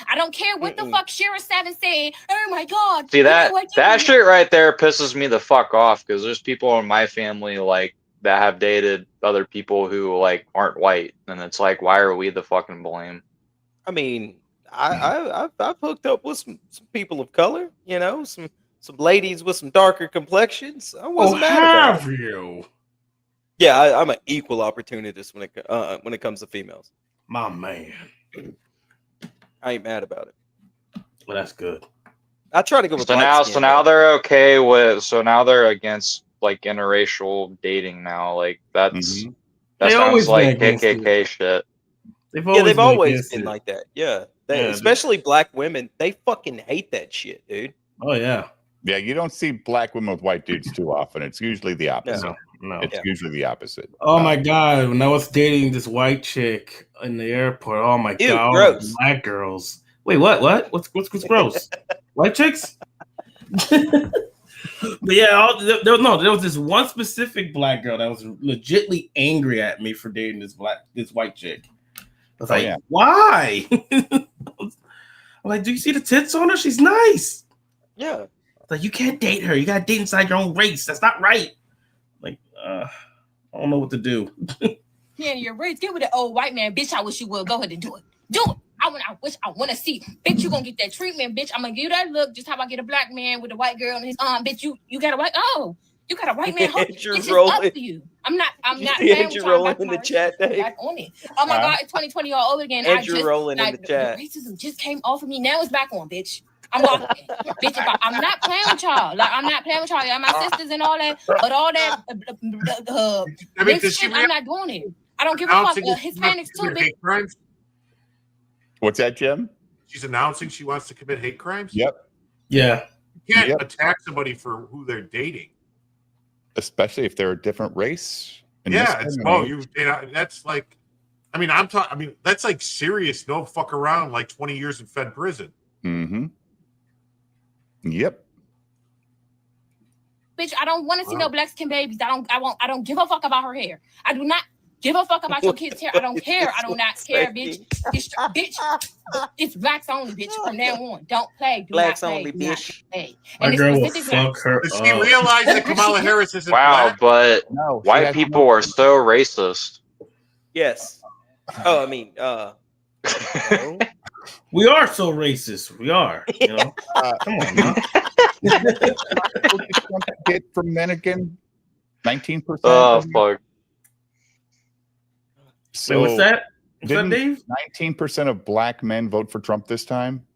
I don't care what the fuck Shira Savin said. Oh my God. See that shit right there pisses me the fuck off because there's people in my family like that have dated other people who like aren't white, and it's like, why are we the fucking blame? I mean, I've hooked up with some people of color. You know, some ladies with some darker complexions. I wasn't mad about have it. you? Yeah, I'm an equal opportunist when it comes to females. My man. I ain't mad about it. Well, that's good. I try to go with So now they're okay with. So now they're against like interracial dating now. Like that They sounds always like been against KKK shit. They've They've always against been it. like that. Yeah, Yeah, especially black women. They fucking hate that shit, dude. Oh yeah. Yeah, you don't see black women with white dudes too often. It's usually the opposite. No. It's usually the opposite. Oh my God! When I was dating this white chick in the airport, oh my Ew, God, all gross. the black girls. Wait, what? What? What's gross? White chicks? But yeah, there was this one specific black girl that was legitly angry at me for dating this white chick. was like, why? I'm like, do you see the tits on her? She's nice. Yeah. Like, you can't date her. You gotta date inside your own race. That's not right. Like, I don't know what to do. Yeah, your race. Get with the old white man, bitch. I wish you would. Go ahead and do it. Do it. I want to see. Bitch, you gonna get that treatment, bitch. I'm gonna give you that look. Just how I get a black man with a white girl on his arm, bitch. You got a white. Oh, you got a white man. It's up to you. I'm not playing with y'all. Rolling in the chat, Dave. Back on it. Oh my God, it's 2020 all over again. Andrew rolling in the chat. The racism just came off of me. Now it's back on, bitch. I'm walking, bitch. I'm not playing with y'all. Like, I'm not playing with y'all. Y'all my sisters and all that. But all that, shit, I'm not doing it. I don't give a fuck. Hispanics too, bitch. What's that, Jim? She's announcing she wants to commit hate crimes? Yep. Yeah. You can't attack somebody for who they're dating. Especially if they're a different race. That's like, I mean, that's like serious, no fuck around, like 20 years in Fed prison. Mm-hmm. Yep. Bitch, I don't want to see no black skin babies. I don't give a fuck about her hair. I do not give a fuck about your kids' hair. I don't care. I do not care, bitch. Bitch, it's blacks only, bitch. From now on, don't play. Do blacks not play, only, bitch. My girl will fuck her Does she realize that Kamala Harris isn't black? But white people are so racist. Yes. Oh, I mean, we are so racist. We are. You know. Come on, man. Get from men again. 19%. Oh fuck. So what's that? What's that, didn't Dave? 19% of black men vote for Trump this time?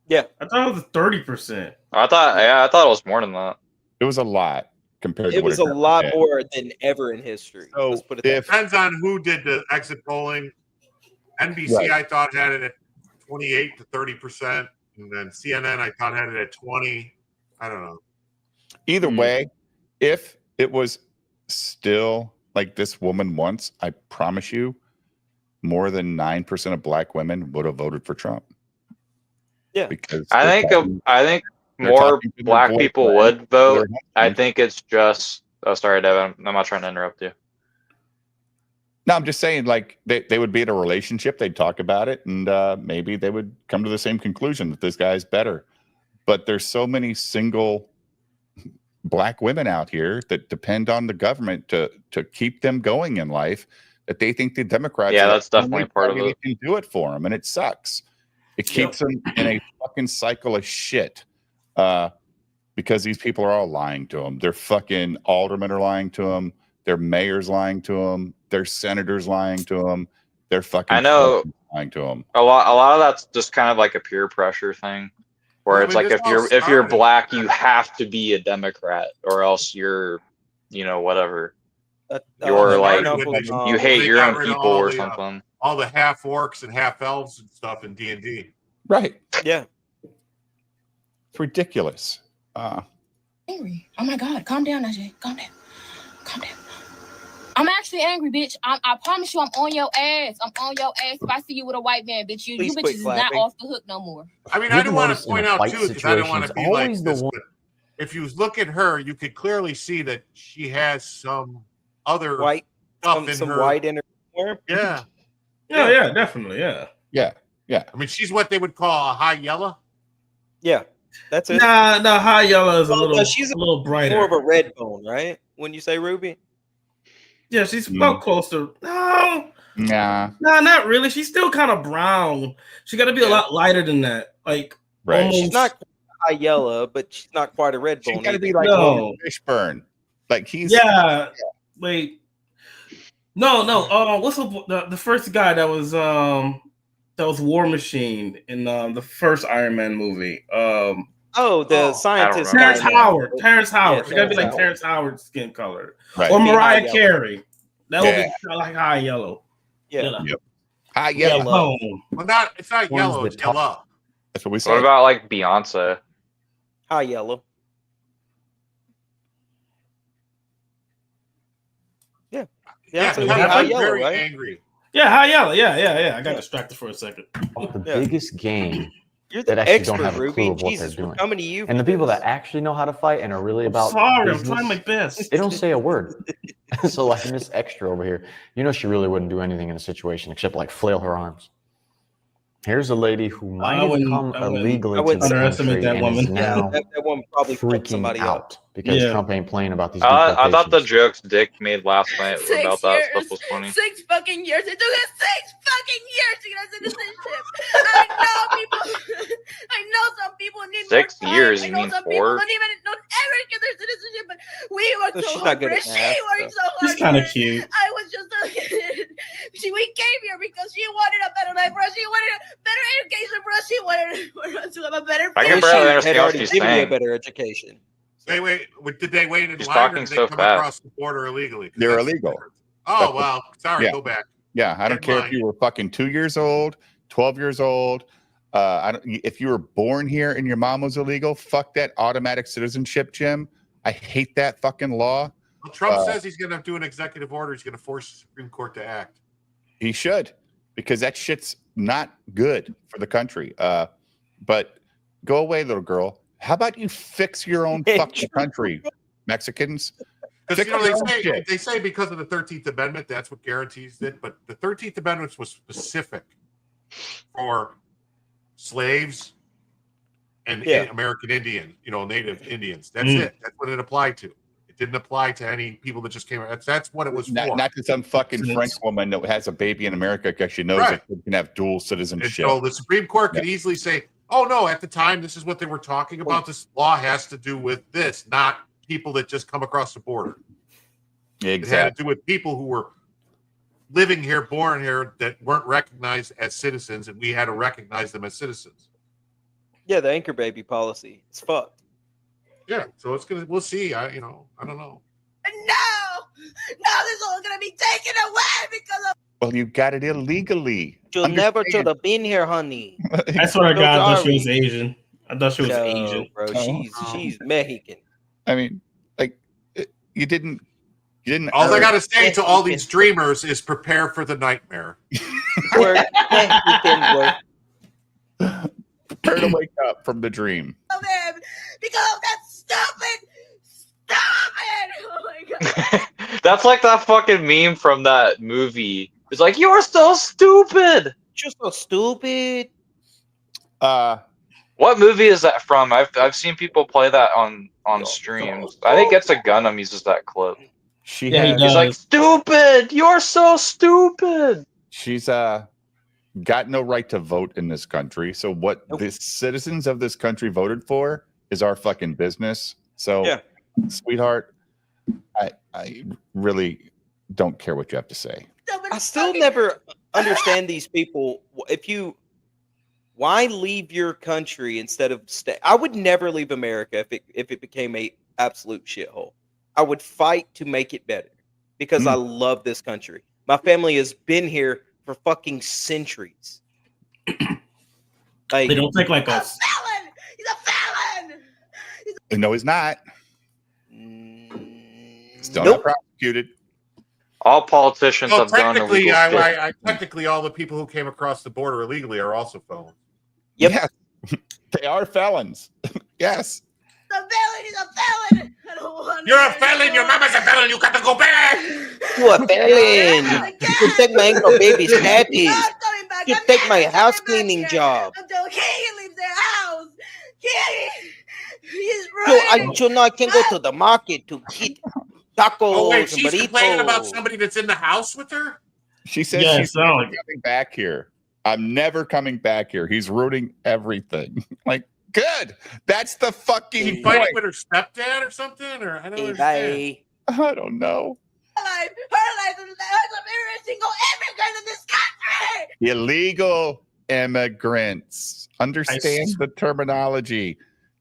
Yeah. I thought it was 30%. I thought it was more than that. It was a lot compared to It what was a lot more than ever in history. So let's put it that way. Depends on who did the exit polling. NBC, Right. I thought, had it at 28 to 30%. And then CNN, I thought, had it at 20. I don't know. Either way, if it was still like this woman wants, I promise you, more than 9% of black women would have voted for Trump. Yeah, because I think more black people would vote. I think it's just. Oh, sorry, Devin. I'm not trying to interrupt you. No, I'm just saying, like, they would be in a relationship, they'd talk about it, and maybe they would come to the same conclusion that this guy's better. But there's so many single black women out here that depend on the government to keep them going in life, that they think the Democrats that's definitely part of it. Can do it for them, and it sucks. It keeps them in a fucking cycle of shit. Because these people are all lying to them. Their fucking aldermen are lying to them. Their mayor's lying to them. Their senators lying to them. Their fucking I know lying to them. a lot of that's just kind of like a peer pressure thing, where it's like if you're black, you have to be a Democrat, or else you're, whatever. You're like you hate your own people or something. All the half orcs and half elves and stuff in D&D. Right. Yeah. It's ridiculous. Angry. Oh my God, calm down, Ajay. Calm down. Calm down. I'm actually angry, bitch. I promise you, I'm on your ass. I'm on your ass. If I see you with a white man, bitch, you bitches is not off the hook no more. I mean, I do want to point out too, because I don't want to be like this. But if you look at her, you could clearly see that she has some other white stuff in some her. white in her. Yeah. Yeah, definitely. Yeah. Yeah. I mean, she's what they would call a high yellow. Yeah, that's it. Nah, high yellow is a little. She's a little brighter. More of a red bone, right? When you say Ruby. Yeah, she's about close to. No. Nah, not really. She's still kind of brown. She got to be a lot lighter than that. Like, right. Almost... She's not high yellow, but she's not quite a red bone. She's got to be like Fishburne. Like he's. Yeah. Wait. No. What's the first guy that was War Machine in the first Iron Man movie? The scientist. Terrence Howard. Terrence Howard. Yeah, She got to be like Howard. Terrence Howard's skin color. Right. Or Mariah Carey. That would be like high yellow. Yeah. Yep. High yellow. Well, it's not yellow. It's yellow. That's what we said. What about like Beyonce? High yellow. Yeah. Yeah, high yellow, very right? angry. Yeah, high yellow. Yeah. I got distracted for a second. The biggest game You're that the actually expert, don't have a Ruby. clue of what Jesus, they're we're doing. coming to you. And the for people this. that actually know how to fight and are really about Sorry, I'm business, trying my best. they don't say a word. So like Miss Extra over here, you know she really wouldn't do anything in a situation except like flail her arms. Here's a lady who might have come illegally to the underestimate country that and woman. is now that woman probably fucked freaking somebody out up. because Yeah. Trump ain't playing about these I thought the deportations. jokes Dick made last night 6 about that stuff years. was funny. 6 fucking years. It took us 6 fucking years to get our citizenship. I know people. I know some people need 6 more time. years, I you know mean some people 4? don't ever get their citizenship, but we worked No, so she's hard not good for at it. math, She worked so hard. She's kind for of it. cute. I was just a we came here because she wanted a better life for us. She wanted a better education for us. She wanted for us to have a better I can future. barely Had understand what already she's given you a saying. better education. Wait. Did they wait in She's line or talking did they so come fast. across the border illegally? 'Cause They're that's the illegal. difference. Oh, That's well, sorry, yeah. go back. Yeah, I don't In care line. if you were fucking 2 years old, 12 years old. If you were born here and your mom was illegal, fuck that automatic citizenship, Jim. I hate that fucking law. Well, Trump says he's going to do an executive order. He's going to force the Supreme Court to act. He should, because that shit's not good for the country. But go away, little girl. How about you fix your own fucking country, Mexicans? Because Fix your own shit. they say because of the 13th Amendment, that's what guarantees it. But the 13th Amendment was specific for slaves and American Indian, Native Indians. That's it. That's what it applied to. It didn't apply to any people that just came. That's what it was for. Not to some fucking French woman that has a baby in America because she knows Right. it can have dual And citizenship. so the Supreme Court could easily say, "Oh no, at the time, this is what they were talking about. This law has to do with this, not people that just come across the border." It had to do with people who were living here, born here, that weren't recognized as citizens, and we had to recognize them as citizens. Yeah, the anchor baby policy. It's fucked. Yeah, so we'll see. I don't know. No, this is all gonna be taken away because of. Well, you got it illegally. You never should have been here, honey. I swear to God, I thought she was Asian. I thought she was No, Asian. bro. She's Mexican. I mean, like, you didn't. All I gotta say to all these dreamers is prepare for the nightmare. Work, Mexican work. Prepare to wake up from the dream. Of him because of that stupid. Oh my god. That's like that fucking meme from that movie. It's like, you're so stupid. You're so stupid. What movie is that from? I've seen people play that on streams. I think Gets a Gunham uses that clip. He's like, stupid. You're so stupid. She's got no right to vote in this country. So what the citizens of this country voted for is our fucking business. So, sweetheart, I really don't care what you have to say. I still never understand these people. Why leave your country instead of stay? I would never leave America if it became a absolute shithole. I would fight to make it better because I love this country. My family has been here for fucking centuries. They don't take like us. Felon! He's a felon! No, he's not. Still not prosecuted. All politicians Well, have done technically, illegal shit. technically, all the people who came across the border illegally are also felons. Yep. Yes. They are felons. Yes. The felon is a felon! I don't want You're a felon. Your mama's a felon. You got to go back. You a felon. You take my anchor baby's nappies. You take my house cleaning job. Until he leaves the house. He's So I can go to the market to eat tacos Oh wait, and she's complaining about burritos. somebody that's in the house with her. She says Yeah, she's it sounds never like it. coming back here. I'm never coming back here. He's ruining everything. Like, good. That's the fucking She fighting point. with her stepdad or something, or I don't Hey, understand. bye. I don't know. her life is the life of every single immigrant in this country! Illegal immigrants. Understand the terminology.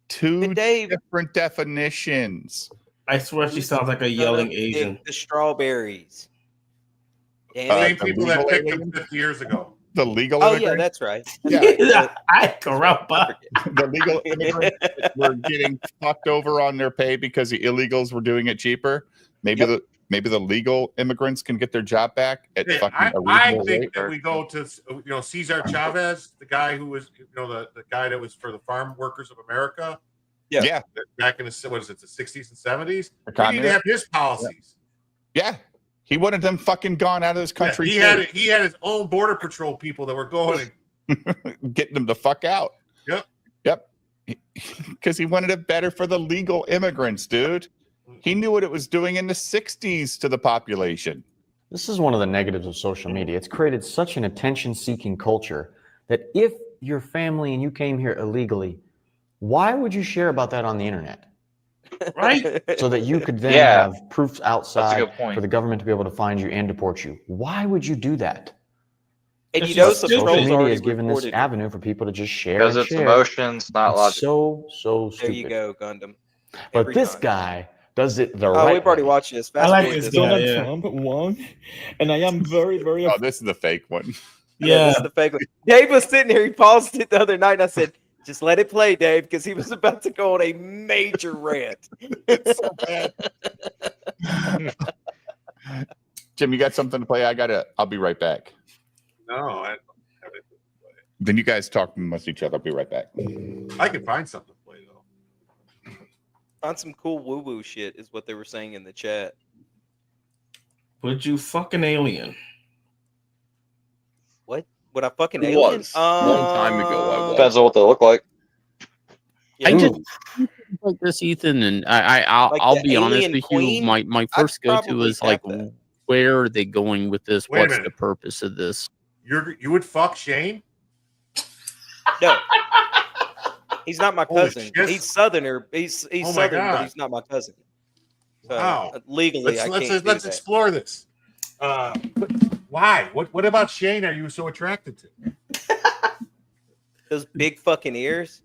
Two different definitions. I swear she sounds like a yelling Asian. The strawberries. Damn Same it. people that picked them 50 years ago. The legal Oh, immigrants. yeah, that's right. Yeah. I corrupt. The legal immigrants were getting fucked over on their pay because the illegals were doing it cheaper. Maybe maybe the legal immigrants can get their job back at fucking I a reasonable think rate. that we go to Cesar Chavez, the guy who was the guy that was for the Farm Workers of America. Yeah. Back in the the 60s and 70s. The We need to have communist? his policies. Yeah. He wanted them fucking gone out of this country. He too. had his own border patrol people that were going Getting them the fuck out. Yep. Because he wanted it better for the legal immigrants, dude. He knew what it was doing in the 60s to the population. This is one of the negatives of social media. It's created such an attention-seeking culture that if your family and you came here illegally, why would you share about that on the internet? Right? So that you could then Yeah. have proofs outside good point. for the government to be able to find you and deport you. Why would you do that? And It's you know just some stupid. trolls Social media already has given this reported it. avenue for people to just share Because and it's share. emotions, not It's logic. so stupid. There you go, Gundam. But Every this time. guy does it the Oh, right we've already way. watched this. I Fast like forward this this. guy. Donald Yeah. Trump won, and I am very, very Oh, this is the fake one. Yeah, Yeah. this is the fake one. Dave was sitting here. He paused it the other night. And I said, "Just let it play, Dave," because he was about to go on a major rant. It's so bad. Jim, you got something to play? I'll be right back. No, I don't have it. Then you guys talk amongst each other. I'll be right back. I can find something to play though. Find some cool woo woo shit is what they were saying in the chat. Would you fucking alien? What? Would I fucking It alien? was. Long time ago, I was. Depends on what they look like. Yeah. I just like this, Ethan, and I'll Like I'll the be honest alien with queen? you. My I'd first go to probably is like, tap that. where are they going with this? Wait a What's the minute. purpose of this? You would fuck Shane? No. He's not my Holy cousin. shit. He's Southerner. He's Oh my Southern, but God. he's not my cousin. So, Wow. legally, I can't do Let's that. explore this. Why? What about Shane are you so attracted to? Those big fucking ears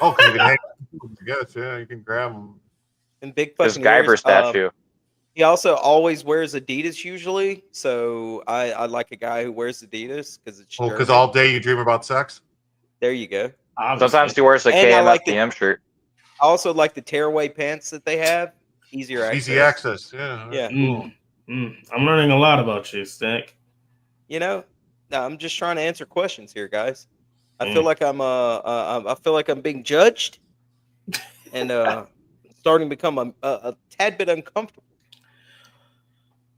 Oh, because you can hang I guess, yeah, you can grab them. and big His fucking Guyver ears. statue. He also always wears Adidas usually, so I like a guy who wears Adidas because it's Oh, because German. all day you dream about sex? There you go. Sometimes he wears a And I like KMFDM shirt. I also like the tearaway pants that they have. Easier access. Easy access, yeah. Yeah. I'm learning a lot about you, Stack. You know, no, I'm just trying to answer questions here, guys. I feel like I feel like I'm being judged, and starting to become a tad bit uncomfortable.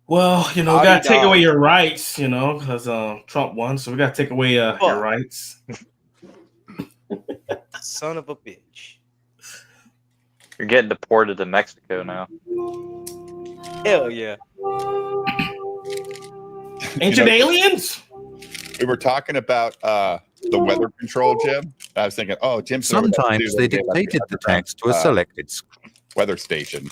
Well, we Naughty gotta take dog. away your rights, because Trump won, so we gotta take away your rights. Son of a bitch. You're getting deported to Mexico now. Hell yeah. Ancient aliens? We were talking about the weather control, Jim. I was thinking, oh, Jim. Sometimes they dictated the text to a selected weather station.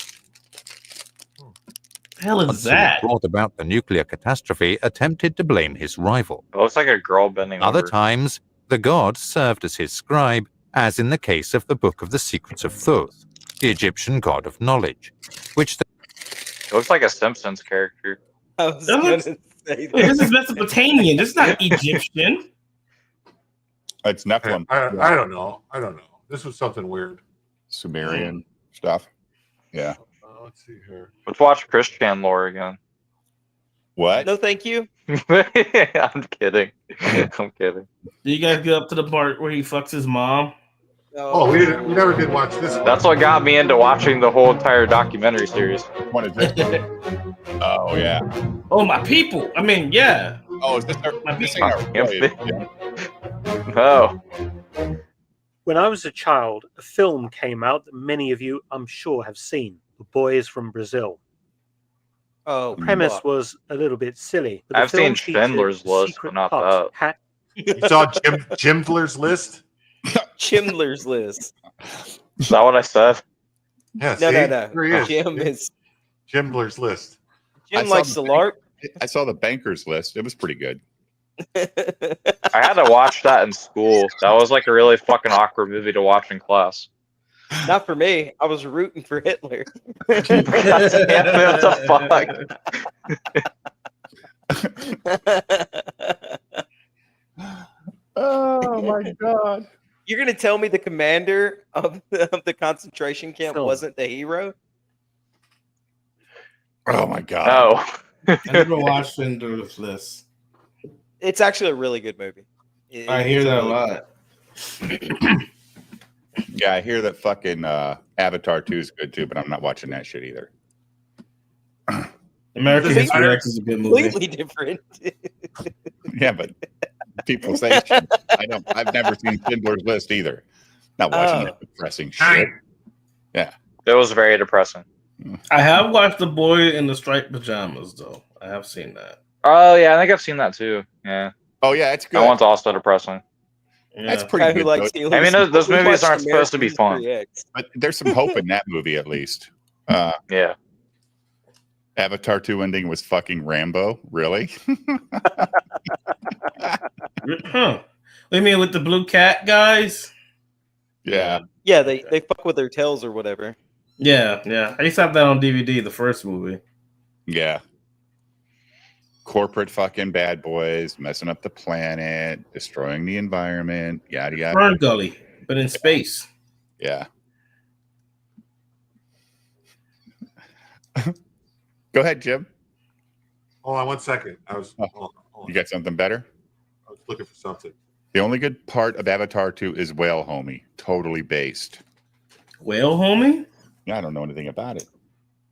Hell is Once he that? brought about the nuclear catastrophe, attempted to blame his rival. It looks like a girl bending Other over. times, the god served as his scribe, as in the case of the Book of the Secrets of Thoth, the Egyptian god of knowledge, which It looks like a Simpsons character. I was That gonna looks- say that. This is Mesopotamian. This is not Egyptian. It's Nephilim. I don't know. This was something weird. Sumerian stuff. Yeah. Let's see here. Let's watch Christian lore again. What? No, thank you. I'm kidding. I'm kidding. Do you guys get up to the part where he fucks his mom? Oh, we never did watch this one. That's what got me into watching the whole entire documentary series. What is it? Oh yeah. Oh, my people. I mean, yeah. Oh, is this my this people? ain't our No. When I was a child, a film came out that many of you, I'm sure, have seen. The Boys from Brazil. Oh, The premise fuck. was a little bit silly. But the I've film seen featured Schindler's List, secret but not cops that. You saw Jimfler's List? Schindler's List. Is that what I said? Yeah, No, see? no, no. There he is. Jim is Jimfler's List. Jim likes the LARP. I saw the Bankers List. It was pretty good. I had to watch that in school. That was like a really fucking awkward movie to watch in class. Not for me. I was rooting for Hitler. What the fuck? Oh my god. You're gonna tell me the commander of the concentration camp wasn't the hero? Oh my god. No. I never watched Schindler's List. It's actually a really good movie. I hear It's that a really lot. Yeah, I hear that fucking Avatar 2 is good too, but I'm not watching that shit either. American History X is a good movie. completely different. Yeah, but people say shit. I've never seen Schindler's List either. Not watching that depressing shit. Yeah. It was very depressing. I have watched The Boy in the Striped Pajamas, though. I have seen that. Oh yeah, I think I've seen that too. Yeah. Oh yeah, it's good. That one's also depressing. That's pretty good. I mean, those movies aren't supposed to be fun. But there's some hope in that movie, at least. Yeah. Avatar 2 ending was fucking Rambo. Really? Huh. What do you mean with the blue cat guys? Yeah. Yeah, they fuck with their tails or whatever. Yeah. I used to have that on DVD, the first movie. Yeah. Corporate fucking bad boys messing up the planet, destroying the environment, yada yada. Fern Gully, but in space. Yeah. Go ahead, Jim. Hold on 1 second. Hold on. You got something better? I was looking for something. The only good part of Avatar 2 is Whale Homie. Totally based. Whale Homie? Yeah, I don't know anything about it.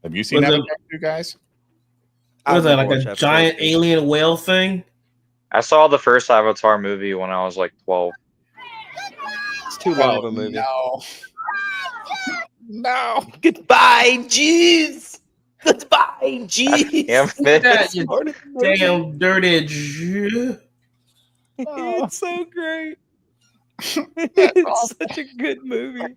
Have you seen Was it- Avatar 2, guys? What is that, like a giant alien whale thing? I saw the first Avatar movie when I was like 12. It's too long of a movie. No. No. Goodbye, jeez. Goodbye, jeez. Damn dirty Jew. It's so great. It's such a good movie.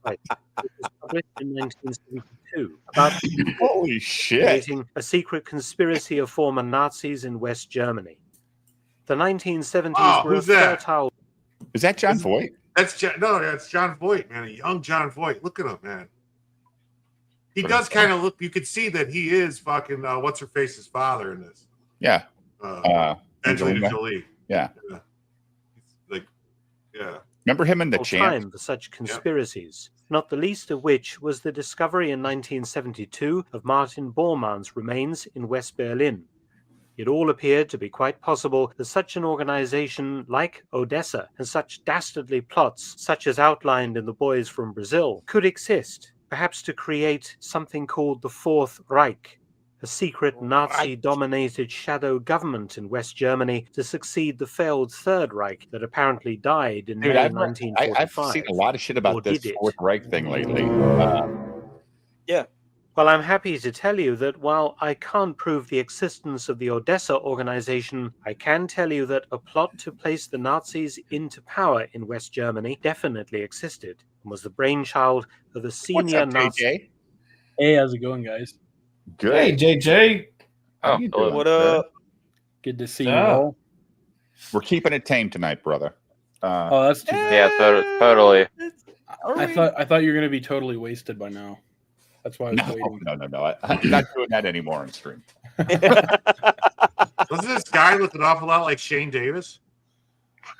Published in 1972 about Holy shit. investigating a secret conspiracy of former Nazis in West Germany. The 1970s were a who's that? fertile. Is that John Voight? That's John Voight, man. A young John Voight. Look at him, man. He does kind of look. You could see that he is fucking what's her face's father in this. Yeah. Angelina Jolie. Yeah. Yeah. Remember him in The Time Champ? for such conspiracies, not the least of which was the discovery in 1972 of Martin Bormann's remains in West Berlin. It all appeared to be quite possible that such an organization like Odessa and such dastardly plots, such as outlined in The Boys from Brazil, could exist, perhaps to create something called the Fourth Reich, a secret Nazi-dominated shadow government in West Germany to succeed the failed Third Reich that apparently died in Dude, May I've 1945. seen a lot of shit about Or this did it? Fourth Reich thing lately. Yeah. Well, I'm happy to tell you that while I can't prove the existence of the Odessa organization, I can tell you that a plot to place the Nazis into power in West Germany definitely existed and was the brainchild of the senior up, Nazi. JJ? Hey, how's it going, guys? Good. Hey, JJ. How you doing, What sir? up? Good to see you Yeah. all. We're keeping it tame tonight, brother. Oh, that's too bad. Yeah, totally. I thought you were gonna be totally wasted by now. That's why I was waiting. No. I'm not doing that anymore on stream. Doesn't this guy look an awful lot like Shane Davis?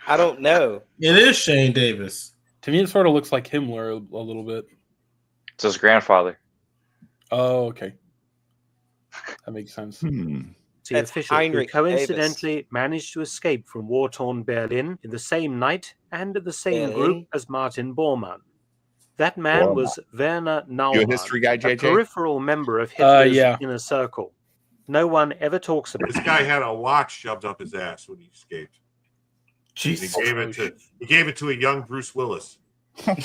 I don't know. It is Shane Davis. To me, it sort of looks like Himmler a little bit. It's his grandfather. Oh, okay. That makes sense. The That's official who Heinrich coincidentally managed to escape from war-torn Berlin in the same night and in the same Berlin? group as Martin Bormann. That man Bormann. was Werner You a Naumann, history guy, a JJ? peripheral member of Hitler's yeah. inner circle. No one ever talks about This guy had a watch shoved up his ass when he escaped. Jesus. He gave it to a young Bruce Willis. He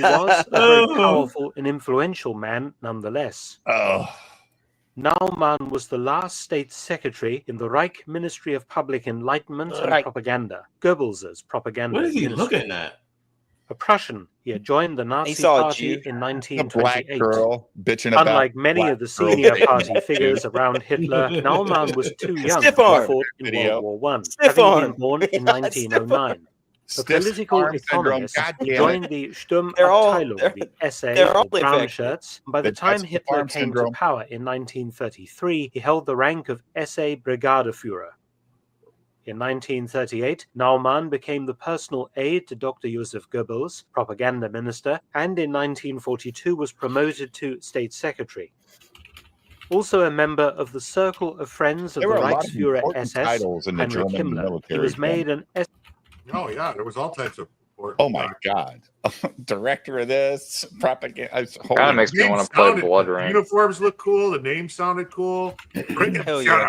was a very powerful and influential man nonetheless. Naumann was the last state secretary in the Reich Ministry of Public Enlightenment and Reich. Propaganda, Goebbels' propaganda What is he ministry. looking at? A Prussian, he had joined the Nazi saw a party Jew. in The black 1928. girl bitching about. Unlike many black of the girl senior dating party that figures dude. around Hitler, Naumann was too young Stiff to arm. have fought in Video. World War I, Stiff having arm. been born in Stiff 1909. A Stiff political arm syndrome. economist, God he damn joined it. the They're all- Sturmabteilung, they're- the SA, they're all or brown infected. shirts. By the That's time stiff Hitler arm came syndrome. to power in 1933, he held the rank of SA Brigadeführer. In 1938, Naumann became the personal aide to Dr. Joseph Goebbels, propaganda minister, and in 1942 was promoted to state secretary. Also a member of the Circle of Friends of There the were a lot of Reichsführer important SS, titles in the Heinrich German Himmler. He military. was made an Oh yeah, there was all types of. Oh my God! Director of this propaganda. Kind of makes me want to play Blood The Rain. uniforms look cool. The name sounded cool. Hell yeah.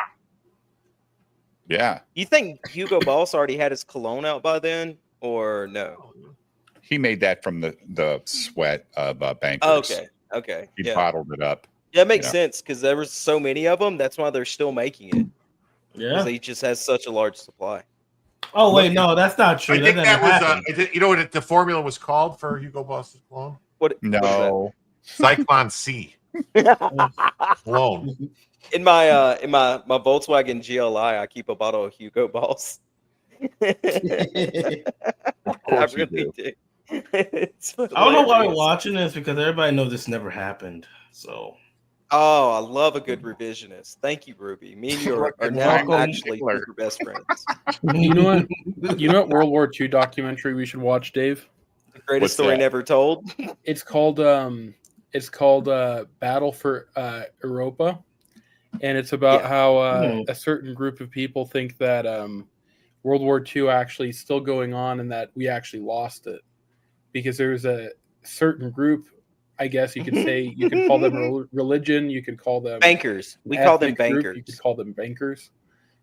Yeah. You think Hugo Boss already had his cologne out by then, or no? He made that from the sweat of bankers. Okay. He Yeah. bottled it up. Yeah, it makes you know. sense because there was so many of them. That's why they're still making it. Yeah. Because he just has such a large supply. Oh wait, no, that's not true. I think that happened. was you know what the formula was called for Hugo Boss's cologne? What? No. Cyclone C. Cologne. In my Volkswagen GLI, I keep a bottle of Hugo Boss. Of course you do. It's I don't know why we're hilarious. watching this because everybody knows this never happened. So Oh, I love a good revisionist. Thank you, Ruby. Me and you are now Welcome. actually super best friends. You know what? You know what World War II documentary we should watch, Dave? The greatest story never told. It's called Battle for Europa, and it's about how a certain group of people think that World War II actually is still going on and that we actually lost it because there's a certain group. I guess you could say you could call them religion. You could call them bankers. We call them ethnic group, bankers. You could call them bankers.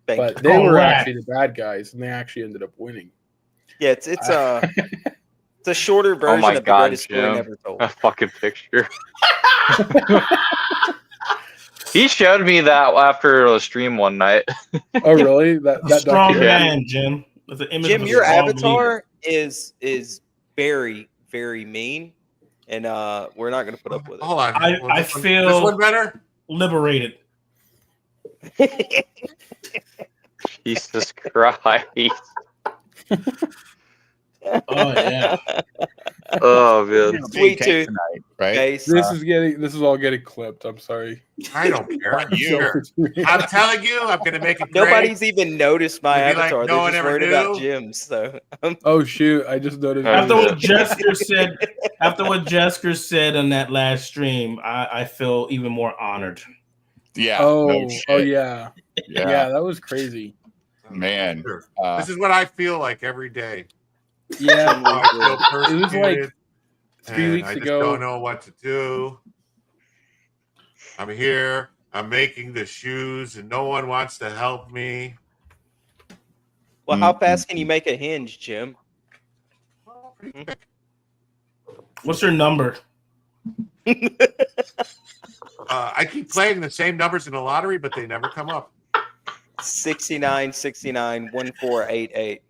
Bankers. But they were Correct. actually the bad guys, and they actually ended up winning. Yeah, it's a shorter Oh version my of the God, greatest story Jim. never told. A fucking picture. He showed me that after a stream one night. Oh, really? That strong documentary? man, Jim. That's an image Jim, of a your strong avatar is very, very mean, and we're not going to put up with it. Hold on. I This feel one better? liberated. Jesus Christ. Oh yeah. Oh man. Sweet tooth. Tonight, right? Face. This is all getting clipped. I'm sorry. I don't care. You. I'm telling you, I'm going to make it great. Nobody's even noticed my It'd be like avatar. no one They're just ever worried about knew. Jim's. So Oh shoot! I just noticed. After what Jesker said on that last stream, I feel even more honored. Yeah. Oh, no shit. oh yeah. Yeah. Yeah, that was crazy. Man. This is what I feel like every day. Yeah, I feel it was like persecuted, 3 and weeks I just ago. don't know what to do. I'm here. I'm making the shoes, and no one wants to help me. well, how fast can you make a hinge, Jim? What's your number? I keep playing the same numbers in the lottery, but they never come up. 69, 69, 1488.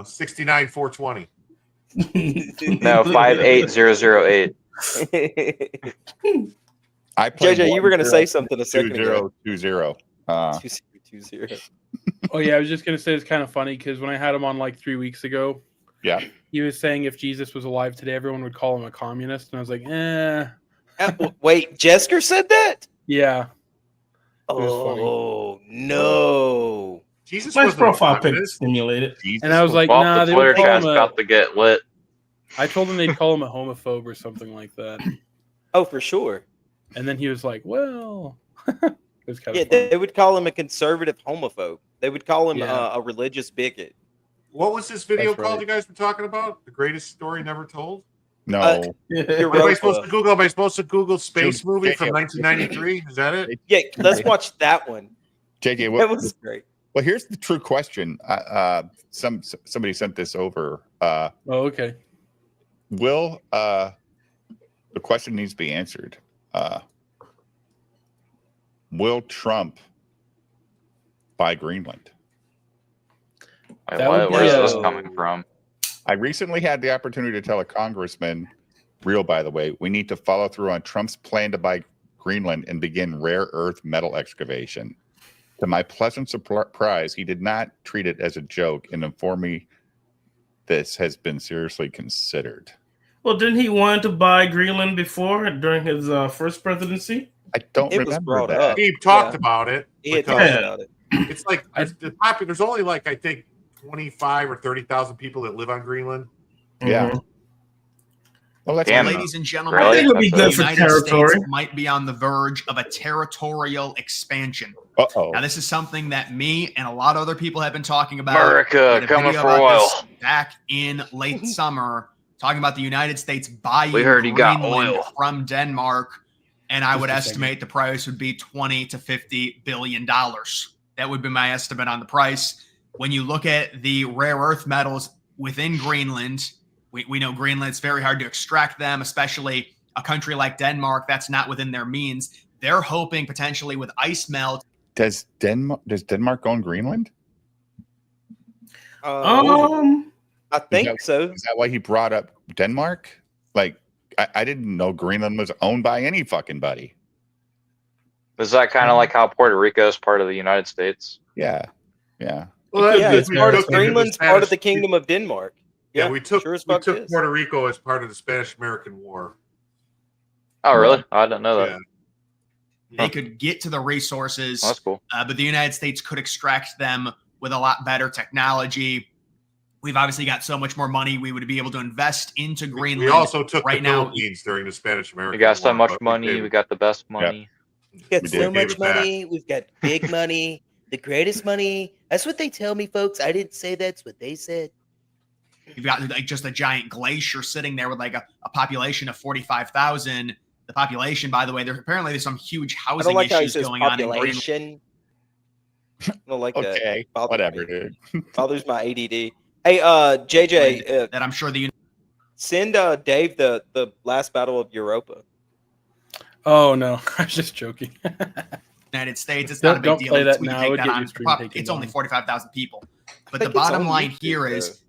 69 420. No, 58008. I played JJ, you were going to say something a second ago. 2020. 2020. Oh yeah, I was just gonna say it's kind of funny because when I had him on like 3 weeks ago, Yeah. he was saying if Jesus was alive today, everyone would call him a communist, and I was like, Wait, Jesker said that? yeah. was funny. Oh no! Jesus Nice wasn't a profile pic communist. stimulated. And I was like, Well, nah, the they Twitter would call chat's him about to get lit. I told him they'd call him a homophobe or something like that. Oh, for sure. And then he was like, well, it was kind Yeah, of funny. they would call him a conservative homophobe. They would call him Yeah. a religious bigot. What was this video That's called right. you guys were talking about? The greatest story never told? No. What am I supposed to Google? Am I supposed to Google space movie from 1993? Is that it? Yeah, let's watch that one. JJ, That was great. well, here's the true question. Somebody sent this over. Oh, okay. Will the question needs to be answered? Will Trump buy Greenland? Wait, That would be where's this a- coming from? I recently had the opportunity to tell a congressman, real by the way, we need to follow through on Trump's plan to buy Greenland and begin rare earth metal excavation. To my pleasant surprise, he did not treat it as a joke and informed me this has been seriously considered. Well, didn't he want to buy Greenland before during his first presidency? I don't It was remember brought that. up. He talked Yeah. about it. He had because talked about it. It's like there's only like I think 25 or 30,000 people that live on Greenland. Yeah. Mm-hmm. Well, that's Damn. Ladies and gentlemen, Really? I think it would be the good for United territory. States might be on the verge of a territorial expansion. Uh-oh. Now, this is something that me and a lot of other people have been talking about. America We did a coming video for about oil. this back in late summer, talking about the United States buying We heard you got Greenland oil. from Denmark, and I would Just a estimate the price would be $20 to $50 billion. That would be my estimate on the price. When you look at the rare earth metals within Greenland, we know Greenland's very hard to extract them, especially a country like Denmark that's not within their means. They're hoping potentially with ice melt. Does Denmark own Greenland? I think so. Is that why he brought up Denmark? Like, I didn't know Greenland was owned by any fucking buddy. Is that kind of like how Puerto Rico is part of the United States? Yeah. Yeah. Well, Yeah, it's we part of took it to the Greenland's part of Spanish- the Kingdom of Denmark. Yeah, we took sure as fuck is. Puerto Rico as part of the Spanish-American War. Oh, really? I didn't know that. Yeah. They could get to the resources, That's cool. But the United States could extract them with a lot better technology. We've obviously got so much more money we would be able to invest into Greenland. We also took right the now. Philippines during the Spanish-American We got so War, much but we money. gave- We got the best money. We've got We so gave much it back. money. We've got big money, the greatest money. That's what they tell me, folks. I didn't say that's what they said. You've got like just a giant glacier sitting there with like a population of 45,000. The population, by the way, there's some huge I don't housing like how he issues says going on in Greenland. population. I don't like that. Okay. Bothers Whatever, me. dude. Bothers my ADD. Hey, JJ, that I'm sure the send Dave the last battle of Europa. Oh no, I was just joking. United States. It's Don't- not a big don't deal. play that We can now. take It would that get on. your stream taken It's only down. 45,000 people. But think the it's bottom on line YouTube, here is